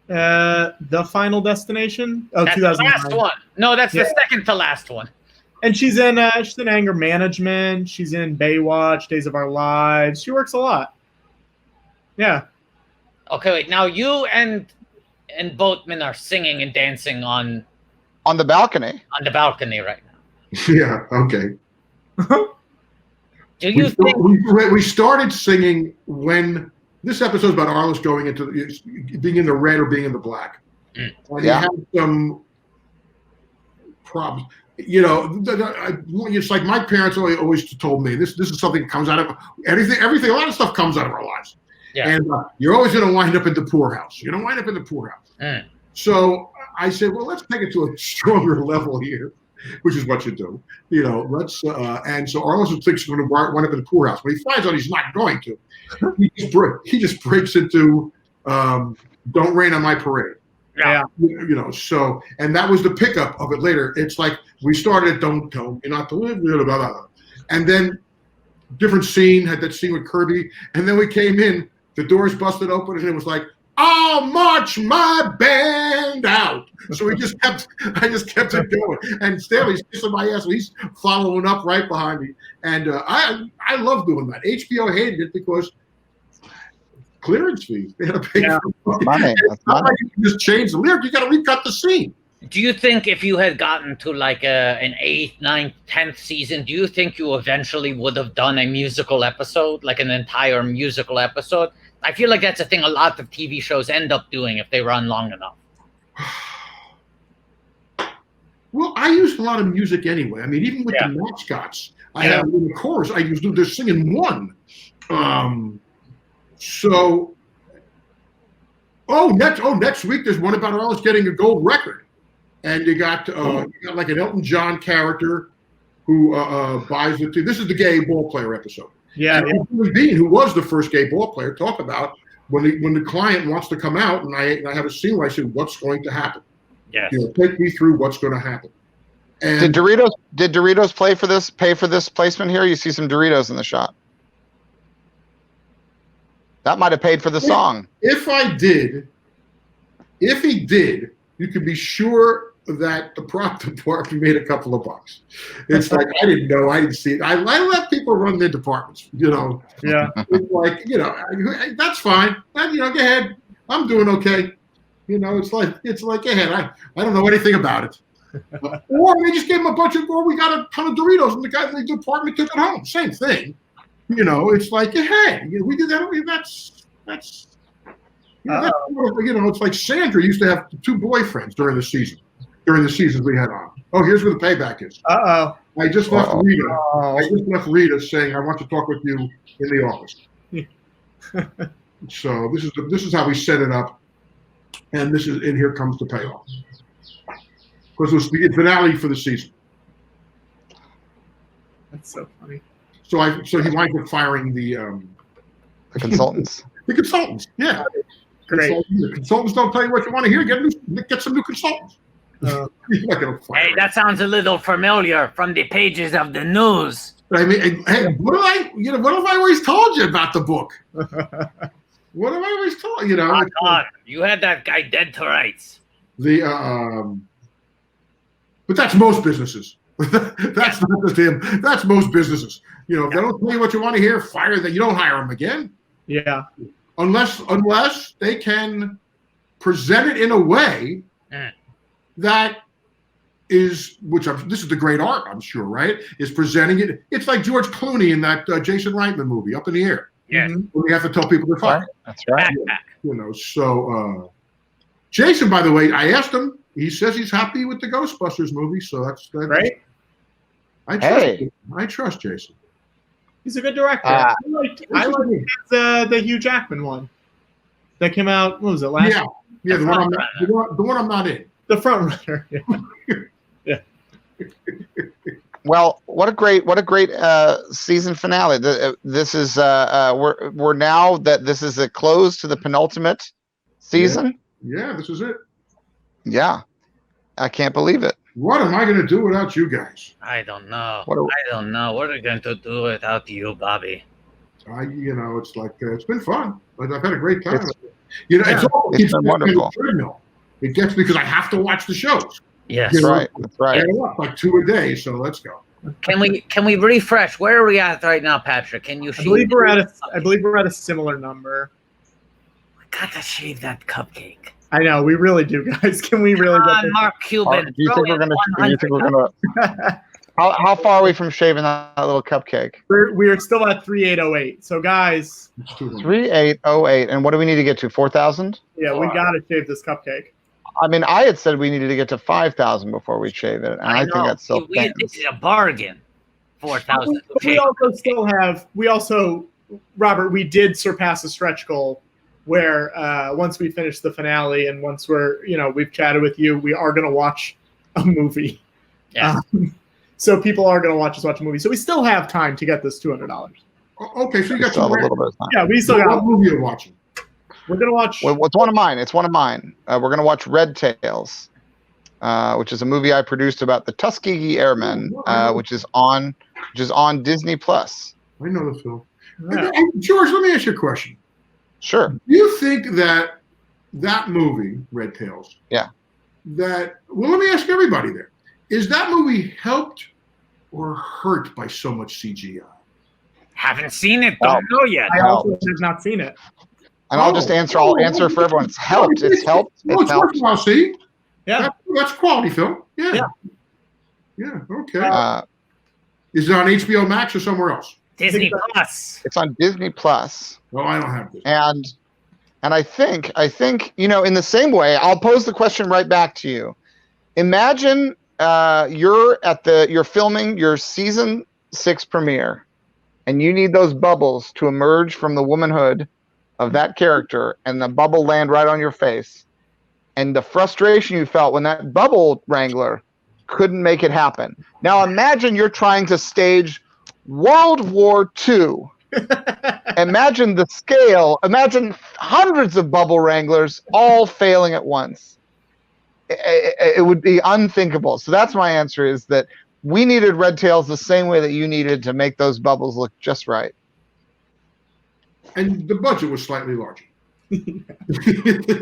The Final Destination? Oh, that's the last one. No, that's the second to last one. And she's in Anger Management. She's in Baywatch, Days of Our Lives. She works a lot. Yeah. Okay, wait. Now you and Boatman are singing and dancing on the balcony. On the balcony right now. Yeah. Okay. Do you think we started singing when this episode is about Arliss going into being in the red or being in the black? And he had some problems. You know, it's like my parents always told me this is something that comes out of everything. A lot of stuff comes out of our lives. Yeah. And you're always going to wind up in the poorhouse. You're going to wind up in the poorhouse. So I said, well, let's take it to a stronger level here, which is what you do. You know, and so Arliss thinks he's going to wind up in the poorhouse. But he finds out he's not going to. He just breaks into Don't Rain on My Parade. Yeah. You know, so, and that was the pickup of it later. It's like we started Don't Tell Me Not to Live, blah, blah, blah. And then different scene, had that scene with Kirby. And then we came in, the doors busted open, and it was like, I'll march my band out. So I just kept it going. And Stanley's kissing my ass, and he's following up right behind me. And I love doing that. HBO hated it because clearance fees. They had to pay for money. That's money. Like you can just change the lyric. You got to recut the scene. Do you think if you had gotten to like an 8th, 9th, 10th season, do you think you eventually would have done a musical episode, like an entire musical episode? I feel like that's a thing a lot of TV shows end up doing if they run long enough. Well, I used a lot of music anyway. I mean, even with the mascots, I have in the chorus. I used they're singing one. Next week there's one about Arliss getting a gold record, and you got like an Elton John character who buys it. This is the gay ball player episode. Yeah, Billy Bean, who was the first gay ball player, talk about when the client wants to come out, and I have a scene where I said, "What's going to happen? Yes. Take me through what's going to happen." And Did Doritos pay for this placement here? You see some Doritos in the shot. That might have paid for the song. If he did, you could be sure that the prop department made a couple of bucks. It's like, I didn't know, I didn't see it. I let people run their departments, Yeah. It's like, that's fine. Go ahead. I'm doing okay. It's like, go ahead. I don't know anything about it. Or they just gave him we got a ton of Doritos and the guy in the department took it home. Same thing. It's like, hey, we did that. That's it's like Sandra used to have 2 boyfriends during the seasons we had on. Oh, here's where the payback is. Uh-oh. I just left Rita saying, I want to talk with you in the office. So this is how we set it up. And here comes the payoff. Because it was the finale for the season. That's so funny. So he winds up firing the consultants. The consultants, yeah. Great. The consultants don't tell you what you want to hear. Get some new consultants. You're not gonna fire Hey, that sounds a little familiar from the pages of the news. I mean, hey, what have I always told you about the book? What have I always told you? God, you had that guy dead to rights. But that's most businesses. That's not just him. That's most businesses. If they don't tell you what you want to hear, fire them. You don't hire them again. Yeah. Unless they can present it in a way that is, this is the great art, I'm sure, right? Is presenting it. It's like George Clooney in that Jason Reitman movie, Up in the Air. Yes. Where we have to tell people they're fine. That's right. So Jason, by the way, I asked him. He says he's happy with the Ghostbusters movie, so that's good. Right. I trust Jason. He's a good director. I liked the Hugh Jackman one that came out. What was it last? Yeah, the one I'm not in. The Front Runner. Yeah. Well, what a great season finale. This is we're now that this is a close to the penultimate season. Yeah, this is it. Yeah, I can't believe it. What am I going to do without you guys? I don't know. What are we going to do without you, Bobby? It's like it's been fun. Like I've had a great time. It's been wonderful. It gets because I have to watch the shows. Yes, that's right. That's right. Like 2 a day, so let's go. Can we refresh? Where are we at right now, Patrick? Can you? I believe we're at a similar number. We gotta shave that cupcake. I know we really do, guys. Can we really? Mark Cuban. Do you think we're gonna? How far are we from shaving that little cupcake? We're still at 3808. So guys, 3808, and what do we need to get to? 4,000? Yeah, we gotta shave this cupcake. I mean, I had said we needed to get to 5,000 before we shave it, and I think that's still. This is a bargain. 4,000. Robert, we did surpass a stretch goal where once we finish the finale and once we've chatted with you, we are going to watch a movie. Yeah. So people are going to watch a movie. So we still have time to get this $200. Okay, so you got a little bit of time. Yeah, we still got. What movie you're watching? We're going to watch. Well, it's one of mine. We're going to watch Red Tails, which is a movie I produced about the Tuskegee Airmen, which is on Disney Plus. I know the film. Yeah. George, let me ask you a question. Sure. Do you think that movie, Red Tails? Yeah. Let me ask everybody there. Is that movie helped or hurt by so much CGI? Haven't seen it. Don't know yet. I also have not seen it. And I'll just answer. I'll answer for everyone. It's helped. It's helped. Well, It's helped. worthwhile, see? Yeah. That's quality film. Yeah. Yeah. Yeah. Okay. Is it on HBO Max or somewhere else? Disney Plus. It's on Disney Plus. No, I don't have this. And I think in the same way, I'll pose the question right back to you. Imagine you're filming your season 6 premiere, and you need those bubbles to emerge from the womanhood of that character, and the bubble land right on your face, and the frustration you felt when that bubble wrangler couldn't make it happen. Now imagine you're trying to stage World War II. Imagine the scale. Imagine hundreds of bubble wranglers all failing at once. It would be unthinkable. So that's my answer, is that we needed Red Tails the same way that you needed to make those bubbles look just right. And the budget was slightly larger.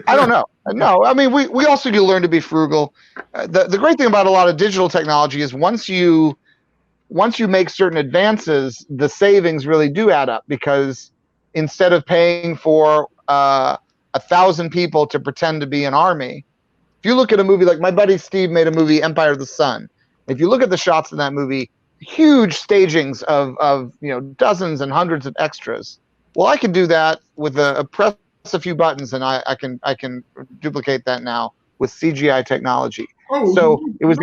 I don't know. No, I mean, we also do learn to be frugal. The great thing about a lot of digital technology is once you make certain advances, the savings really do add up, because instead of paying for 1,000 people to pretend to be an army, if you look at a movie like my buddy Steve made a movie, Empire of the Sun. If you look at the shots in that movie, huge stagings of dozens and hundreds of extras. Well, I can do that with a press a few buttons, and I can duplicate that now with CGI technology. Oh, so it was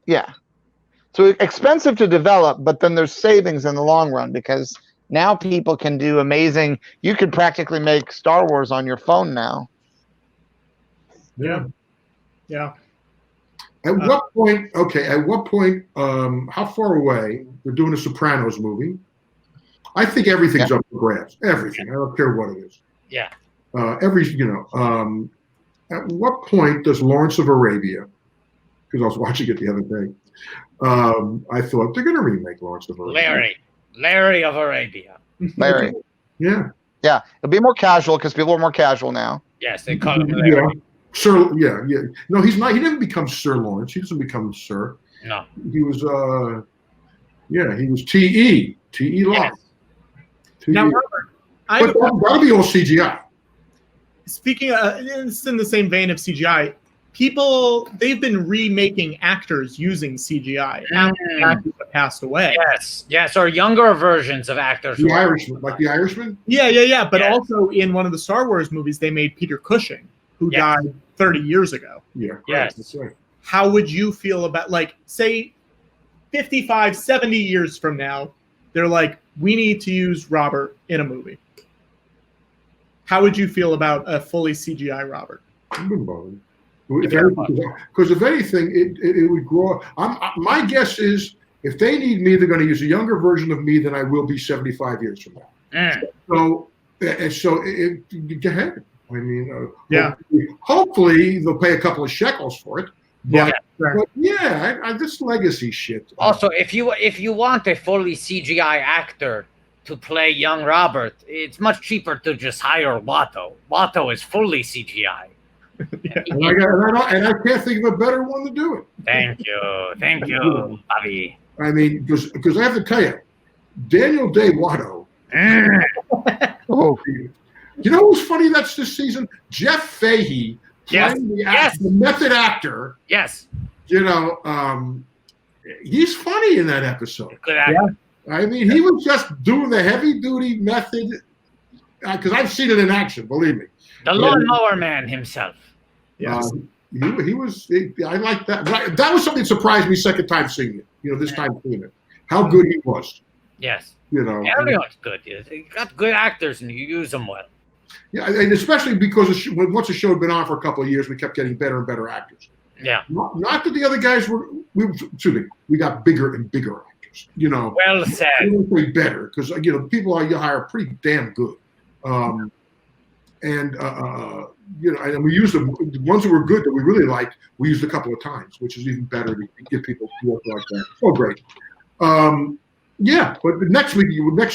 yeah. So expensive to develop, but then there's savings in the long run, because now people can do amazing. You could practically make Star Wars on your phone now. Yeah. Yeah. At what point? Okay. At what point? How far away? They're doing a Sopranos movie. I think everything's up for grabs. Everything. I don't care what it is. Yeah. At what point does Lawrence of Arabia? Because I was watching it the other day. I thought they're going to remake Lawrence of Arabia. Larry of Arabia. Larry. Yeah. Yeah. It'll be more casual because people are more casual now. Yes, they call him Larry. Yeah. Sir. Yeah. Yeah. No, he's not. He didn't become Sir Lawrence. He doesn't become Sir. No. He was. He was T.E. T.E. Lawrence. Yes. Now, Robert, that'll be all CGI. Speaking of, it's in the same vein of CGI. They've been remaking actors using CGI after actors have passed away. Yes, or younger versions of actors. The Irishman, like the Irishman? Yeah. But also in one of the Star Wars movies, they made Peter Cushing, who died 30 years ago. Yeah. Yes. That's right. How would you feel about, like, say, 55, 70 years from now, they're like, we need to use Robert in a movie. How would you feel about a fully CGI Robert? I wouldn't bother. Because if anything, it would grow. My guess is if they need me, they're going to use a younger version of me than I will be 75 years from now. So go ahead. I mean, hopefully they'll pay a couple of shekels for it. But this legacy shit. Also, if you want a fully CGI actor to play young Robert, it's much cheaper to just hire WATTO. WATTO is fully CGI. And I can't think of a better one to do it. Thank you, Bobby. I mean, because I have to tell you, Daniel Day Watto. You know who's funny that's this season? Jeff Fahey playing the method actor. Yes. You know, he's funny in that episode. Good actor. I mean, he was just doing the heavy-duty method, because I've seen it in action, believe me. The lawnmower man himself. Yes. He was. I like that. That was something that surprised me second time seeing it. This time seeing it, how good he was. Yes. Everyone's good. You got good actors and you use them well. Yeah, and especially because once the show had been on for a couple of years, we kept getting better and better actors. Yeah. Not that the other guys were. We got bigger and bigger actors. Well said. Way better because people you hire are pretty damn good. And we used the ones that were good that we really liked. We used a couple of times, which is even better to get people to work like that. Oh, great. But next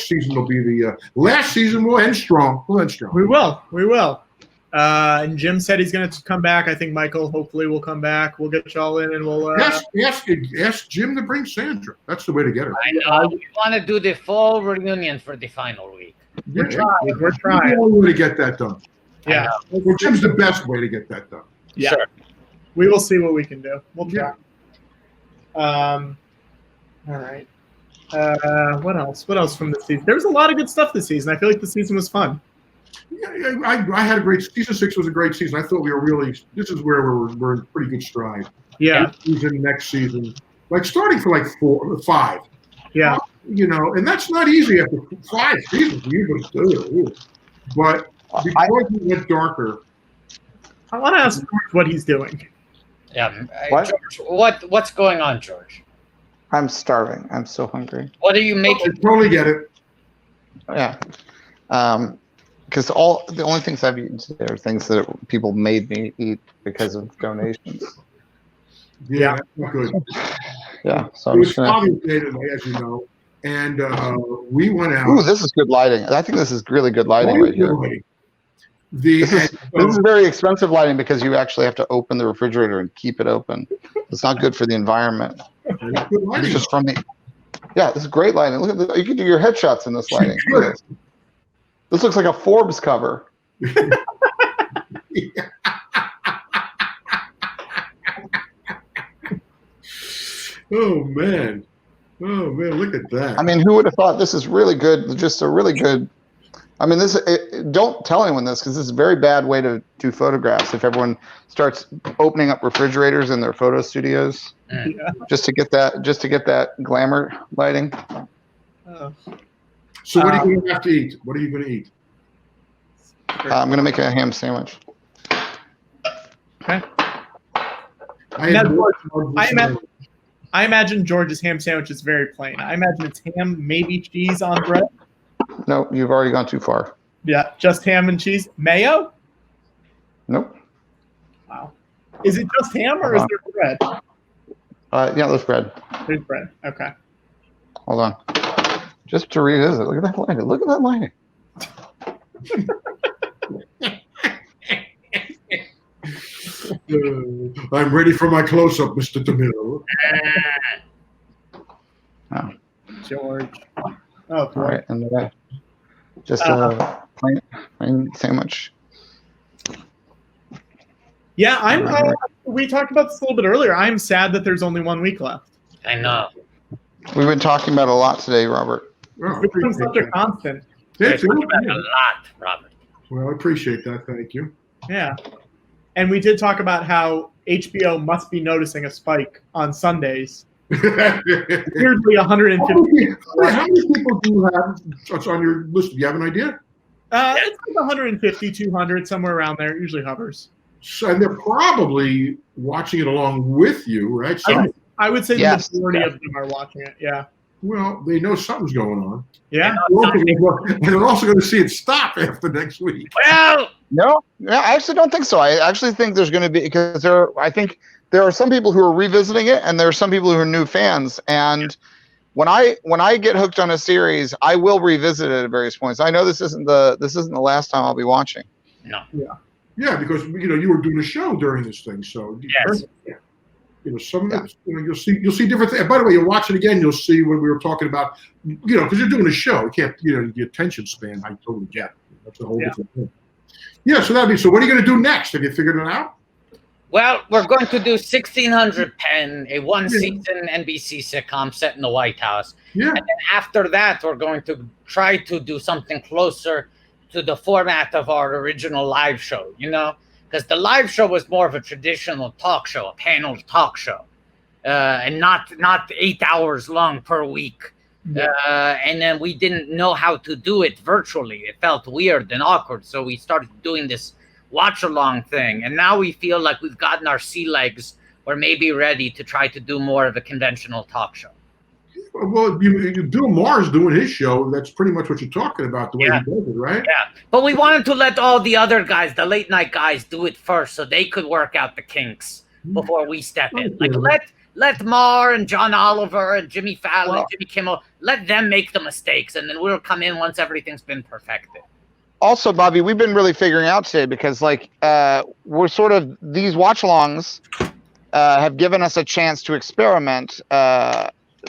season will be the last season. We'll end strong. We will. And Jim said he's going to come back. I think Michael hopefully will come back. We'll get y'all in and we'll ask Jim to bring Sandra. That's the way to get her. I know. We want to do the full reunion for the final week. We're trying. We're trying. The only way to get that done. Yeah. Well, Jim's the best way to get that done. Yeah. Sure. We will see what we can do. We'll try. All right. What else? What else from the season? There was a lot of good stuff this season. I feel like the season was fun. Yeah, I had a great season. 6 was a great season. I thought we were really. This is where we're in pretty good stride. Yeah. Season next season, like starting for like 4 or 5. Yeah. You know, and that's not easy after 5 seasons. Usually do. But because we went darker. I want to ask George what he's doing. Yeah. What? George, what's going on, George? I'm starving. I'm so hungry. What are you I making? totally get it. Yeah. Because the only things I've eaten today are things that people made me eat because of donations. Yeah, that's not good. Yeah. So It I'm was just gonna. Father's Day today, as you know, and we went out. Ooh, this is good lighting. I think this is really good lighting right here. This is very expensive lighting because you actually have to open the refrigerator and keep it open. It's not good for the environment. It's just from the. Yeah, this is great lighting. Look at this. You can do your headshots in this lighting. Look at this. This looks like a Forbes cover. Oh man, look at that. I mean, who would have thought this is really good? Just a really good. I mean, don't tell anyone this because this is a very bad way to do photographs. If everyone starts opening up refrigerators in their photo studios, just to get that glamour lighting. So what are you going to have to eat? What are you going to eat? I'm going to make a ham sandwich. Okay. I imagine George's ham sandwich is very plain. I imagine it's ham, maybe cheese on bread. No, you've already gone too far. Yeah, just ham and cheese. Mayo? Nope. Wow. Is it just ham or is there bread? Yeah, there's bread. There's bread. Okay. Hold on. Just to revisit. Look at that lighting. Look at that lighting. I'm ready for my close-up, Mr. DeMille. Oh. George. Oh, all right, and just a plain sandwich. Yeah, we talked about this a little bit earlier. I'm sad that there's only 1 week left. I know. We've been talking about a lot today, Robert. Oh, It's been such a constant. Thank you. A lot, Robert. Well, I appreciate that. Thank you. Yeah. And we did talk about how HBO must be noticing a spike on Sundays. Weirdly, 150. How many people do you have on your list? Do you have an idea? It's like 150, 200, somewhere around there. It usually hovers. So, and they're probably watching it along with you, right? So, I would say Yes. the majority of them are watching it. Yeah. well, they know something's going on. Yeah. And they're also going to see it stop after next week. Well, No, I actually don't think so. I actually think there's going to be because I think there are some people who are revisiting it, and there are some people who are new fans. And when I get hooked on a series, I will revisit it at various points. I know this isn't the last time I'll be watching. no. Yeah, because you were doing a show during this thing, so Yes. some of it, you'll see different things. By the way, you'll watch it again, you'll see when we were talking about, because you're doing a show, you can't, the attention span. I totally get it. That's a whole different thing. Yeah, so what are you going to do next? Have you figured it out? Well, we're going to do 1600 Penn, a one-season NBC sitcom set in the White House. Yeah. And then after that, we're going to try to do something closer to the format of our original live show, because the live show was more of a traditional talk show, a panel talk show, and not 8 hours long per week. Yeah. And then we didn't know how to do it virtually. It felt weird and awkward. So we started doing this watch along thing. And now we feel like we've gotten our sea legs. We're maybe ready to try to do more of a conventional talk show. Well, Bill Maher's doing his show. That's pretty much what you're talking about, the way he does it, right? Yeah. But we wanted to let all the other guys, the late night guys, do it first so they could work out the kinks before we step in. Like, let Maher and John Oliver and Jimmy Fallon and Jimmy Kimmel, let them make the mistakes, and then we'll come in once everything's been perfected. Also, Bobby, we've been really figuring out today because, we're sort of these watch-alongs have given us a chance to experiment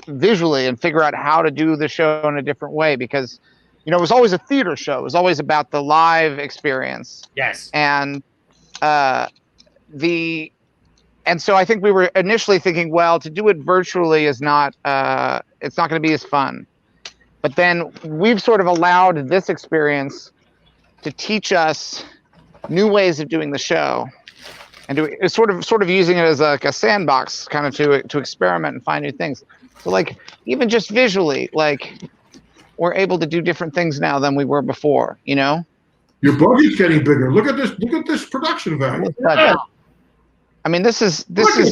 visually and figure out how to do the show in a different way. Because you know, it was always a theater show. It was always about the live experience. Yes. And so I think we were initially thinking, well, to do it virtually is not, it's not going to be as fun. But then we've sort of allowed this experience to teach us new ways of doing the show, and to sort of using it as like a sandbox, kind of to experiment and find new things. So like even just visually, like we're able to do different things now than we were before. You know, your budget's getting bigger. Look at this. Look at this production value. I mean, this is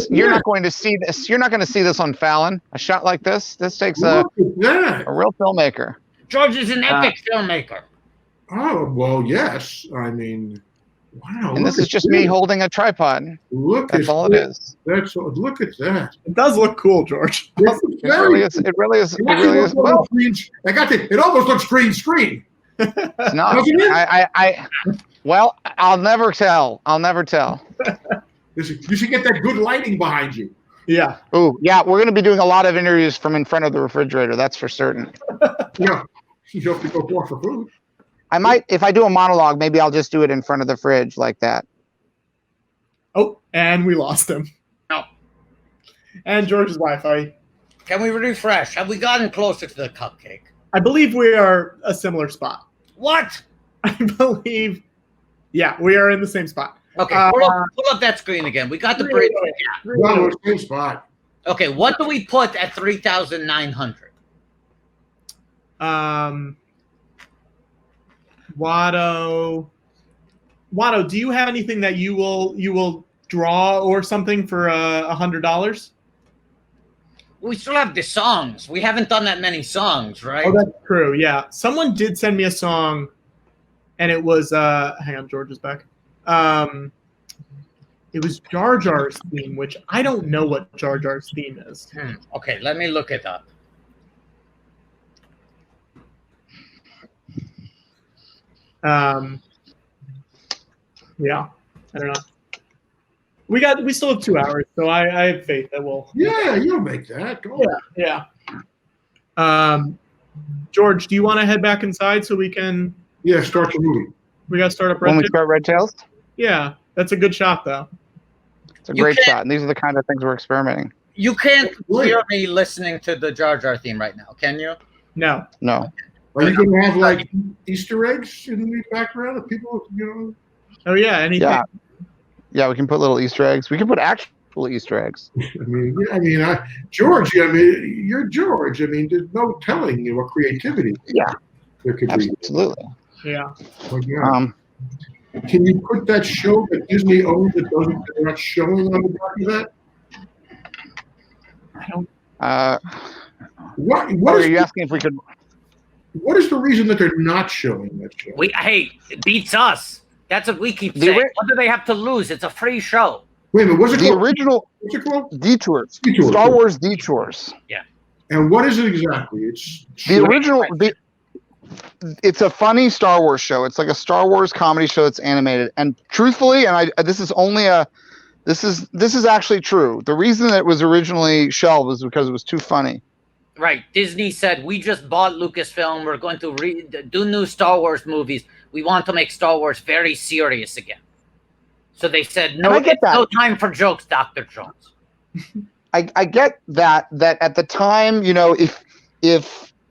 you're not going to see this. You're not going to see this on Fallon. A shot like this takes a real filmmaker. George is an epic filmmaker. Oh well, yes. I mean, wow. And this is just me holding a tripod. That's all it is. Look at that. It does look cool, George. It really is. It really is. Well, I got it. It almost looks green. It's not. Well, I'll never tell. You should get that good lighting behind you. Yeah. Oh, yeah. We're going to be doing a lot of interviews from in front of the refrigerator. That's for certain. Yeah. You have to go walk for food. I might, if I do a monologue, maybe I'll just do it in front of the fridge like that. Oh, and we lost him. No. And George's Wi-Fi. Can we refresh? Have we gotten closer to the cupcake? I believe we are a similar spot. What? I believe, yeah, we are in the same spot. Okay, pull up that screen again. We got the bridge. Yeah. Same spot. Okay, what do we put at 3,900? Watto, do you have anything that you will draw or something for $100? We still have the songs. We haven't done that many songs, right? Oh, that's true. Yeah, someone did send me a song, and it was hang on, George is back. It was Jar Jar's theme, which I don't know what Jar Jar's theme is. Okay, let me look it up. Yeah, I don't know. We still have 2 hours, so I have faith that we'll. Yeah, you'll make that. Go on. Yeah. George, do you want to head back inside so we can? Yeah, start the movie. We got to start up When we start Red Tails? Yeah, that's a good shot, though. It's a great shot, and these are the kind of things we're experimenting. You can't hear me listening to the Jar Jar theme right now, can you? No. Are you going to have like Easter eggs in the background of people, you know? Oh yeah, anything. Yeah, we can put little Easter eggs. We can put actual Easter eggs. George. You're George. I mean, there's no telling what creativity. Yeah, there could absolutely. Yeah. Can you put that show that Disney owns that they're not showing on the back of that? I don't. What are you asking if we could? What is the reason that they're not showing that show? Hey, it beats us. That's what we keep saying. What do they have to lose? It's a free show. Wait a minute, what's it called? Original what's it called? Detours. Star Wars Detours. Yeah. And what is it exactly? It's the original. It's a funny Star Wars show. It's like a Star Wars comedy show that's animated. And truthfully, and this is actually true. The reason that it was originally shelved was because it was too funny. Right. Disney said, we just bought Lucasfilm. We're going to do new Star Wars movies. We want to make Star Wars very serious again. So they said, no time for jokes, Dr. Jones. I get that at the time, you know, if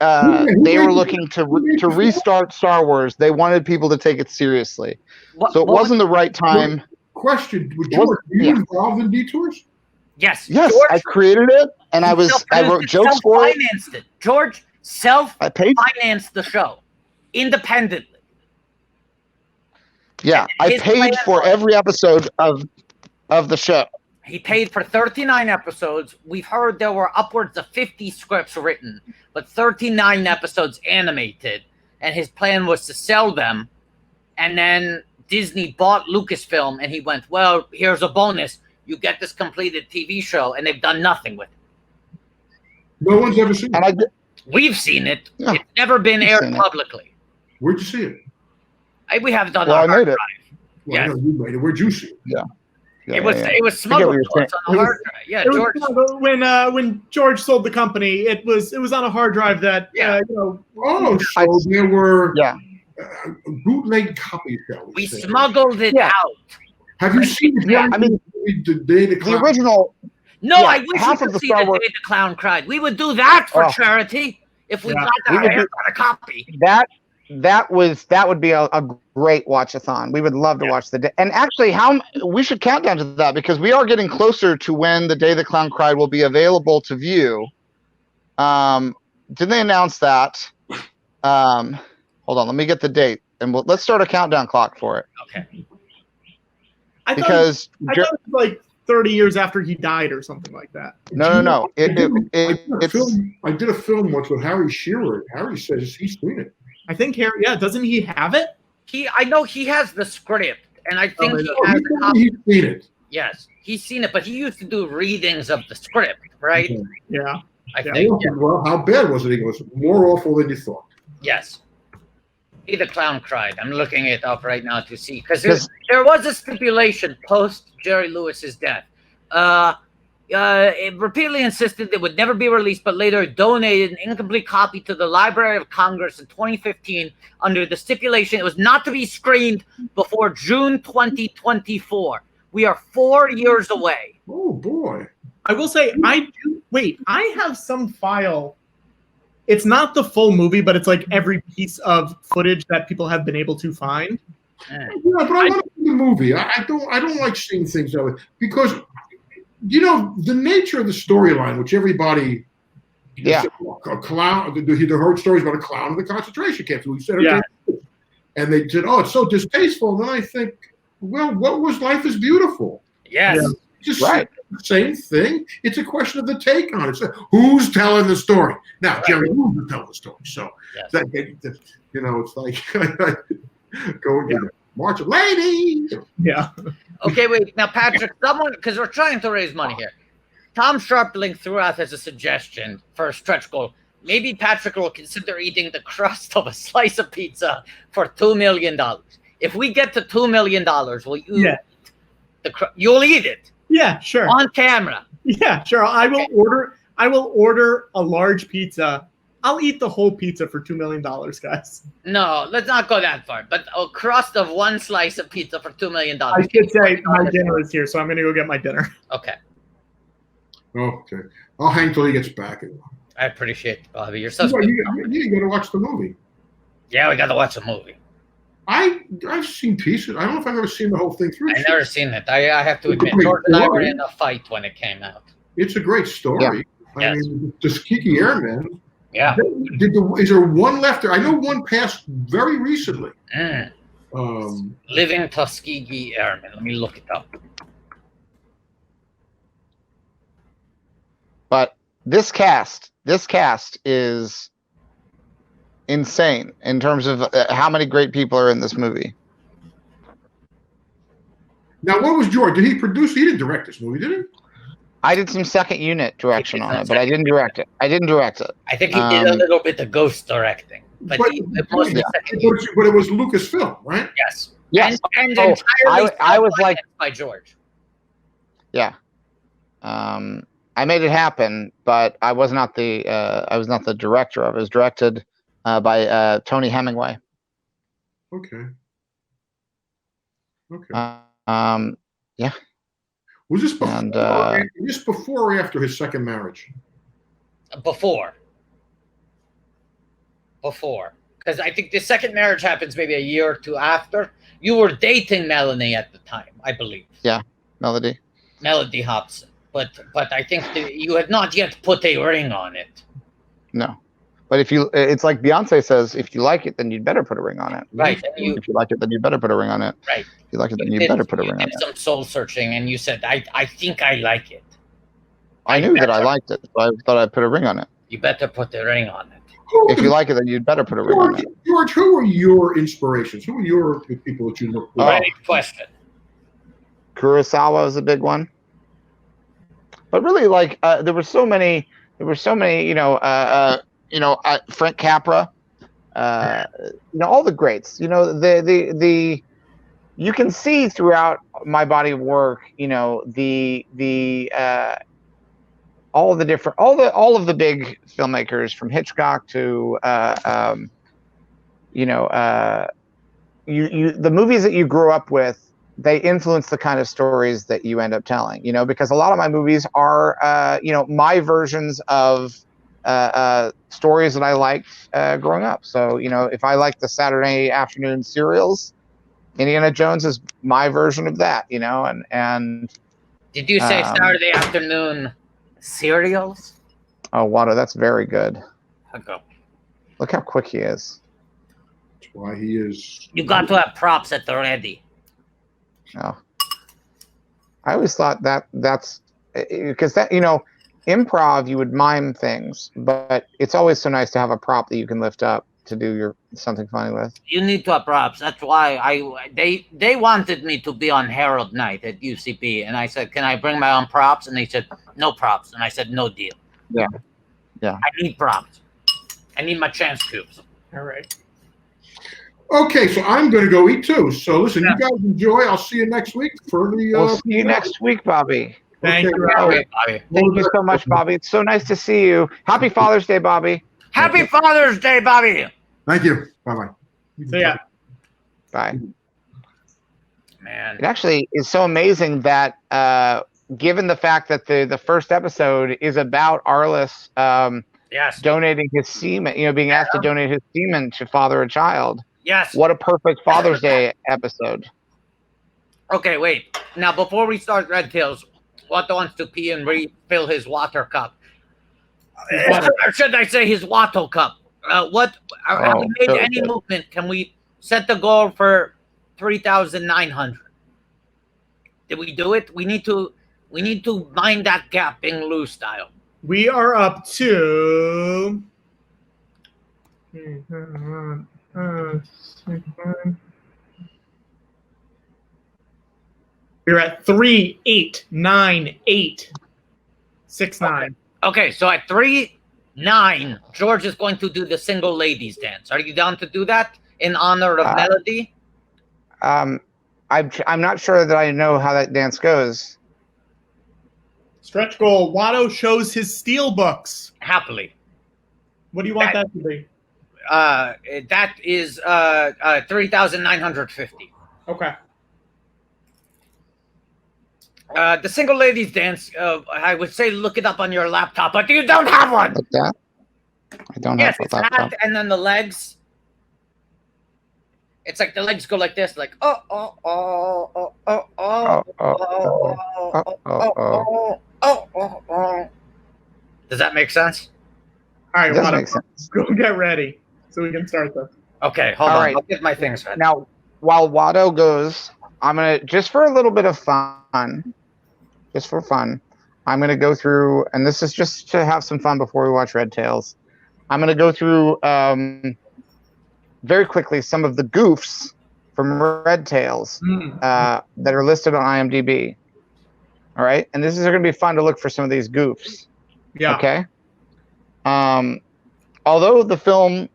they were looking to restart Star Wars, they wanted people to take it seriously. So it wasn't the right time. Question, George, were you involved in Detours? Yes. Yes, George, I created it, and I wrote jokes for it. Self-financed it. George self-financed the show independently. Yeah, I paid for every episode of the show. He paid for 39 episodes. We've heard there were upwards of 50 scripts written, but 39 episodes animated, and his plan was to sell them. And then Disney bought Lucasfilm, and he went, well, here's a bonus. You get this completed TV show, and they've done nothing with it. No one's ever seen it. We've seen it. Yeah. It's never been aired publicly. Where'd you see it? We have done I made it. Well, I know you made it. Where'd you see it? Yeah. It was smuggled to us on a hard drive. Yeah, George. When George sold the company, it was on a hard drive that so there were bootleg copies. We smuggled it out. Have you seen the original? No, I wish you could see The Day the Clown Cried. We would do that for charity if we got a copy. That would be a great watch-a-thon. We would love to watch the day. And actually, we should count down to that because we are getting closer to when The Day the Clown Cried will be available to view. Didn't they announce that? Hold on, let me get the date, and let's start a countdown clock for it. Okay. I thought it was like 30 years after he died or something like that. No. I did a film once with Harry Shearer. Harry says he's seen it. I think Harry, doesn't he have it? I know he has the script, and I think he has a copy. He's seen it. Yes, he's seen it, but he used to do readings of the script, right? Okay. Yeah. I think. Well, how bad was it? It was more awful than you thought. Yes. The Clown Cried. I'm looking it up right now to see because there was a stipulation post Jerry Lewis's death. It repeatedly insisted it would never be released, but later donated an incomplete copy to the Library of Congress in 2015 under the stipulation it was not to be screened before June 2024. We are 4 years away. Oh boy! I will say I have some file. It's not the full movie, but it's like every piece of footage that people have been able to find. Yeah, but I want to see the movie. I don't like seeing things that way because the nature of the storyline, which everybody, a clown. They heard stories about a clown in the concentration camp. So we said, okay, and they said, "Oh, it's so distasteful." And then I think, well, what was Life is Beautiful? Yes. Yeah. Just the same thing. It's a question of the take on it. So who's telling the story? Now, Jerry Wuhl will tell the story. So, it's like going to March of Lady. Yeah. Okay, wait. Now, Patrick, because we're trying to raise money here. Tom Sharpling threw out as a suggestion for a stretch goal. Maybe Patrick will consider eating the crust of a slice of pizza for $2 million. If we get to $2 million, will you you'll eat it? Yeah, sure. On camera. Yeah, sure. I will order a large pizza. I'll eat the whole pizza for $2 million, guys. No, let's not go that far. But a crust of one slice of pizza for $2 million. I should say my dinner is here, so I'm going to go get my dinner. Okay. Okay. I'll hang till he gets back. I appreciate it, Bobby. You're so sweet. You got to watch the movie. Yeah, we got to watch the movie. I've seen pieces. I don't know if I've ever seen the whole thing through. I've never seen it. I have to admit, George and I were in a fight when it came out. It's a great story. Yeah. I mean, the Tuskegee Airmen. Yeah. Is there one left there? I know one passed very recently. Living Tuskegee Airmen. Let me look it up. But this cast is insane in terms of how many great people are in this movie. Now, what was George? Did he produce? He didn't direct this movie, did he? I did some second unit direction on it, but I didn't direct it. I think he did a little bit of ghost directing, but it was Lucasfilm, right? Yes. Yes. And entirely I was like by George. Yeah. I made it happen, but I was not the director of it. It was directed by Tony Hemingway. Okay. Yeah. Was this before or after his second marriage? Before. Because I think the second marriage happens maybe a year or two after. You were dating Melanie at the time, I believe. Yeah, Melody Hobson. But I think you had not yet put a ring on it. No. But it's like Beyonce says, if you like it, then you'd better put a ring on it. Right. If you like it, then you better put a ring on it. Right. If you like it, then you better put a ring on it. You did some soul searching, and you said, I think I like it. I knew that I liked it, so I thought I'd put a ring on it. You better put the ring on it. If you like it, then you'd better put a ring on it. George, who are your inspirations? Who are your people that you look for? Great question. Kurosawa was a big one. But really, like, there were so many, Frank Capra, all the greats, the you can see throughout my body of work, you know, all of the big filmmakers from Hitchcock to the movies that you grew up with, they influence the kind of stories that you end up telling, you know, because a lot of my movies are, my versions of stories that I liked growing up. So, you know, if I like the Saturday afternoon serials, Indiana Jones is my version of that, you know, and Did you say Saturday afternoon cereals? Oh, Watto, that's very good. Okay. Look how quick he is. That's why he is. You got to have props at the ready. Oh. I always thought that's because that, you know, improv, you would mime things, but it's always so nice to have a prop that you can lift up to do something funny with. You need to have props. That's why they wanted me to be on Herald Night at UCP, and I said, "Can I bring my own props?" And they said, "No props." And I said, "No deal." Yeah. I need props. I need my chance cubes. All right. Okay, so I'm going to go eat too. So listen, you guys enjoy. I'll see you next week for the. We'll see you next week, Bobby. Thank you, Bobby. Thank you so much, Bobby. It's so nice to see you. Happy Father's Day, Bobby. Happy Father's Day, Bobby. Thank you. Bye-bye. See ya. Bye. Man. It actually is so amazing that given the fact that the first episode is about Arliss donating his semen, you know, being asked to donate his semen to father a child. Yes. What a perfect Father's Day episode. Okay, wait. Now, before we start Red Tails, Watto wants to pee and refill his water cup. Or should I say his Watto cup? Have we made any movement? Can we set the goal for 3,900? Did we do it? We need to mind that gap in Lou style. We are up to. We're at 3,898,69. Okay, so at 3,9, George is going to do the single ladies dance. Are you down to do that in honor of Melody? I'm not sure that I know how that dance goes. Stretch goal. Watto shows his steel books. Happily. What do you want that to be? That is 3,950. Okay. The single ladies dance, I would say look it up on your laptop, but you don't have one. Like that? I don't have a laptop. Hat and then the legs. It's like the legs go like this, like oh. Does that make sense? All right, That makes sense. Go get ready so we can start this. Okay, hold on. I'll get my things ready. Now, while Watto goes, I'm gonna just for a little bit of fun. Just for fun, I'm going to go through, and this is just to have some fun before we watch Red Tails. I'm going to go through very quickly some of the goofs from Red Tails that are listed on IMDb. All right, and this is going to be fun to look for some of these goofs. Yeah. Okay. Although the film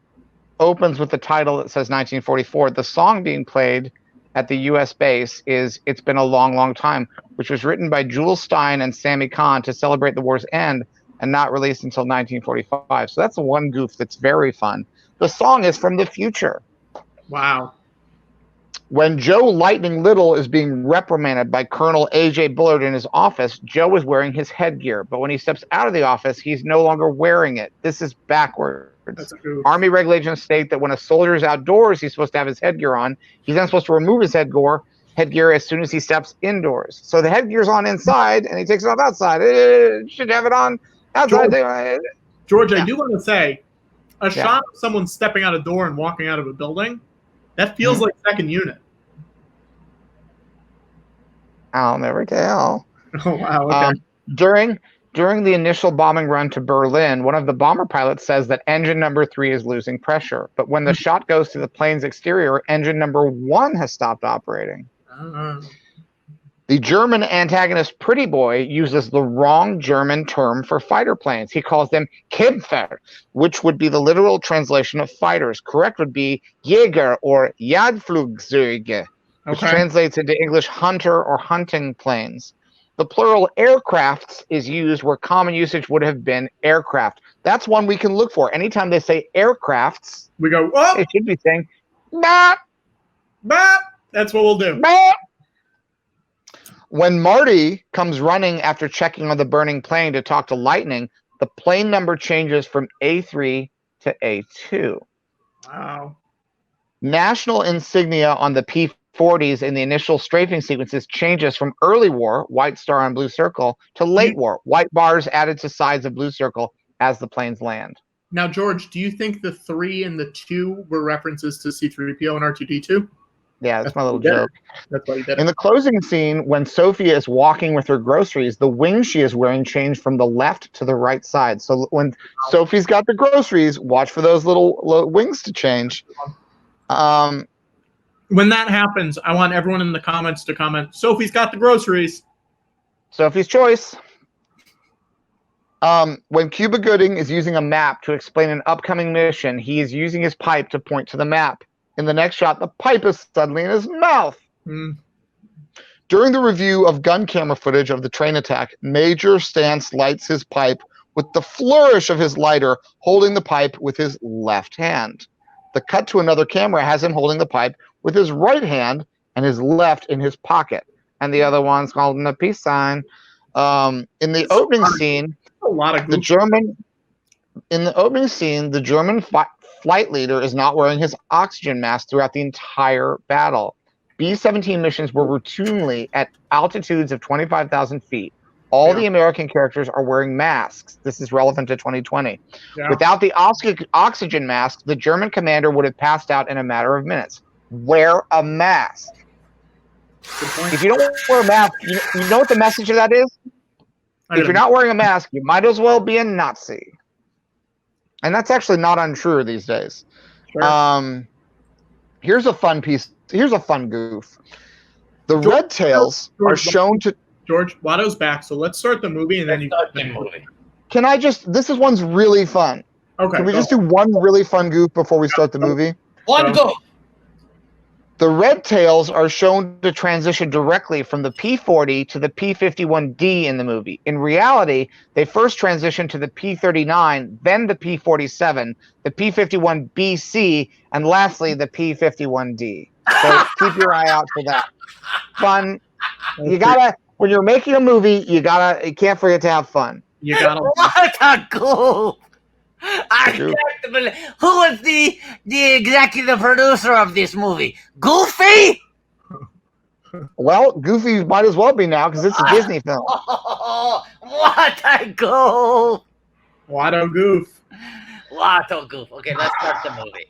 opens with the title that says 1944, the song being played at the U.S. base is "It's Been a Long, Long Time," which was written by Jules Stein and Sammy Kahn to celebrate the war's end and not released until 1945. So that's the one goof that's very fun. The song is from the future. Wow. When Joe Lightning Little is being reprimanded by Colonel A.J. Bullard in his office, Joe is wearing his headgear. But when he steps out of the office, he's no longer wearing it. This is backwards. Army regulations state that when a soldier is outdoors, he's supposed to have his headgear on. He's then supposed to remove his headgear as soon as he steps indoors. So the headgear's on inside, and he takes it off outside. Should have it on outside. George, I do want to say, a shot of someone stepping out a door and walking out of a building, that feels like second unit. I'll never tell. Oh, wow. Okay. During the initial bombing run to Berlin, one of the bomber pilots says that engine number 3 is losing pressure. But when the shot goes to the plane's exterior, engine number 1 has stopped operating. The German antagonist Pretty Boy uses the wrong German term for fighter planes. He calls them Kämpfer, which would be the literal translation of fighters. Correct would be Jäger or Jagdflugzeuge. which translates into English hunter or hunting planes. The plural aircrafts is used where common usage would have been aircraft. That's one we can look for. Anytime they say aircrafts, we go, oh! They should be saying, bop, bop. That's what we'll do. Bop. When Marty comes running after checking on the burning plane to talk to Lightning, the plane number changes from A3 to A2. Wow. National insignia on the P-40s in the initial strafing sequences changes from early war, white star on blue circle, to late war, white bars added to sides of blue circle as the planes land. Now, George, do you think the 3 and the 2 were references to C-3PO and R2-D2? Yeah, that's my little joke. That's why you did it. In the closing scene, when Sophia is walking with her groceries, the wings she is wearing change from the left to the right side. So when Sophie's got the groceries, watch for those little wings to change. When that happens, I want everyone in the comments to comment, Sophie's got the groceries. Sophie's choice. When Cuba Gooding is using a map to explain an upcoming mission, he is using his pipe to point to the map. In the next shot, the pipe is suddenly in his mouth. During the review of gun camera footage of the train attack, Major Stantz lights his pipe with the flourish of his lighter, holding the pipe with his left hand. The cut to another camera has him holding the pipe with his right hand and his left in his pocket, and the other one's holding a peace sign. In the opening scene, the German flight leader is not wearing his oxygen mask throughout the entire battle. B-17 missions were routinely at altitudes of 25,000 feet. All the American characters are wearing masks. This is relevant to 2020. Yeah. Without the oxygen mask, the German commander would have passed out in a matter of minutes. Wear a mask. If you don't wear a mask, you know what the message of that is? If you're not wearing a mask, you might as well be a Nazi. And that's actually not untrue these days. Sure. Here's a fun piece. Here's a fun goof. The red tails are shown to... George, Watto's back, so let's start the movie and then you start the movie. Can I just... This is one's really fun. Okay. Can we just do one really fun goof before we start the movie? One go. The red tails are shown to transition directly from the P-40 to the P-51D in the movie. In reality, they first transitioned to the P-39, then the P-47, the P-51BC, and lastly, the P-51D. So keep your eye out for that. Fun. You gotta, when you're making a movie, you can't forget to have fun. You gotta. What a goof! I can't believe. Who was the executive producer of this movie? Goofy? Well, Goofy might as well be now because it's a Disney film. Oh, what a goof! Watto goof. Watto goof. Okay, let's start the movie.